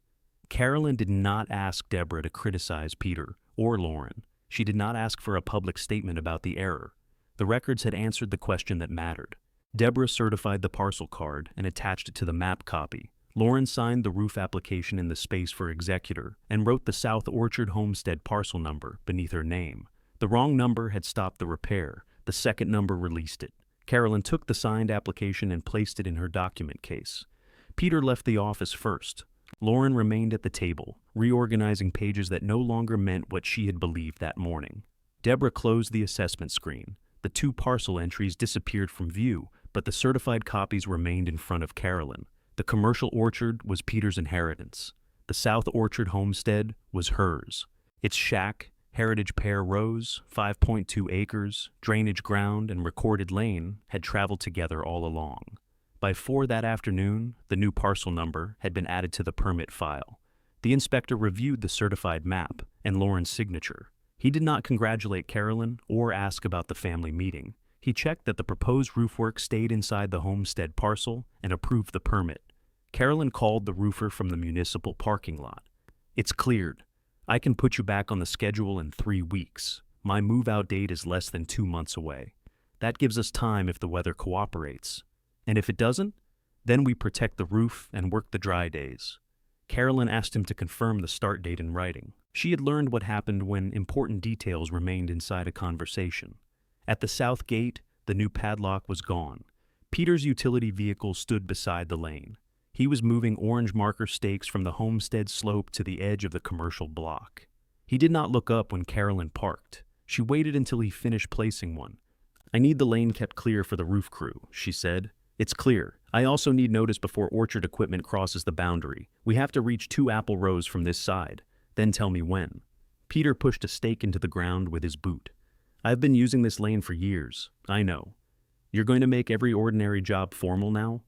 Carolyn did not ask Deborah to criticize Peter or Lauren. She did not ask for a public statement about the error. The records had answered the question that mattered. Deborah certified the parcel card and attached it to the map copy. Lauren signed the roof application in the space for executor and wrote the South Orchard Homestead parcel number beneath her name. The wrong number had stopped the repair. The second number released it. Carolyn took the signed application and placed it in her document case. Peter left the office first. Lauren remained at the table, reorganizing pages that no longer meant what she had believed that morning. Deborah closed the assessment screen. The 2 parcel entries disappeared from view, but the certified copies remained in front of Carolyn. The commercial orchard was Peter's inheritance. The South Orchard homestead was hers. Its shack, heritage pear rows, 5.2 acres, drainage ground, and recorded lane had traveled together all along. By 4 that afternoon, the new parcel number had been added to the permit file. The inspector reviewed the certified map and Lauren's signature. He did not congratulate Carolyn or ask about the family meeting. He checked that the proposed roof work stayed inside the homestead parcel and approved the permit. Carolyn called the roofer from the municipal parking lot. It's cleared. I can put you back on the schedule in 3 weeks. My move-out date is less than 2 months away. That gives us time if the weather cooperates. And if it doesn't, then we protect the roof and work the dry days. Carolyn asked him to confirm the start date in writing. She had learned what happened when important details remained inside a conversation. At the south gate, the new padlock was gone. Peter's utility vehicle stood beside the lane. He was moving orange marker stakes from the homestead slope to the edge of the commercial block. He did not look up when Carolyn parked. She waited until he finished placing one. I need the lane kept clear for the roof crew, she said. It's clear. I also need notice before orchard equipment crosses the boundary. We have to reach 2 apple rows from this side. Then tell me when. Peter pushed a stake into the ground with his boot. I've been using this lane for years. I know. You're going to make every ordinary job formal now?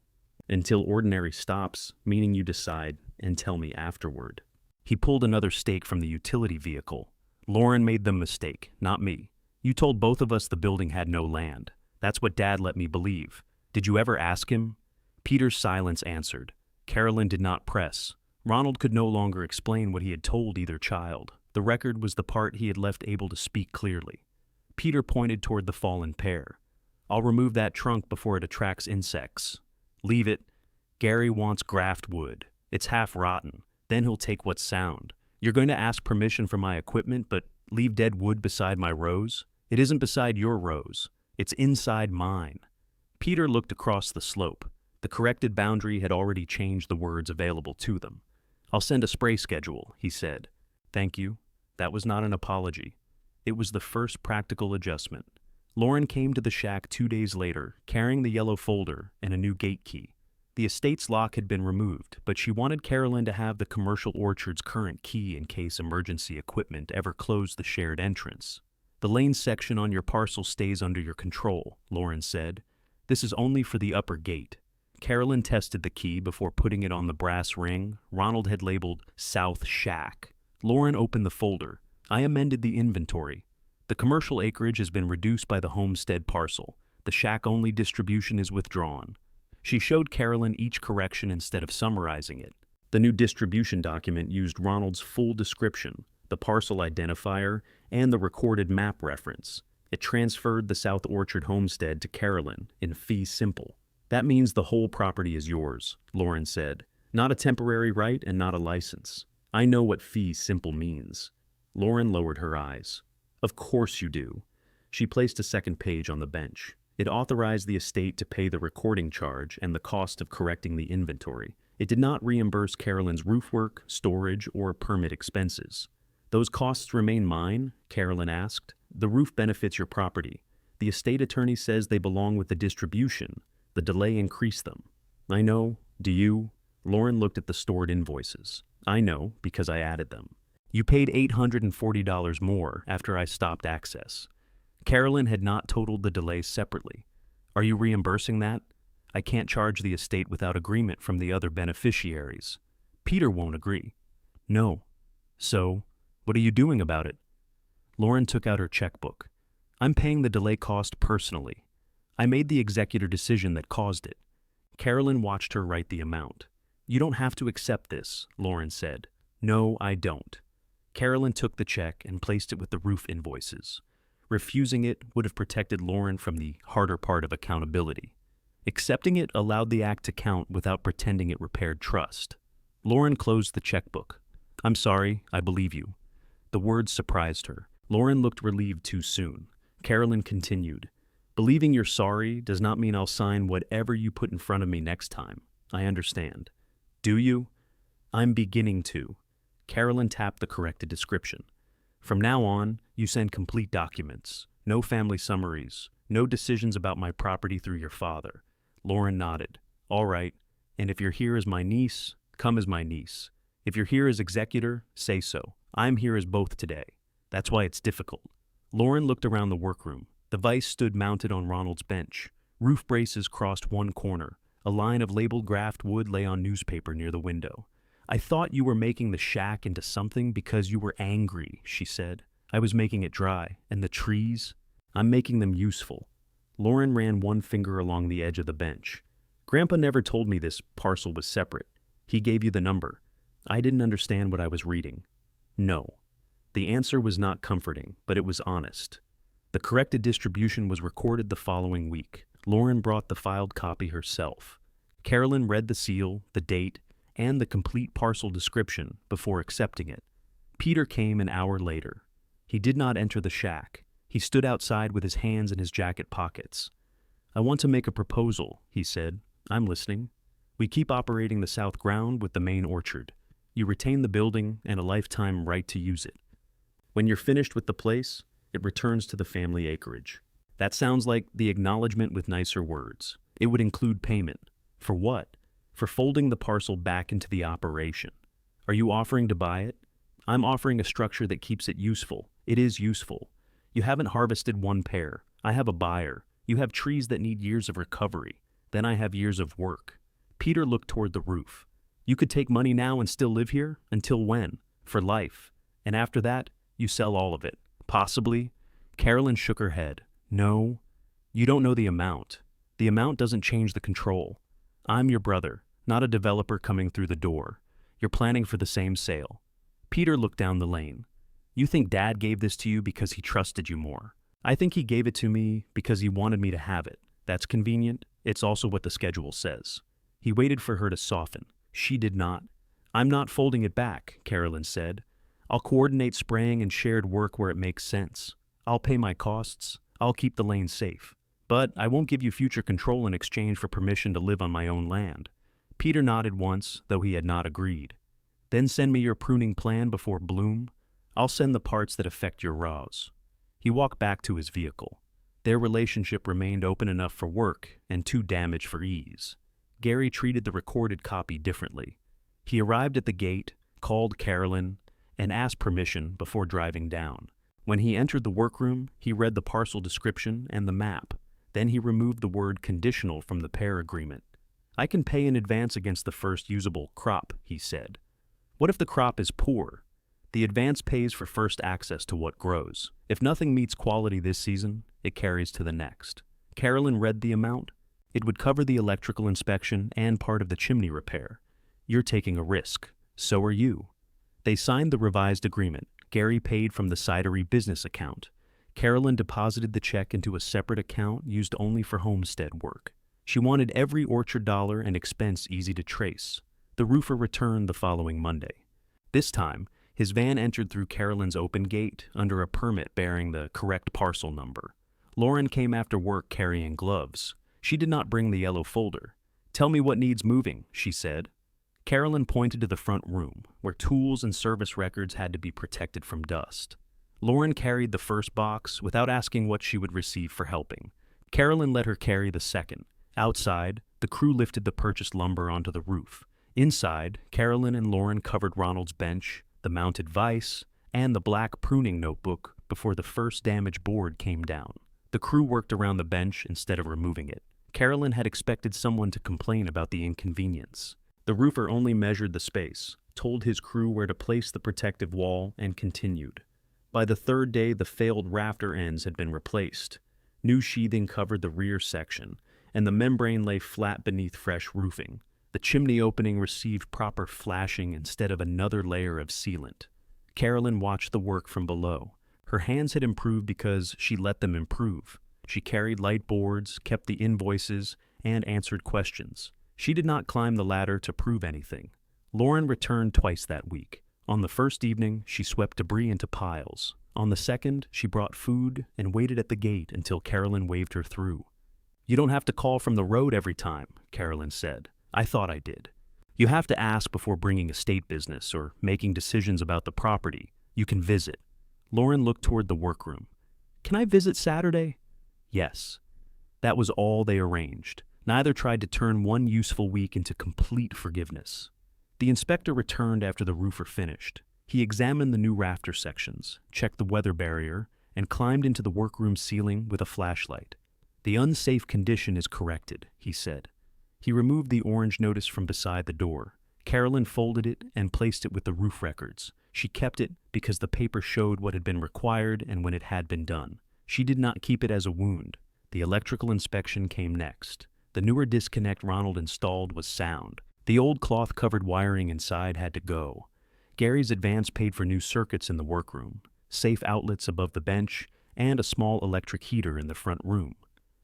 Until ordinary stops, meaning you decide, and tell me afterward. He pulled another stake from the utility vehicle. Lauren made the mistake, not me. You told both of us the building had no land. That's what Dad let me believe. Did you ever ask him? Peter's silence answered. Carolyn did not press. Ronald could no longer explain what he had told either child. The record was the part he had left able to speak clearly. Peter pointed toward the fallen pear. I'll remove that trunk before it attracts insects. Leave it. Gary wants graft wood. It's half rotten. Then he'll take what's sound. You're going to ask permission for my equipment, but leave dead wood beside my rows? It isn't beside your rows. It's inside mine. Peter looked across the slope. The corrected boundary had already changed the words available to them. I'll send a spray schedule, he said. Thank you. That was not an apology. It was the first practical adjustment. Lauren came to the shack 2 days later, carrying the yellow folder and a new gate key. The estate's lock had been removed, but she wanted Carolyn to have the commercial orchard's current key in case emergency equipment ever closed the shared entrance. The lane section on your parcel stays under your control, Lauren said. This is only for the upper gate. Carolyn tested the key before putting it on the brass ring Ronald had labeled South Shack. Lauren opened the folder. I amended the inventory. The commercial acreage has been reduced by the homestead parcel. The shack-only distribution is withdrawn. She showed Carolyn each correction instead of summarizing it. The new distribution document used Ronald's full description, the parcel identifier, and the recorded map reference. It transferred the South Orchard homestead to Carolyn in fee simple. That means the whole property is yours, Lauren said. Not a temporary right and not a license. I know what fee simple means. Lauren lowered her eyes. Of course you do. She placed a second page on the bench. It authorized the estate to pay the recording charge and the cost of correcting the inventory. It did not reimburse Carolyn's roof work, storage, or permit expenses. Those costs remain mine? Carolyn asked. The roof benefits your property. The estate attorney says they belong with the distribution. The delay increased them. I know. Do you? Lauren looked at the stored invoices. I know, because I added them. You paid $840 more after I stopped access. Carolyn had not totaled the delays separately. Are you reimbursing that? I can't charge the estate without agreement from the other beneficiaries. Peter won't agree. No. So, what are you doing about it? Lauren took out her checkbook. I'm paying the delay cost personally. I made the executor decision that caused it. Carolyn watched her write the amount. You don't have to accept this, Lauren said. No, I don't. Carolyn took the check and placed it with the roof invoices. Refusing it would have protected Lauren from the harder part of accountability. Accepting it allowed the act to count without pretending it repaired trust. Lauren closed the checkbook. I'm sorry, I believe you. The words surprised her. Lauren looked relieved too soon. Carolyn continued. Believing you're sorry does not mean I'll sign whatever you put in front of me next time. I understand. Do you? I'm beginning to. Carolyn tapped the corrected description. From now on, you send complete documents. No family summaries. No decisions about my property through your father. Lauren nodded. All right. And if you're here as my niece, come as my niece. If you're here as executor, say so. I'm here as both today. That's why it's difficult. Lauren looked around the workroom. The vise stood mounted on Ronald's bench. Roof braces crossed one corner. A line of labeled graft wood lay on newspaper near the window. I thought you were making the shack into something because you were angry, she said. I was making it dry. And the trees? I'm making them useful. Lauren ran one finger along the edge of the bench. Grandpa never told me this parcel was separate. He gave you the number. I didn't understand what I was reading. No. The answer was not comforting, but it was honest. The corrected distribution was recorded the following week. Lauren brought the filed copy herself. Carolyn read the seal, the date, and the complete parcel description before accepting it. Peter came an hour later. He did not enter the shack. He stood outside with his hands in his jacket pockets. I want to make a proposal, he said. I'm listening. We keep operating the south ground with the main orchard. You retain the building and a lifetime right to use it. When you're finished with the place, it returns to the family acreage. That sounds like the acknowledgement with nicer words. It would include payment. For what? For folding the parcel back into the operation. Are you offering to buy it? I'm offering a structure that keeps it useful. It is useful. You haven't harvested one pear. I have a buyer. You have trees that need years of recovery. Then I have years of work. Peter looked toward the roof. You could take money now and still live here? Until when? For life. And after that, you sell all of it. Possibly. Carolyn shook her head. No. You don't know the amount. The amount doesn't change the control. I'm your brother, not a developer coming through the door. You're planning for the same sale. Peter looked down the lane. You think Dad gave this to you because he trusted you more. I think he gave it to me because he wanted me to have it. That's convenient. It's also what the schedule says. He waited for her to soften. She did not. I'm not folding it back, Carolyn said. I'll coordinate spraying and shared work where it makes sense. I'll pay my costs. I'll keep the lane safe. But I won't give you future control in exchange for permission to live on my own land. Peter nodded once, though he had not agreed. Then send me your pruning plan before bloom. I'll send the parts that affect your raws. He walked back to his vehicle. Their relationship remained open enough for work and too damaged for ease. Gary treated the recorded copy differently. He arrived at the gate, called Carolyn, and asked permission before driving down. When he entered the workroom, he read the parcel description and the map. Then he removed the word conditional from the pair agreement. I can pay in advance against the first usable crop, he said. What if the crop is poor? The advance pays for first access to what grows. If nothing meets quality this season, it carries to the next. Carolyn read the amount. It would cover the electrical inspection and part of the chimney repair. You're taking a risk. So are you. They signed the revised agreement. Gary paid from the cidery business account. Carolyn deposited the check into a separate account used only for homestead work. She wanted every orchard dollar and expense easy to trace. The roofer returned the following Monday. This time, his van entered through Carolyn's open gate under a permit bearing the correct parcel number. Lauren came after work carrying gloves. She did not bring the yellow folder. "Tell me what needs moving," she said. Carolyn pointed to the front room, where tools and service records had to be protected from dust. Lauren carried the first box without asking what she would receive for helping. Carolyn let her carry the second. Outside, the crew lifted the purchased lumber onto the roof. Inside, Carolyn and Lauren covered Ronald's bench, the mounted vise, and the black pruning notebook before the first damaged board came down. The crew worked around the bench instead of removing it. Carolyn had expected someone to complain about the inconvenience. The roofer only measured the space, told his crew where to place the protective wall, and continued. By the third day, the failed rafter ends had been replaced. New sheathing covered the rear section, and the membrane lay flat beneath fresh roofing. The chimney opening received proper flashing instead of another layer of sealant. Carolyn watched the work from below. Her hands had improved because she let them improve. She carried light boards, kept the invoices, and answered questions. She did not climb the ladder to prove anything. Lauren returned twice that week. On the first evening, she swept debris into piles. On the second, she brought food and waited at the gate until Carolyn waved her through. "You don't have to call from the road every time," Carolyn said. "I thought I did. You have to ask before bringing estate business or making decisions about the property. You can visit." Lauren looked toward the workroom. "Can I visit Saturday?" Yes. That was all they arranged. Neither tried to turn one useful week into complete forgiveness. The inspector returned after the roofer finished. He examined the new rafter sections, checked the weather barrier, and climbed into the workroom ceiling with a flashlight. "The unsafe condition is corrected," he said. He removed the orange notice from beside the door. Carolyn folded it and placed it with the roof records. She kept it because the paper showed what had been required and when it had been done. She did not keep it as a wound. The electrical inspection came next. The newer disconnect Ronald installed was sound. The old cloth-covered wiring inside had to go. Gary's advance paid for new circuits in the workroom, safe outlets above the bench, and a small electric heater in the front room.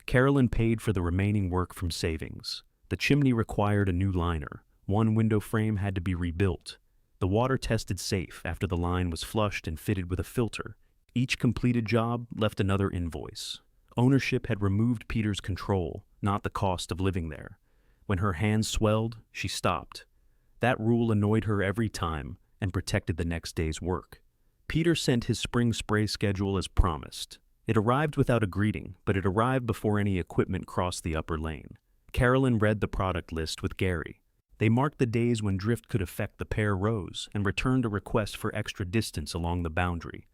Carolyn paid for the remaining work from savings. The chimney required a new liner. One window frame had to be rebuilt. The water tested safe after the line was flushed and fitted with a filter. Each completed job left another invoice. Ownership had removed Peter's control, not the cost of living there. When her hands swelled, she stopped. That rule annoyed her every time and protected the next day's work. Peter sent his spring spray schedule as promised. It arrived without a greeting, but it arrived before any equipment crossed the upper lane. Carolyn read the product list with Gary. They marked the days when drift could affect the pair rows and returned a request for extra distance along the boundary.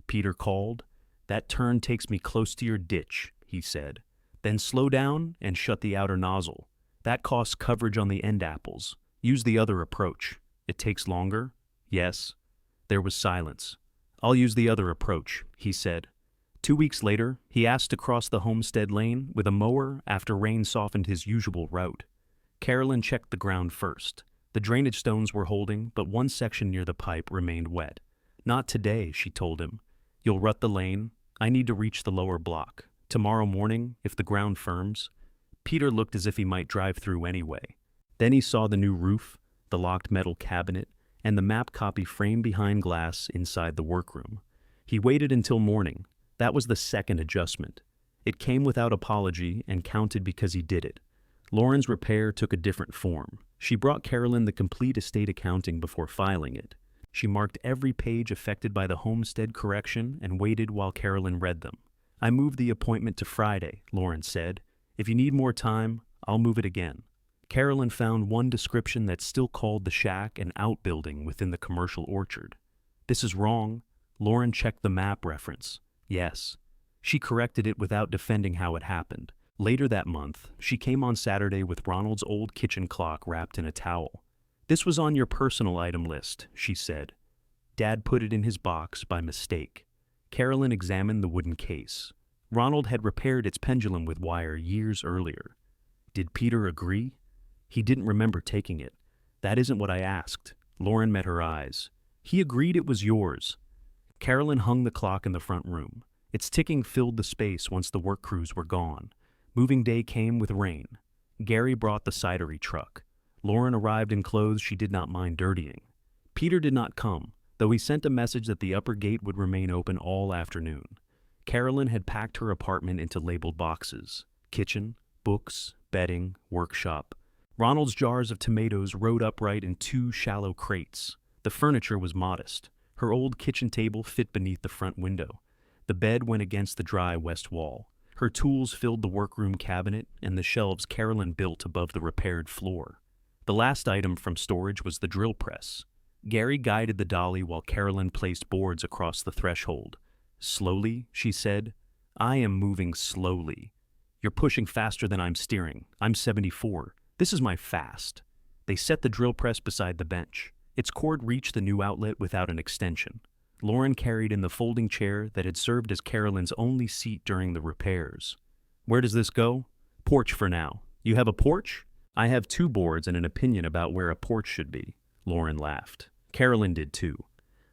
Peter called. "That turn takes me close to your ditch," he said. "Then slow down and shut the outer nozzle. That costs coverage on the end apples. Use the other approach. It takes longer?" "Yes." There was silence. "I'll use the other approach," he said. 2 weeks later, he asked to cross the homestead lane with a mower after rain softened his usual route. Carolyn checked the ground first. The drainage stones were holding, but one section near the pipe remained wet. "Not today," she told him. "You'll rut the lane. I need to reach the lower block. Tomorrow morning, if the ground firms." Peter looked as if he might drive through anyway. Then he saw the new roof, the locked metal cabinet, and the map copy framed behind glass inside the workroom. He waited until morning. That was the second adjustment. It came without apology and counted because he did it. Lauren's repair took a different form. She brought Carolyn the complete estate accounting before filing it. She marked every page affected by the homestead correction and waited while Carolyn read them. "I moved the appointment to Friday," Lauren said. "If you need more time, I'll move it again." Carolyn found one description that still called the shack an outbuilding within the commercial orchard. "This is wrong." Lauren checked the map reference. Yes. She corrected it without defending how it happened. Later that month, she came on Saturday with Ronald's old kitchen clock wrapped in a towel. "This was on your personal item list," she said. Dad put it in his box by mistake. Carolyn examined the wooden case. Ronald had repaired its pendulum with wire years earlier. Did Peter agree? He didn't remember taking it. That isn't what I asked. Lauren met her eyes. He agreed it was yours. Carolyn hung the clock in the front room. Its ticking filled the space once the work crews were gone. Moving day came with rain. Gary brought the cidery truck. Lauren arrived in clothes she did not mind dirtying. Peter did not come, though he sent a message that the upper gate would remain open all afternoon. Carolyn had packed her apartment into labeled boxes: kitchen, books, bedding, workshop. Ronald's jars of tomatoes rode upright in 2 shallow crates. The furniture was modest. Her old kitchen table fit beneath the front window. The bed went against the dry west wall. Her tools filled the workroom cabinet and the shelves Carolyn built above the repaired floor. The last item from storage was the drill press. Gary guided the dolly while Carolyn placed boards across the threshold. Slowly, she said, "I am moving slowly. You're pushing faster than I'm steering. I'm 74. This is my fast." They set the drill press beside the bench. Its cord reached the new outlet without an extension. Lauren carried in the folding chair that had served as Carolyn's only seat during the repairs. "Where does this go?" "Porch for now." "You have a porch?" "I have 2 boards and an opinion about where a porch should be." Lauren laughed. Carolyn did too.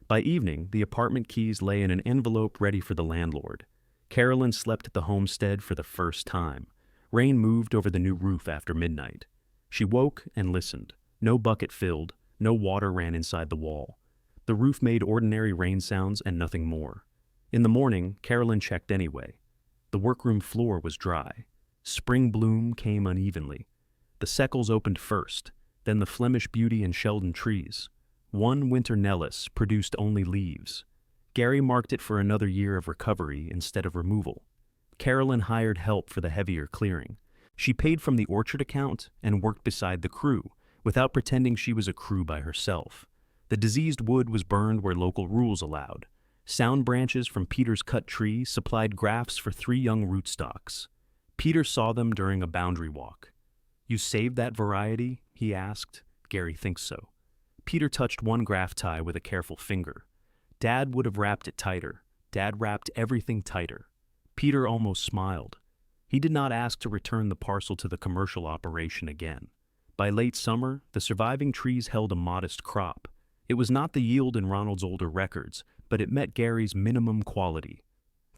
By evening, the apartment keys lay in an envelope ready for the landlord. Carolyn slept at the homestead for the first time. Rain moved over the new roof after midnight. She woke and listened. No bucket filled, no water ran inside the wall. The roof made ordinary rain sounds and nothing more. In the morning, Carolyn checked anyway. The workroom floor was dry. Spring bloom came unevenly. The Seckles opened first, then the Flemish Beauty and Sheldon trees. One winter Nellis produced only leaves. Gary marked it for another year of recovery instead of removal. Carolyn hired help for the heavier clearing. She paid from the orchard account and worked beside the crew, without pretending she was a crew by herself. The diseased wood was burned where local rules allowed. Sound branches from Peter's cut tree supplied grafts for 3 young rootstocks. Peter saw them during a boundary walk. "You saved that variety?" he asked. "Gary thinks so." Peter touched one graft tie with a careful finger. "Dad would have wrapped it tighter. Dad wrapped everything tighter." Peter almost smiled. He did not ask to return the parcel to the commercial operation again. By late summer, the surviving trees held a modest crop. It was not the yield in Ronald's older records, but it met Gary's minimum quality.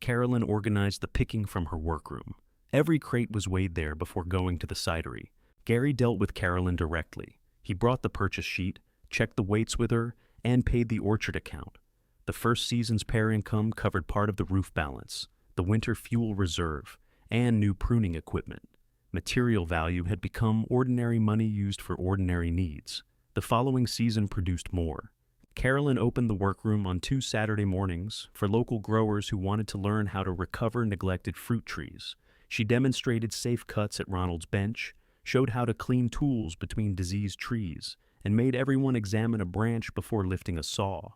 Carolyn organized the picking from her workroom. Every crate was weighed there before going to the cidery. Gary dealt with Carolyn directly. He brought the purchase sheet, checked the weights with her, and paid the orchard account. The first season's pear income covered part of the roof balance, the winter fuel reserve, and new pruning equipment. Material value had become ordinary money used for ordinary needs. The following season produced more. Carolyn opened the workroom on 2 Saturday mornings for local growers who wanted to learn how to recover neglected fruit trees. She demonstrated safe cuts at Ronald's bench, showed how to clean tools between diseased trees, and made everyone examine a branch before lifting a saw.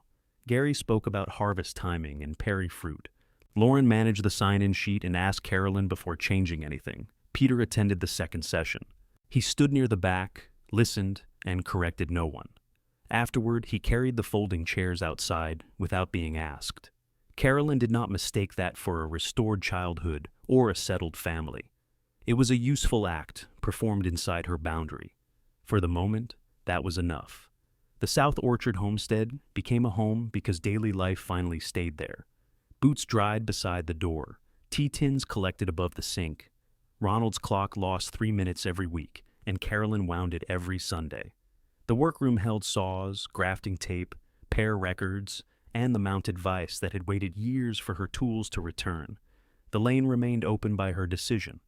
Gary spoke about harvest timing and perry fruit. Lauren managed the sign-in sheet and asked Carolyn before changing anything. Peter attended the second session. He stood near the back, listened, and corrected no one. Afterward, he carried the folding chairs outside without being asked. Carolyn did not mistake that for a restored childhood or a settled family. It was a useful act performed inside her boundary. For the moment, that was enough. The South Orchard homestead became a home because daily life finally stayed there. Boots dried beside the door, tea tins collected above the sink. Ronald's clock lost 3 minutes every week, and Carolyn wound it every Sunday. The workroom held saws, grafting tape, pear records, and the mounted vise that had waited years for her tools to return. The lane remained open by her decision.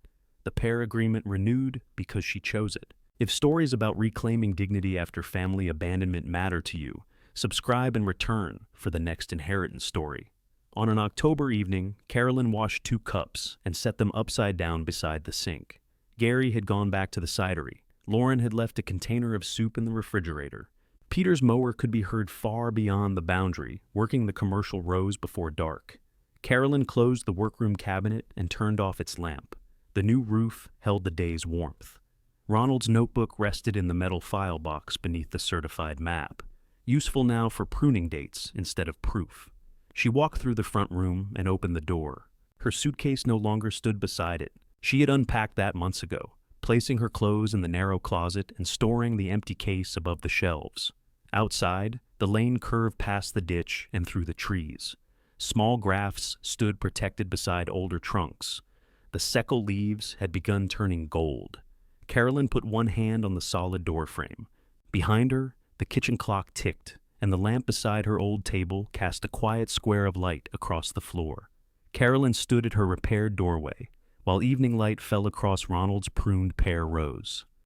The pear agreement renewed because she chose it. If stories about reclaiming dignity after family abandonment matter to you, subscribe and return for the next inheritance story. On an October evening, Carolyn washed 2 cups and set them upside down beside the sink. Gary had gone back to the cidery. Lauren had left a container of soup in the refrigerator. Peter's mower could be heard far beyond the boundary, working the commercial rows before dark. Carolyn closed the workroom cabinet and turned off its lamp. The new roof held the day's warmth. Ronald's notebook rested in the metal file box beneath the certified map. useful now for pruning dates instead of proof. She walked through the front room and opened the door. Her suitcase no longer stood beside it. She had unpacked that months ago, placing her clothes in the narrow closet and storing the empty case above the shelves. Outside, the lane curved past the ditch and through the trees. Small grafts stood protected beside older trunks. The seccle leaves had begun turning gold. Carolyn put one hand on the solid doorframe. Behind her, the kitchen clock ticked, and the lamp beside her old table cast a quiet square of light across the floor. Carolyn stood at her repaired doorway, while evening light fell across Ronald's pruned pear rows.